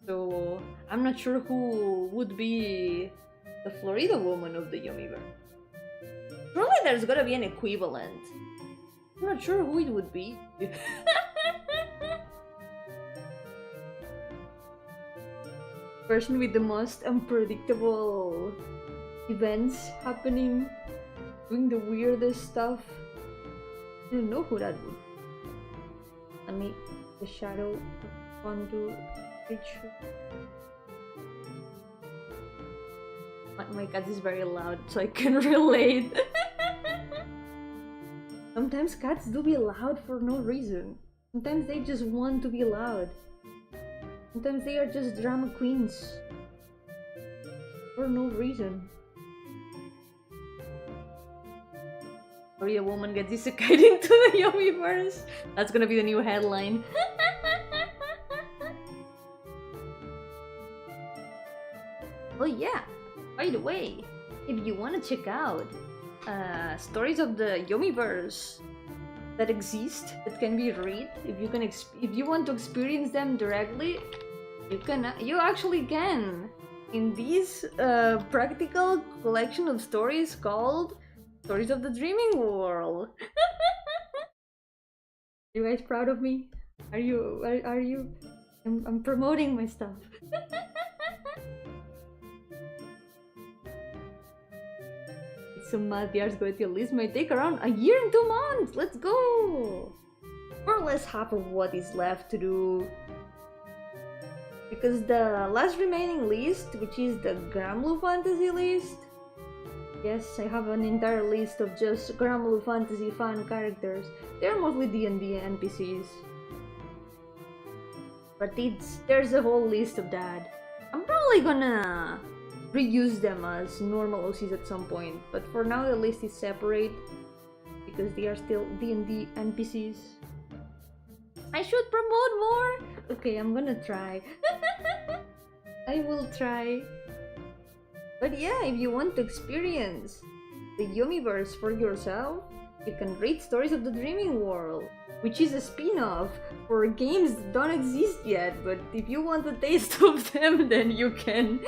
so I'm not sure who would be the Florida woman of the Yomiverse. Surely there's gotta be an equivalent. I'm not sure who it would be. Person with the most unpredictable events happening, doing the weirdest stuff. I don't know who that would be. I mean, the shadow onto creature. My cat is very loud, so I can relate. Sometimes cats do be loud for no reason. Sometimes they just want to be loud. Sometimes they are just drama queens. For no reason. Florida woman gets isekai into the Yomiverse. That's gonna be the new headline. Oh yeah, by the way, if you want to check out stories of the Yomiverse that exist, that can be read, if you want to experience them directly, you actually can. In this practical collection of stories called Stories of the Dreaming World. You guys proud of me? Are you? I'm promoting my stuff. It's so mad the Ars Goetia list might take around a year and 2 months. Let's go! More or less half of what is left to do. Because the last remaining list, which is the Gramlu Fantasy list, yes, I have an entire list of just Gramlu Fantasy fan characters. They're mostly D&D NPCs. But there's a whole list of that. I'm probably gonna reuse them as normal OCs at some point. But for now the list is separate because they are still D&D NPCs. I should promote more? Okay, I'm gonna try. I will try. But yeah, if you want to experience the Yomiverse for yourself, you can read Stories of the Dreaming World, which is a spin-off for games that don't exist yet, but if you want a taste of them, then you can.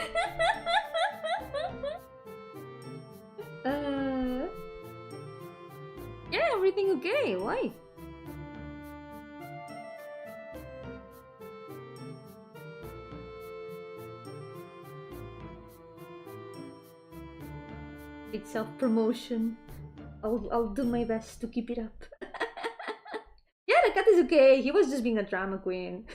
Yeah, everything okay, why? It's self-promotion. I'll do my best to keep it up. Yeah, the cat is okay. He was just being a drama queen.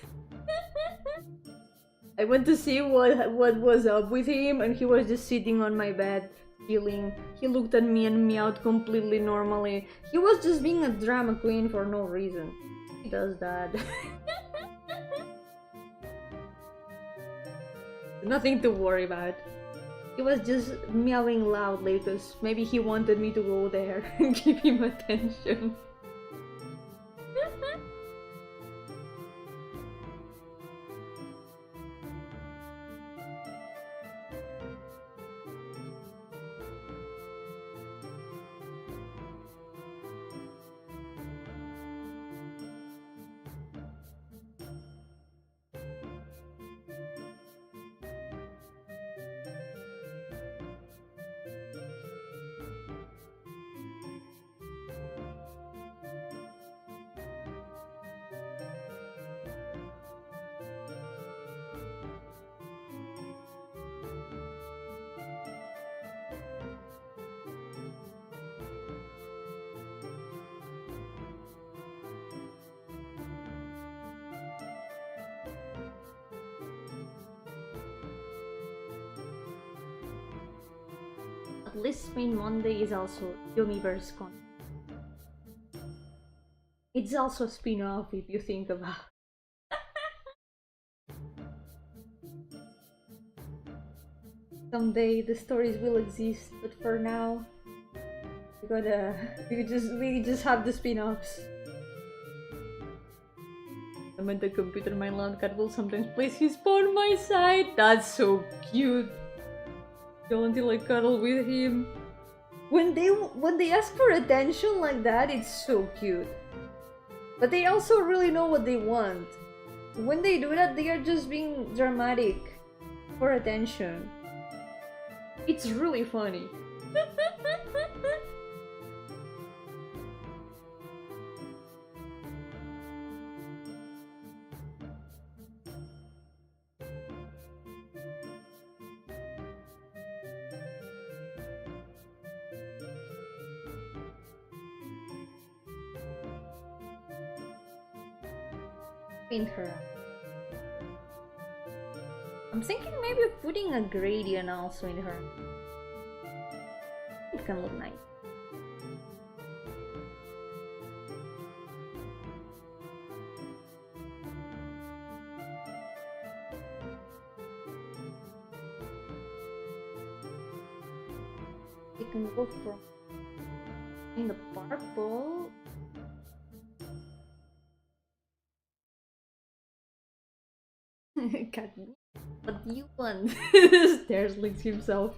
I went to see what was up with him, and he was just sitting on my bed, chilling. He looked at me and meowed completely normally. He was just being a drama queen for no reason. He does that. Nothing to worry about. He was just meowing loudly because maybe he wanted me to go there and give him attention. At least main Monday is also Yomiverse con. It's also a spin-off if you think about. Someday the stories will exist, but for now we just have the spin-offs. I'm at the computer, my loud cat will sometimes place his paw on my side. That's so cute. Go until I cuddle with him. When they ask for attention like that, it's so cute. But they also really know what they want. When they do that, they are just being dramatic for attention. It's really funny. Paint her up. I'm thinking maybe of putting a gradient also in her. It can look nice. You can go for in the purple. Cat, what do you want? Stares licks himself.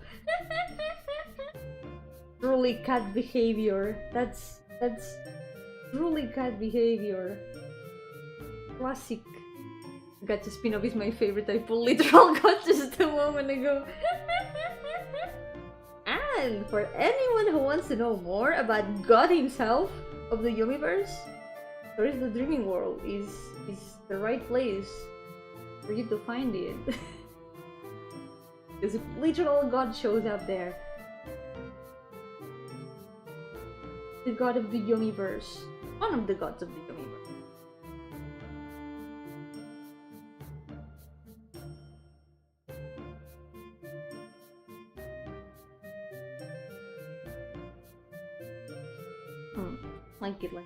Truly cat behavior. That's truly cat behavior. Classic. Gacha spin-off is my favorite. I pulled literal got just a moment ago. And for anyone who wants to know more about God himself of the Yomiverse, Stories of the Dreaming World is the right place for you to find it. Because literal God shows up there. The god of the Yomiverse. One of the gods of the Yomiverse. Like it like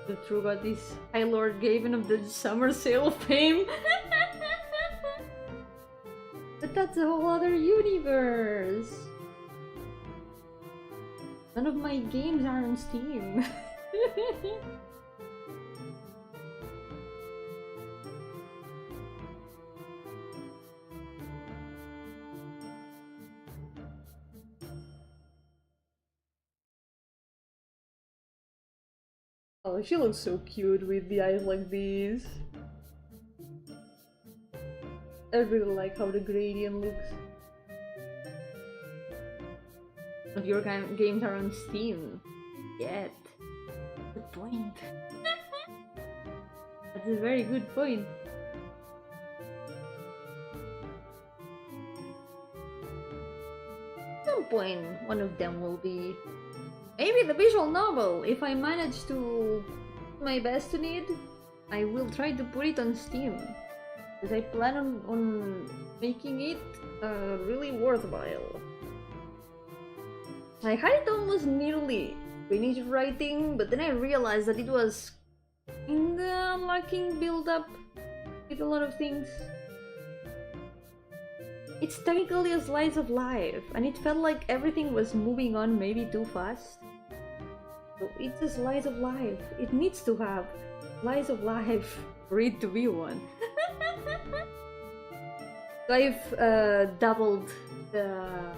the true god is High Lord Gaven of the Summer Sale of Fame. But that's a whole other universe. None of my games are on Steam. Oh, she looks so cute with the eyes like this. I really like how the gradient looks. Of your games are on Steam yet. Good point. That's a very good point. At some point, one of them will be maybe the visual novel. If I manage to do my best on it, I will try to put it on Steam. Because I plan on making it really worthwhile. I had it almost nearly finished writing, but then I realized that it was kinda lacking build-up with a lot of things. It's technically a slice of life, and it felt like everything was moving on maybe too fast. So it's a slice of life. It needs to have slice of life for it to be one. So I've doubled the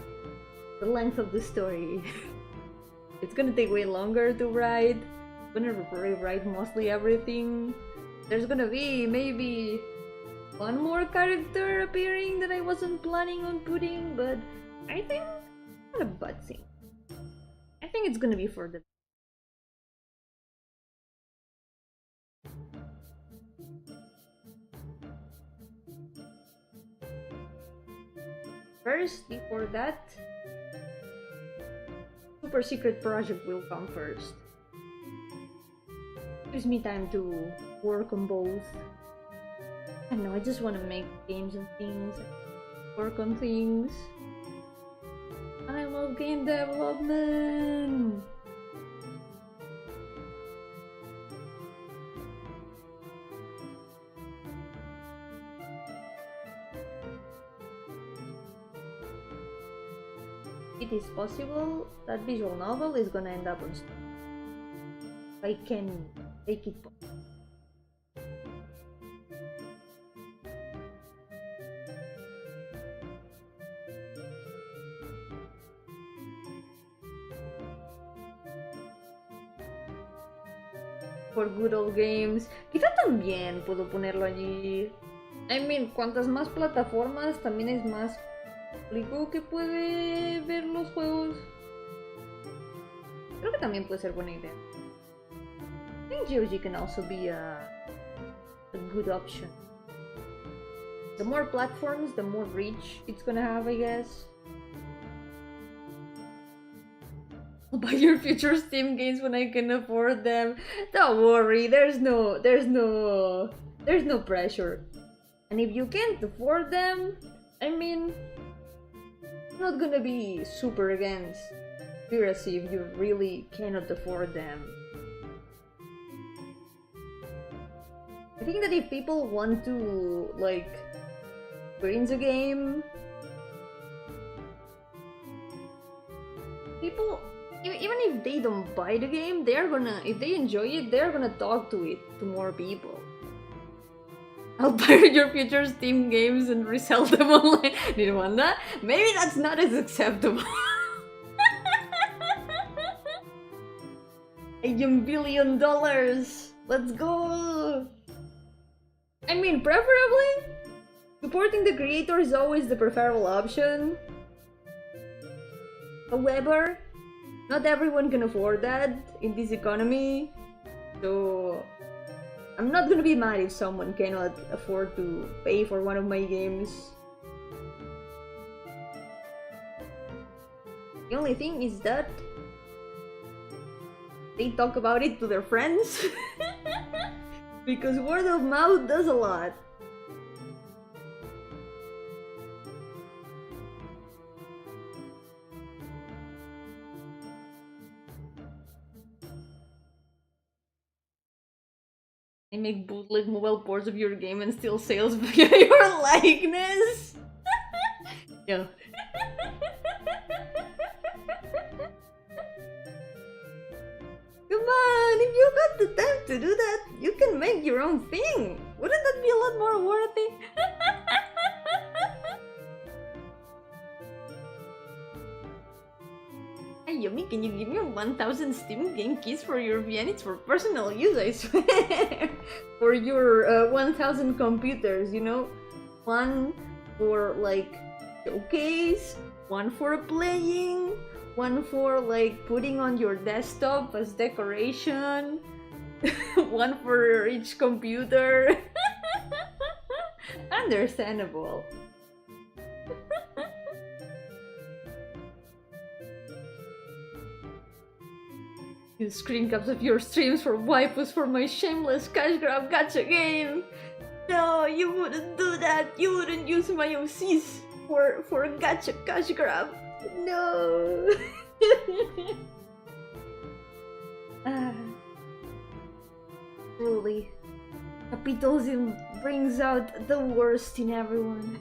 length of the story. It's gonna take way longer to write. I'm gonna rewrite mostly everything. There's gonna be maybe one more character appearing that I wasn't planning on putting, but I think not a bad thing. I think it's gonna be for the first. Before that, super secret project will come first. Gives me time to work on both. I don't know, I just want to make games and things, work on things. I love game development! It is possible that visual novel is gonna end up on Steam. I can make it possible. For good old games. Quizá también puedo ponerlo allí. I mean, cuantas más plataformas, también es más público que puede ver los juegos. Creo que también puede ser buena idea. I think GOG can also be a good option. The more platforms, the more reach it's gonna have, I guess. I'll buy your future Steam games when I can afford them. Don't worry, there's no pressure. And if you can't afford them, I mean, I'm not gonna be super against piracy if you really cannot afford them. I think that if people want to, like, experience a game, people, even if they don't buy the game, they're gonna, if they enjoy it, they're gonna talk to it to more people. I'll pirate your future Steam games and resell them online. Did you want that? Maybe that's not as acceptable. $1 billion! Let's go! I mean, preferably, supporting the creator is always the preferable option. However, not everyone can afford that in this economy, so I'm not gonna be mad if someone cannot afford to pay for one of my games. The only thing is that they talk about it to their friends because word of mouth does a lot. I make bootleg mobile ports of your game and steal sales via your likeness. Yo. Come on, if you got the time to do that, you can make your own thing. Wouldn't that be a lot more worthy? Hi Yomi, can you give me 1000 Steam game keys for your VN? It's for personal use, I swear. For your 1000 computers, you know? One for like showcase, one for playing, one for like putting on your desktop as decoration, one for each computer. Understandable. Use screen caps of your streams for waifus for my shameless cash grab gacha game. No, you wouldn't do that. You wouldn't use my OCs for a gacha cash grab. No. Truly, capitalism brings out the worst in everyone.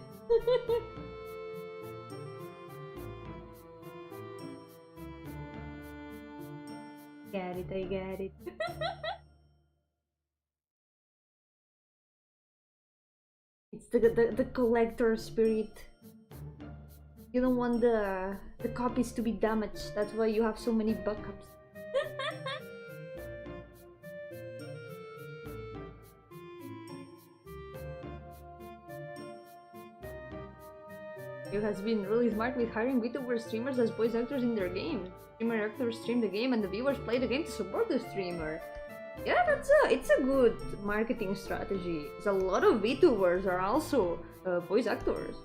Get it, I get it. It's the collector spirit. You don't want the copies to be damaged. That's why you have so many backups. You has been really smart with hiring VTuber streamers as voice actors in their games. Streamer actors stream the game and the viewers play the game to support the streamer. Yeah, it's a good marketing strategy. A lot of VTubers are also voice actors.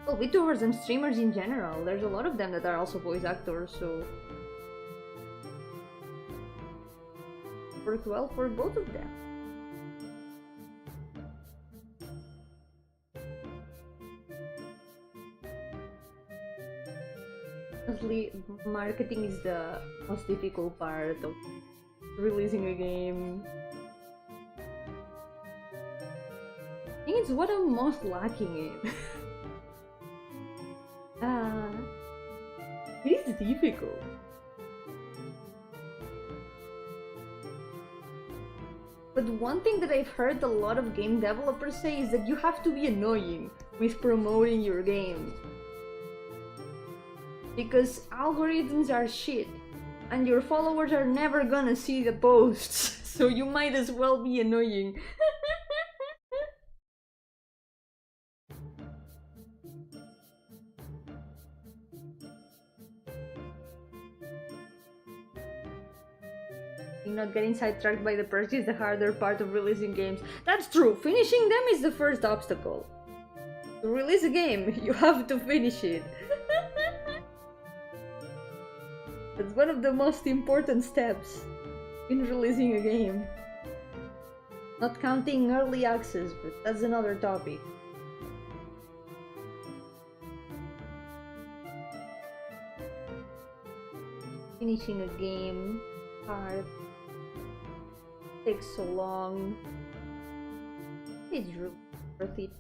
Well, VTubers and streamers in general, there's a lot of them that are also voice actors, so worked well for both of them. Honestly, marketing is the most difficult part of releasing a game. I think it's what I'm most lacking in. It is difficult. But one thing that I've heard a lot of game developers say is that you have to be annoying with promoting your game. Because algorithms are shit, and your followers are never gonna see the posts, so you might as well be annoying. Not getting sidetracked by the purchase is the harder part of releasing games. That's true, finishing them is the first obstacle. To release a game, you have to finish it. That's one of the most important steps in releasing a game. Not counting early access, but that's another topic. Finishing a game, hard, takes so long. It's really worth it.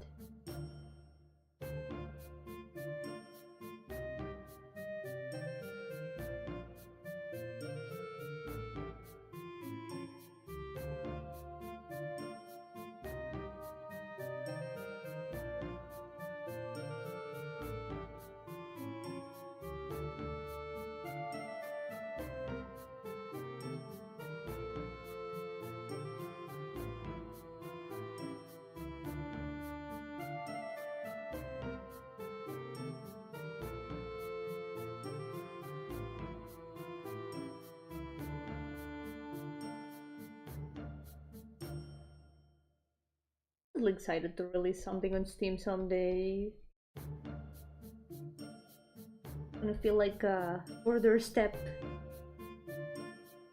I'm really excited to release something on Steam someday. I'm gonna feel like a further step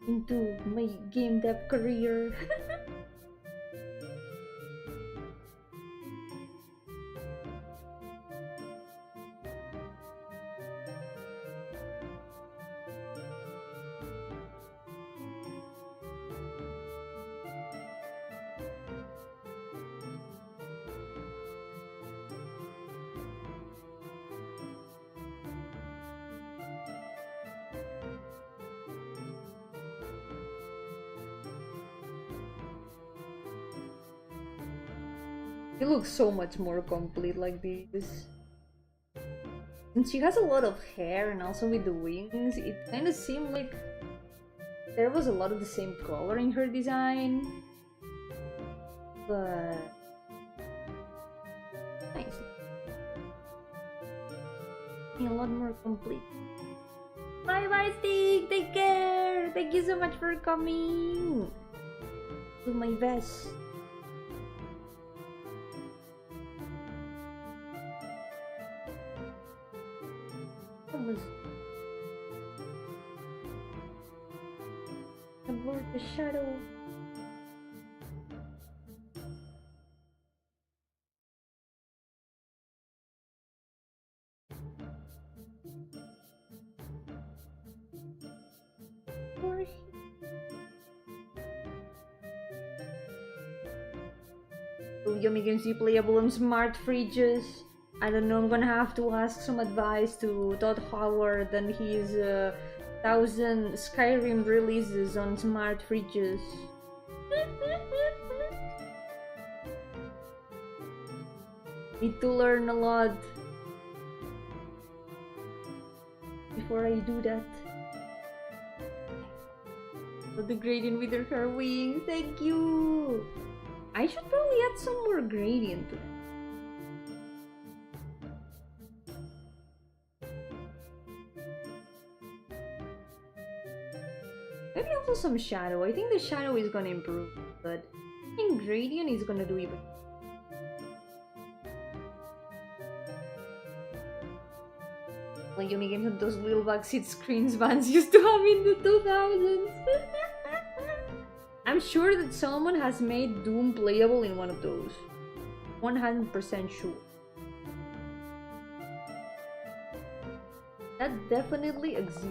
into my game dev career. It looks so much more complete like this. And she has a lot of hair, and also with the wings, it kind of seemed like there was a lot of the same color in her design. But nice. A lot more complete. Bye bye, Stick! Take care! Thank you so much for coming! Do my best. That was... Abort the shadow. Yomi games be playable on smart fridges. I don't know, I'm gonna have to ask some advice to Todd Howard and his 1000 Skyrim releases on smart fridges. Need to learn a lot before I do that. Oh, the gradient with her wings, thank you! I should probably add some more gradient to it. Maybe also some shadow. I think the shadow is gonna improve, but I think gradient is gonna do even. Well, Yomi Games had those little backseat screens Vans used to have in the 2000s. I'm sure that someone has made Doom playable in one of those. 100% sure. That definitely exists.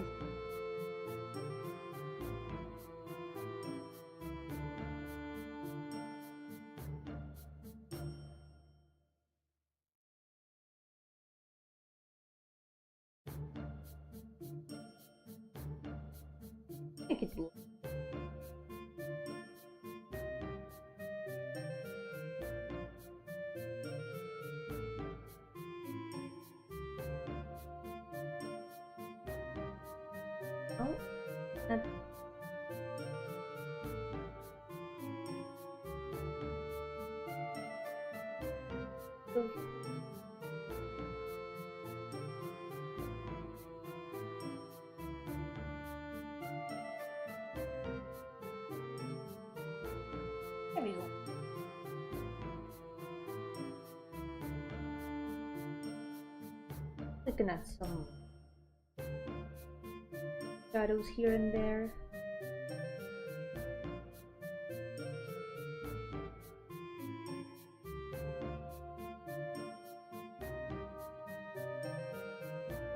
Make it look. Oh, that. So. There we go. Looking at some shadows here and there.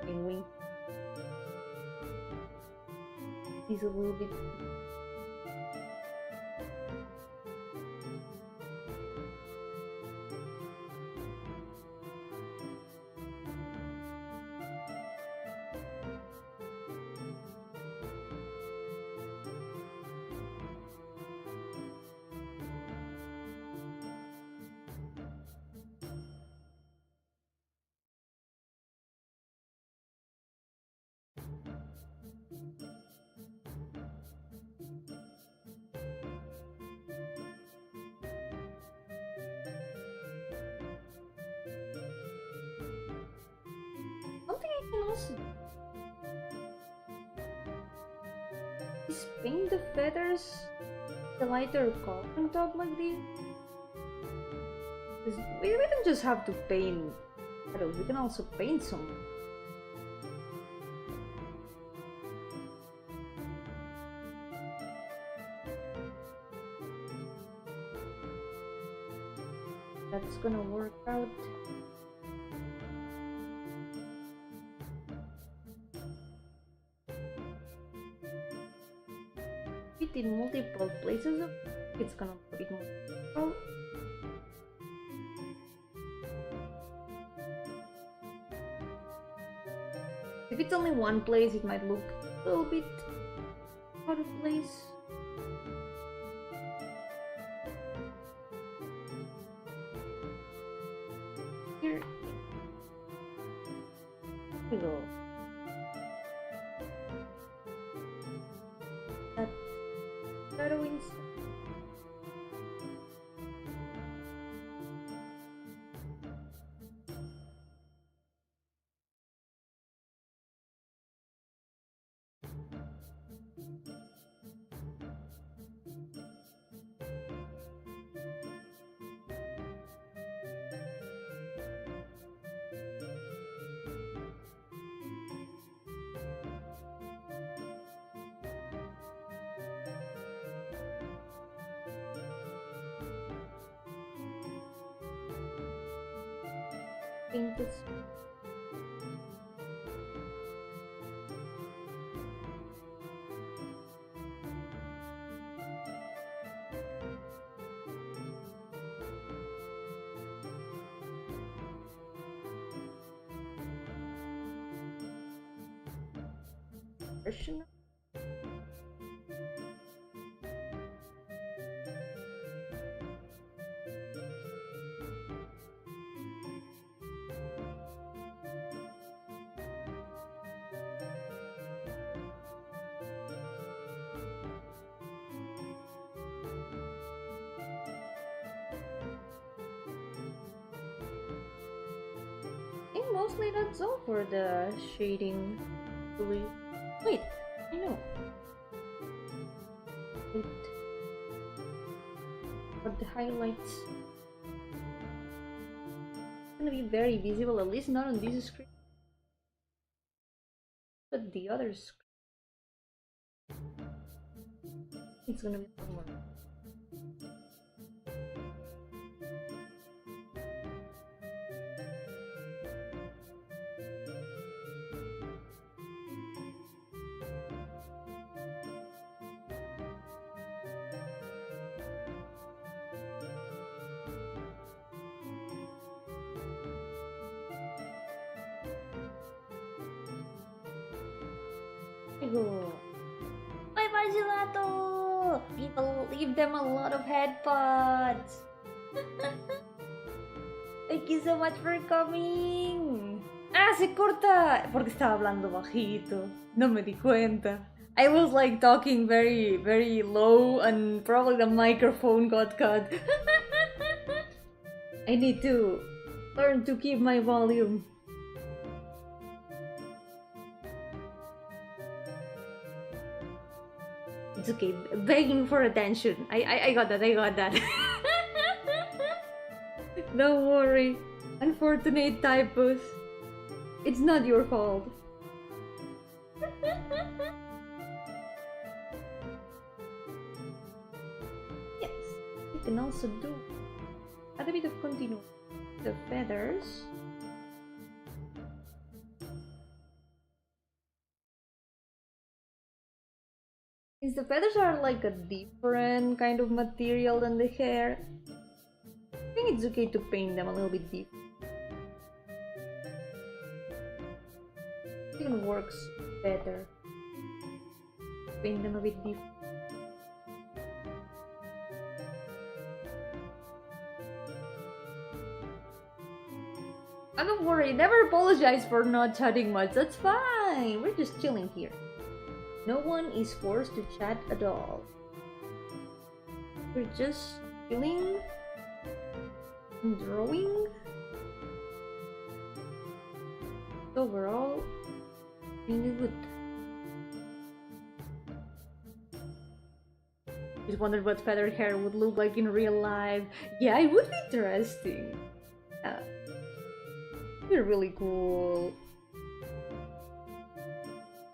And wing. He's a little bit. Something I can also is paint the feathers the lighter color on top like this. We don't just have to paint shadows, we can also paint some. That's gonna work out. In multiple places, it's gonna be a bit more difficult. If it's only one place, it might look a little bit out of place. Here, go. That shadowing. Think this. Version. I think mostly that's all for the shading. Wait, I know. Wait. But the highlights it's gonna be very visible, at least not on this screen. But the other screen, it's gonna be more. Bye bye gelato! People leave them a lot of headpods! Thank you so much for coming! ¡Ah, se corta! Porque estaba hablando bajito. No me di cuenta. I was like talking very, very low and probably the microphone got cut. I need to learn to keep my volume. It's okay, begging for attention. I got that, I got that. Don't worry. Unfortunate typos. It's not your fault. Yes, you can also do a bit of continue. The feathers. Since the feathers are like a different kind of material than the hair, I think it's okay to paint them a little bit deep. It even works better. Paint them a bit deep. And don't worry, never apologize for not chatting much, that's fine! We're just chilling here. No one is forced to chat at all. We're just chilling and drawing. Overall, really good. Just wondered what feathered hair would look like in real life. Yeah, it would be interesting. They're really cool.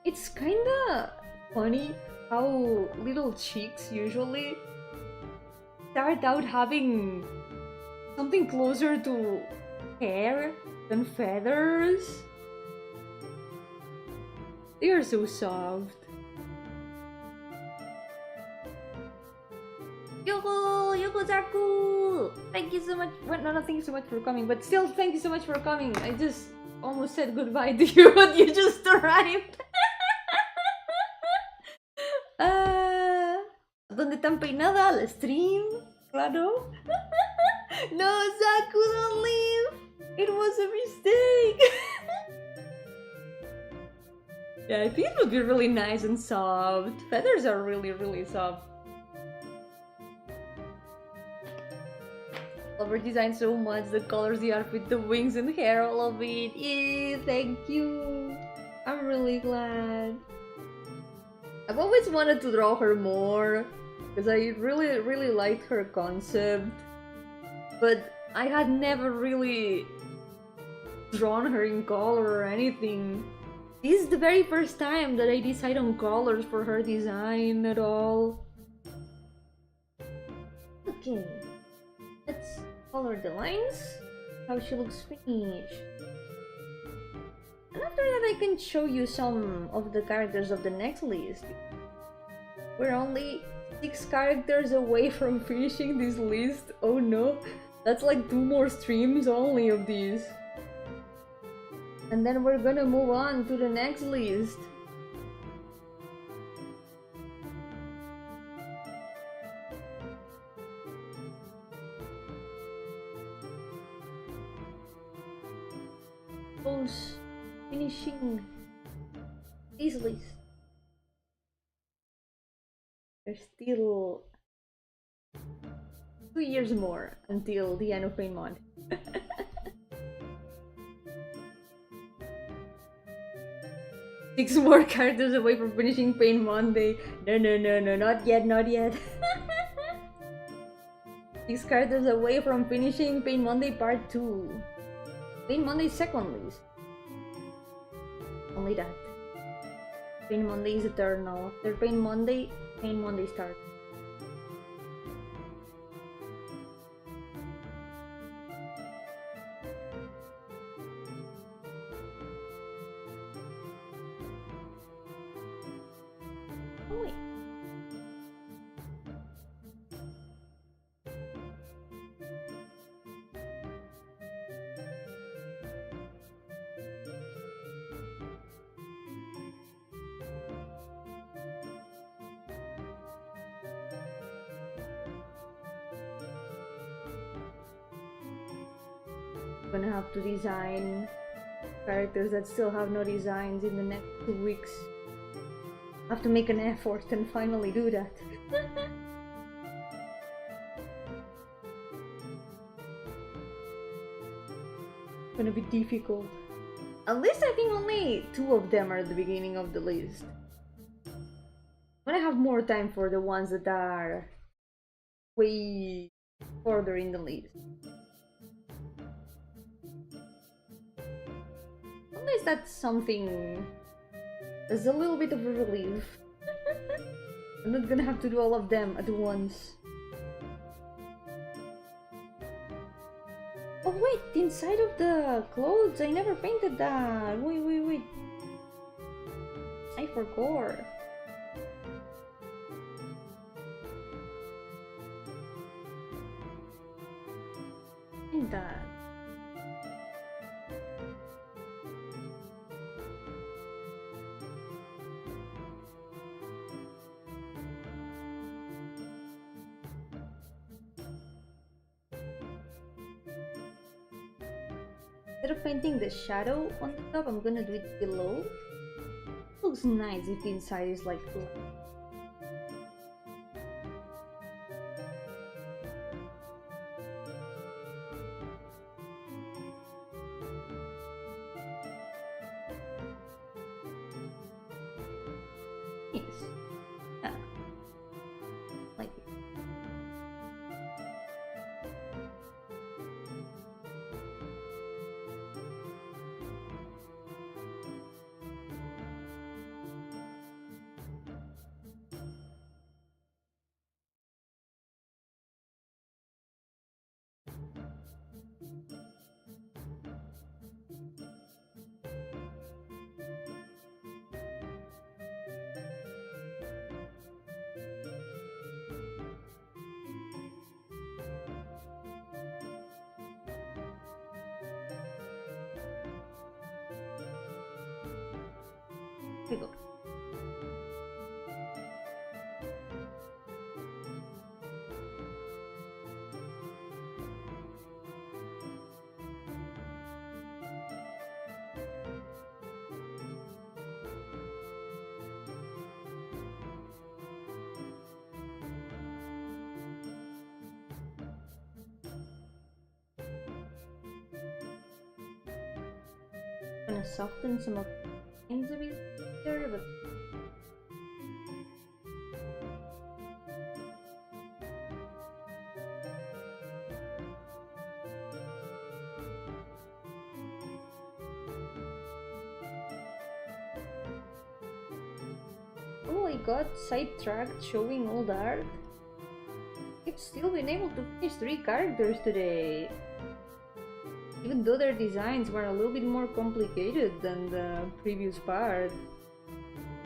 It's kinda funny how little chicks usually start out having something closer to hair than feathers. They are so soft. Yo-hooo! Yo-hooo-zaku! Thank you so much. Well, no, thank you so much for coming, but still, thank you so much for coming. I just almost said goodbye to you, but you just arrived. ¿Dónde tan peinada? ¿Al stream? Claro. No, Zaku, don't leave. It was a mistake. Yeah, I think it would be really nice and soft. Feathers are really, really soft. Love her design so much. The colors, the outfit, the wings and hair, all of it. Yeah, thank you. I'm really glad. I've always wanted to draw her more because I really, really liked her concept. But I had never really drawn her in color or anything. This is the very first time that I decide on colors for her design at all. Okay, let's color the lines, how she looks finished. And after that I can show you some of the characters of the next list. We're only 6 characters away from finishing this list. Oh no, that's like 2 more streams only of these. And then we're gonna move on to the next list. Close finishing this list. There's still 2 years more until the end of Pain Month. 6 more characters away from finishing Pain Monday. No, not yet, not yet. 6 characters away from finishing Pain Monday Part 2. Pain Monday second list. Only that. Pain Monday is eternal. After Pain Monday starts. Oh wait. I'm gonna have to design characters that still have no designs in the next 2 weeks. I have to make an effort and finally do that. It's gonna be difficult. At least I think only 2 of them are at the beginning of the list. I'm gonna have more time for the ones that are way further in the list. Unless that's something that's a little bit of a relief. I'm not gonna have to do all of them at once. Oh wait, the inside of the clothes, I never painted that. Wait. I forgot. Paint that. Instead of painting the shadow on the top, I'm gonna do it below. Looks nice if the inside is like black. Yes. Ah. Like it. Here we go. gonna soften some of the lines a bit there, but oh, I got sidetracked showing all the art. I've still been able to finish 3 characters today. Even though their designs were a little bit more complicated than the previous part.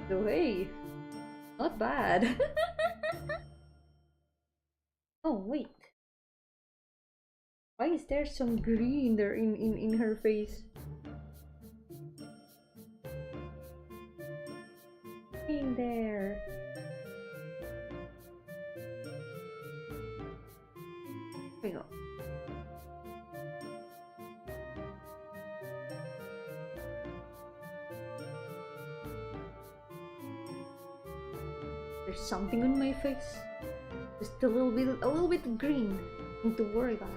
So hey, not bad. Oh wait. Why is there some green there in her face? In there. There we go. There's something on my face. Just a little bit of green. Nothing to worry about.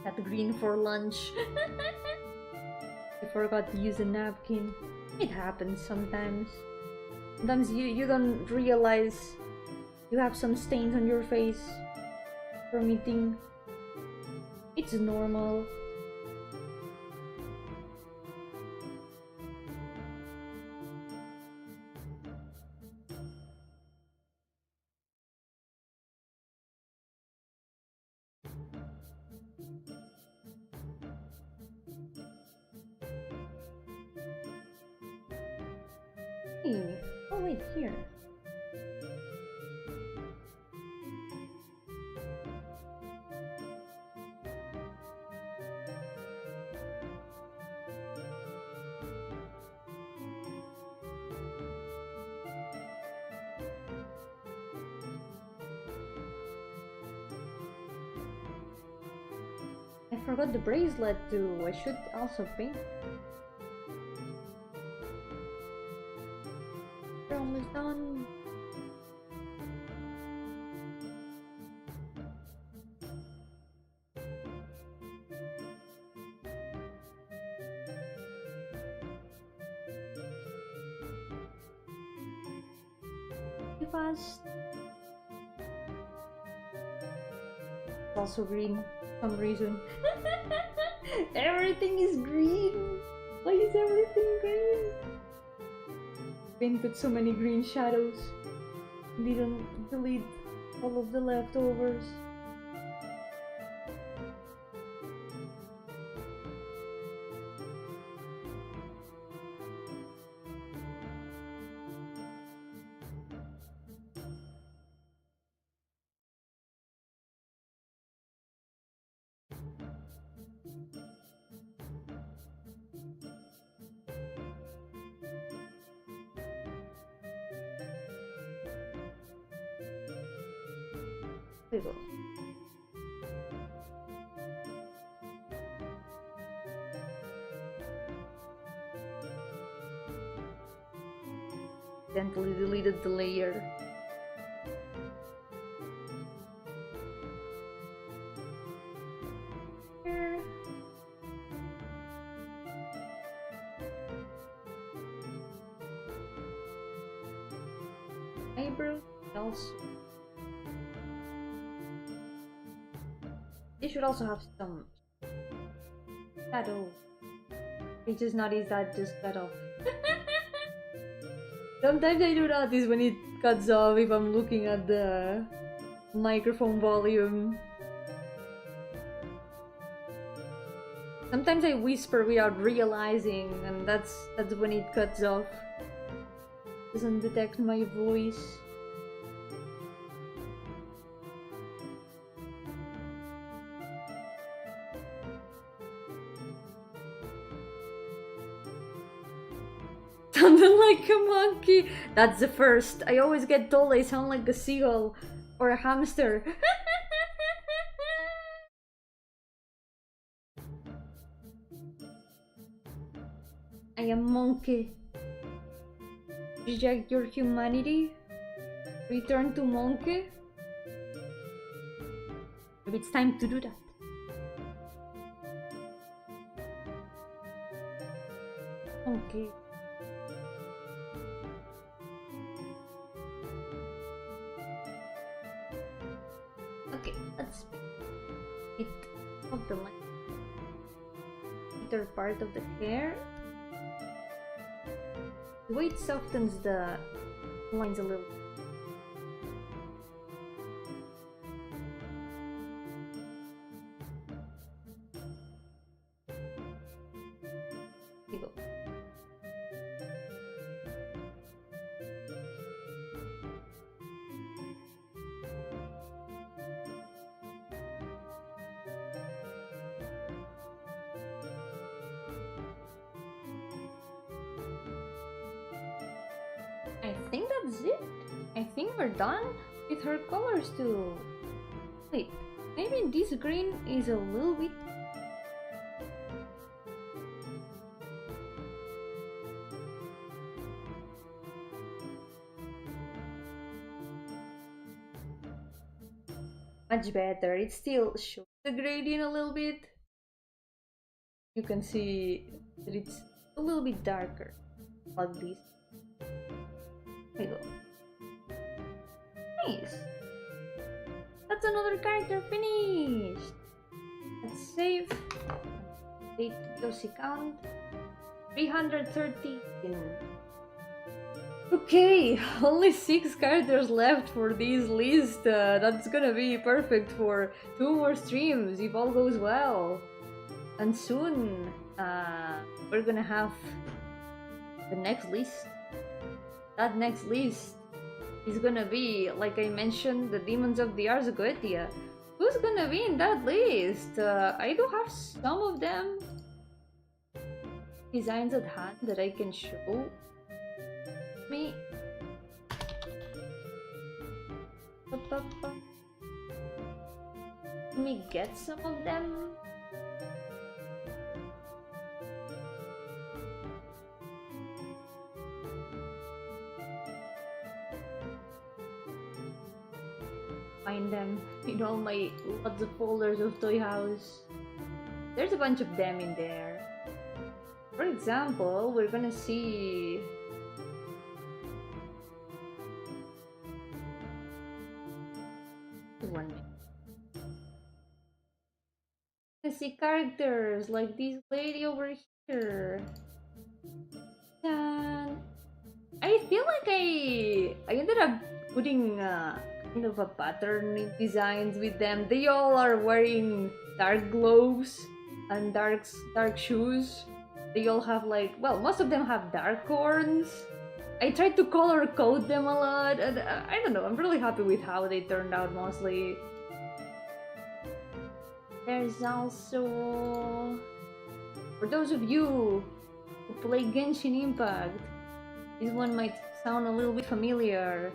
Got green for lunch. I forgot to use a napkin. It happens sometimes. Sometimes you don't realize you have some stains on your face from eating. It's normal. Hey, oh wait, here. I forgot the bracelet too. I should also paint. We're almost done. Too fast. It's also green for some reason. Everything is green. Why is everything green? Painted so many green shadows. Didn't delete all of the leftovers. There we go. Accidentally deleted the layer. Here. Eyebrow also. They should also have some shadow. I just noticed that just cut off. Sometimes I do notice when it cuts off if I'm looking at the microphone volume. Sometimes I whisper without realizing, and that's when it cuts off. Doesn't detect my voice. Sounded like a monkey. That's the first. I always get told I sound like a seagull or a hamster. I am monkey. Reject your humanity. Return to monkey. Maybe it's time to do that. Okay. Okay, let's bit of the lighter part of the hair. The way it softens the lines a little. Here we go. I think that's it. I think we're done with her colors too. Wait, maybe this green is a little bit... much better. It still shows the gradient a little bit. You can see that it's a little bit darker, like this. There you go. Nice! That's another character finished! Let's save. Date Yossi count. 313. Okay, only 6 characters left for this list. That's gonna be perfect for 2 more streams if all goes well. And soon, we're gonna have the next list. That next list is gonna be, like I mentioned, the Demons of the Arzagoetia. Who's gonna be in that list? I do have some of them. Designs at hand that I can show. Me. Let me get some of them. Find them in all my lots of folders of Toy House. There's a bunch of them in there. For example, we're gonna see one. I see characters like this lady over here. And I feel like I ended up putting kind of a pattern in designs with them. They all are wearing dark gloves and dark shoes. They all have like, well, most of them have dark horns. I tried to color code them a lot, and I don't know, I'm really happy with how they turned out mostly. There's also, for those of you who play Genshin Impact, this one might sound a little bit familiar.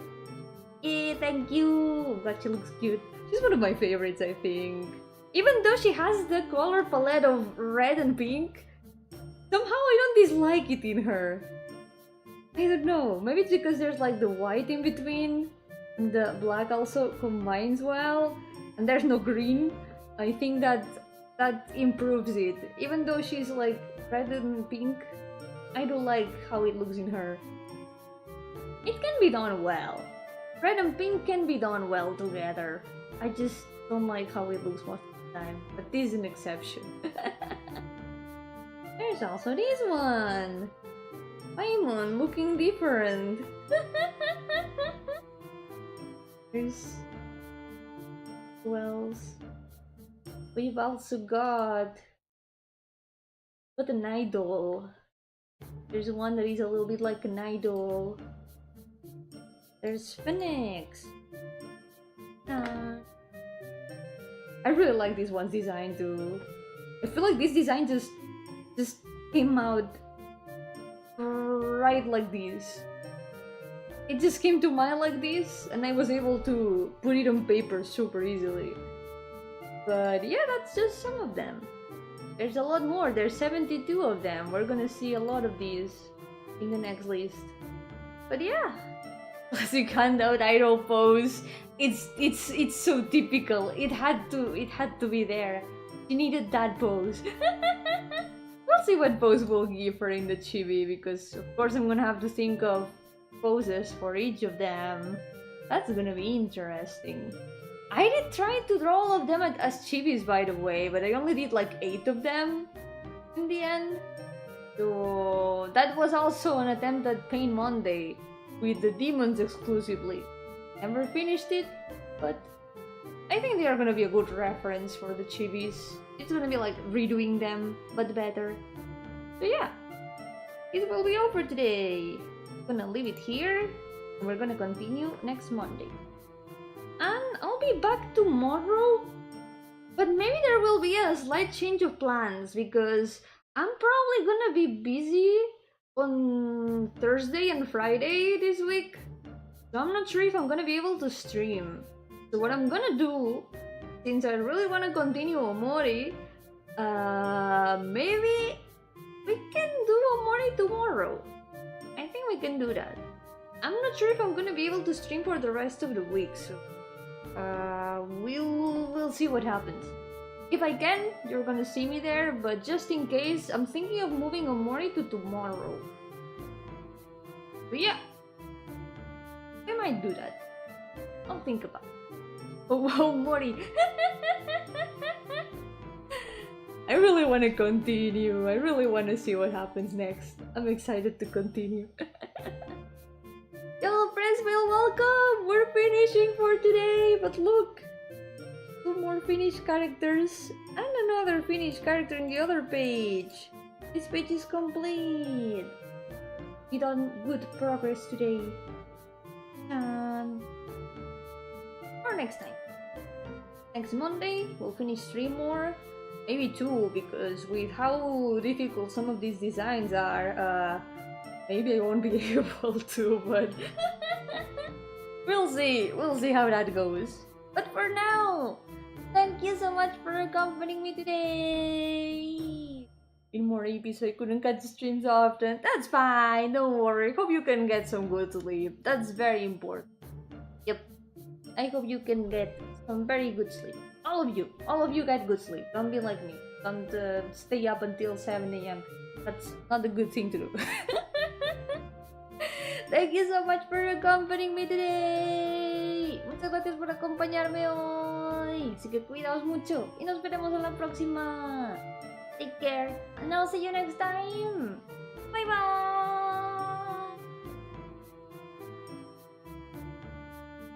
Yeah, thank you! God, she looks cute. She's one of my favorites, I think. Even though she has the color palette of red and pink, somehow I don't dislike it in her. I don't know, maybe it's because there's like the white in between, and the black also combines well, and there's no green. I think that improves it. Even though she's like red and pink, I do like how it looks in her. It can be done well. Red and pink can be done well together. I just don't like how it looks most of the time, but this is an exception. There's also this one! Paimon looking different. There's... who else? We've also got... what an idol. There's one that is a little bit like an idol. There's Phoenix. I really like this one's design too. I feel like this design just came out write like this. It just came to mind like this, and I was able to put it on paper super easily. But yeah, that's just some of them. There's a lot more. There's 72 of them. We're gonna see a lot of these in the next list. But yeah, classic handout idol pose. It's so typical. It had to be there. She needed that pose. We'll see what pose we'll give her in the chibi, because of course I'm gonna have to think of poses for each of them. That's gonna be interesting. I did try to draw all of them as chibis, by the way, but I only did like 8 of them in the end. So that was also an attempt at Pain Monday with the demons exclusively. Never finished it, but I think they are gonna be a good reference for the chibis. It's gonna be like redoing them, but better. So yeah, it will be over today. I'm gonna leave it here, and we're gonna continue next Monday. And I'll be back tomorrow, but maybe there will be a slight change of plans, because I'm probably gonna be busy on Thursday and Friday this week. So I'm not sure if I'm gonna be able to stream. So what I'm gonna do, since I really wanna continue Omori, maybe we can do Omori tomorrow. I think we can do that. I'm not sure if I'm gonna be able to stream for the rest of the week, so we'll see what happens. If I can, you're gonna see me there, but just in case, I'm thinking of moving Omori to tomorrow. But yeah, I might do that. I'll think about it. Oh, Omori! I really want to continue. I really want to see what happens next. I'm excited to continue. Hello friends, welcome! We're finishing for today, but look! 2 more finished characters and another finished character in the other page. This page is complete. We done good progress today. And for next time. Next Monday, we'll finish 3 more. Maybe 2, because with how difficult some of these designs are, maybe I won't be able to, but we'll see. We'll see how that goes. But for now, thank you so much for accompanying me today. In more episodes, I couldn't catch streams often. That's fine, don't worry. Hope you can get some good sleep. That's very important. Yep. I hope you can get some very good sleep. All of you get good sleep. Don't be like me. Don't stay up until 7 AM. That's not a good thing to do. Thank you so much for accompanying me today. Muchas gracias por acompañarme hoy. Así que cuidaos mucho y nos veremos en la próxima. Take care and I'll see you next time. Bye bye.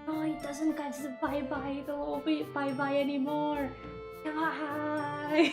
Oh, it doesn't catch the bye bye, the little bit bye bye anymore. Bye.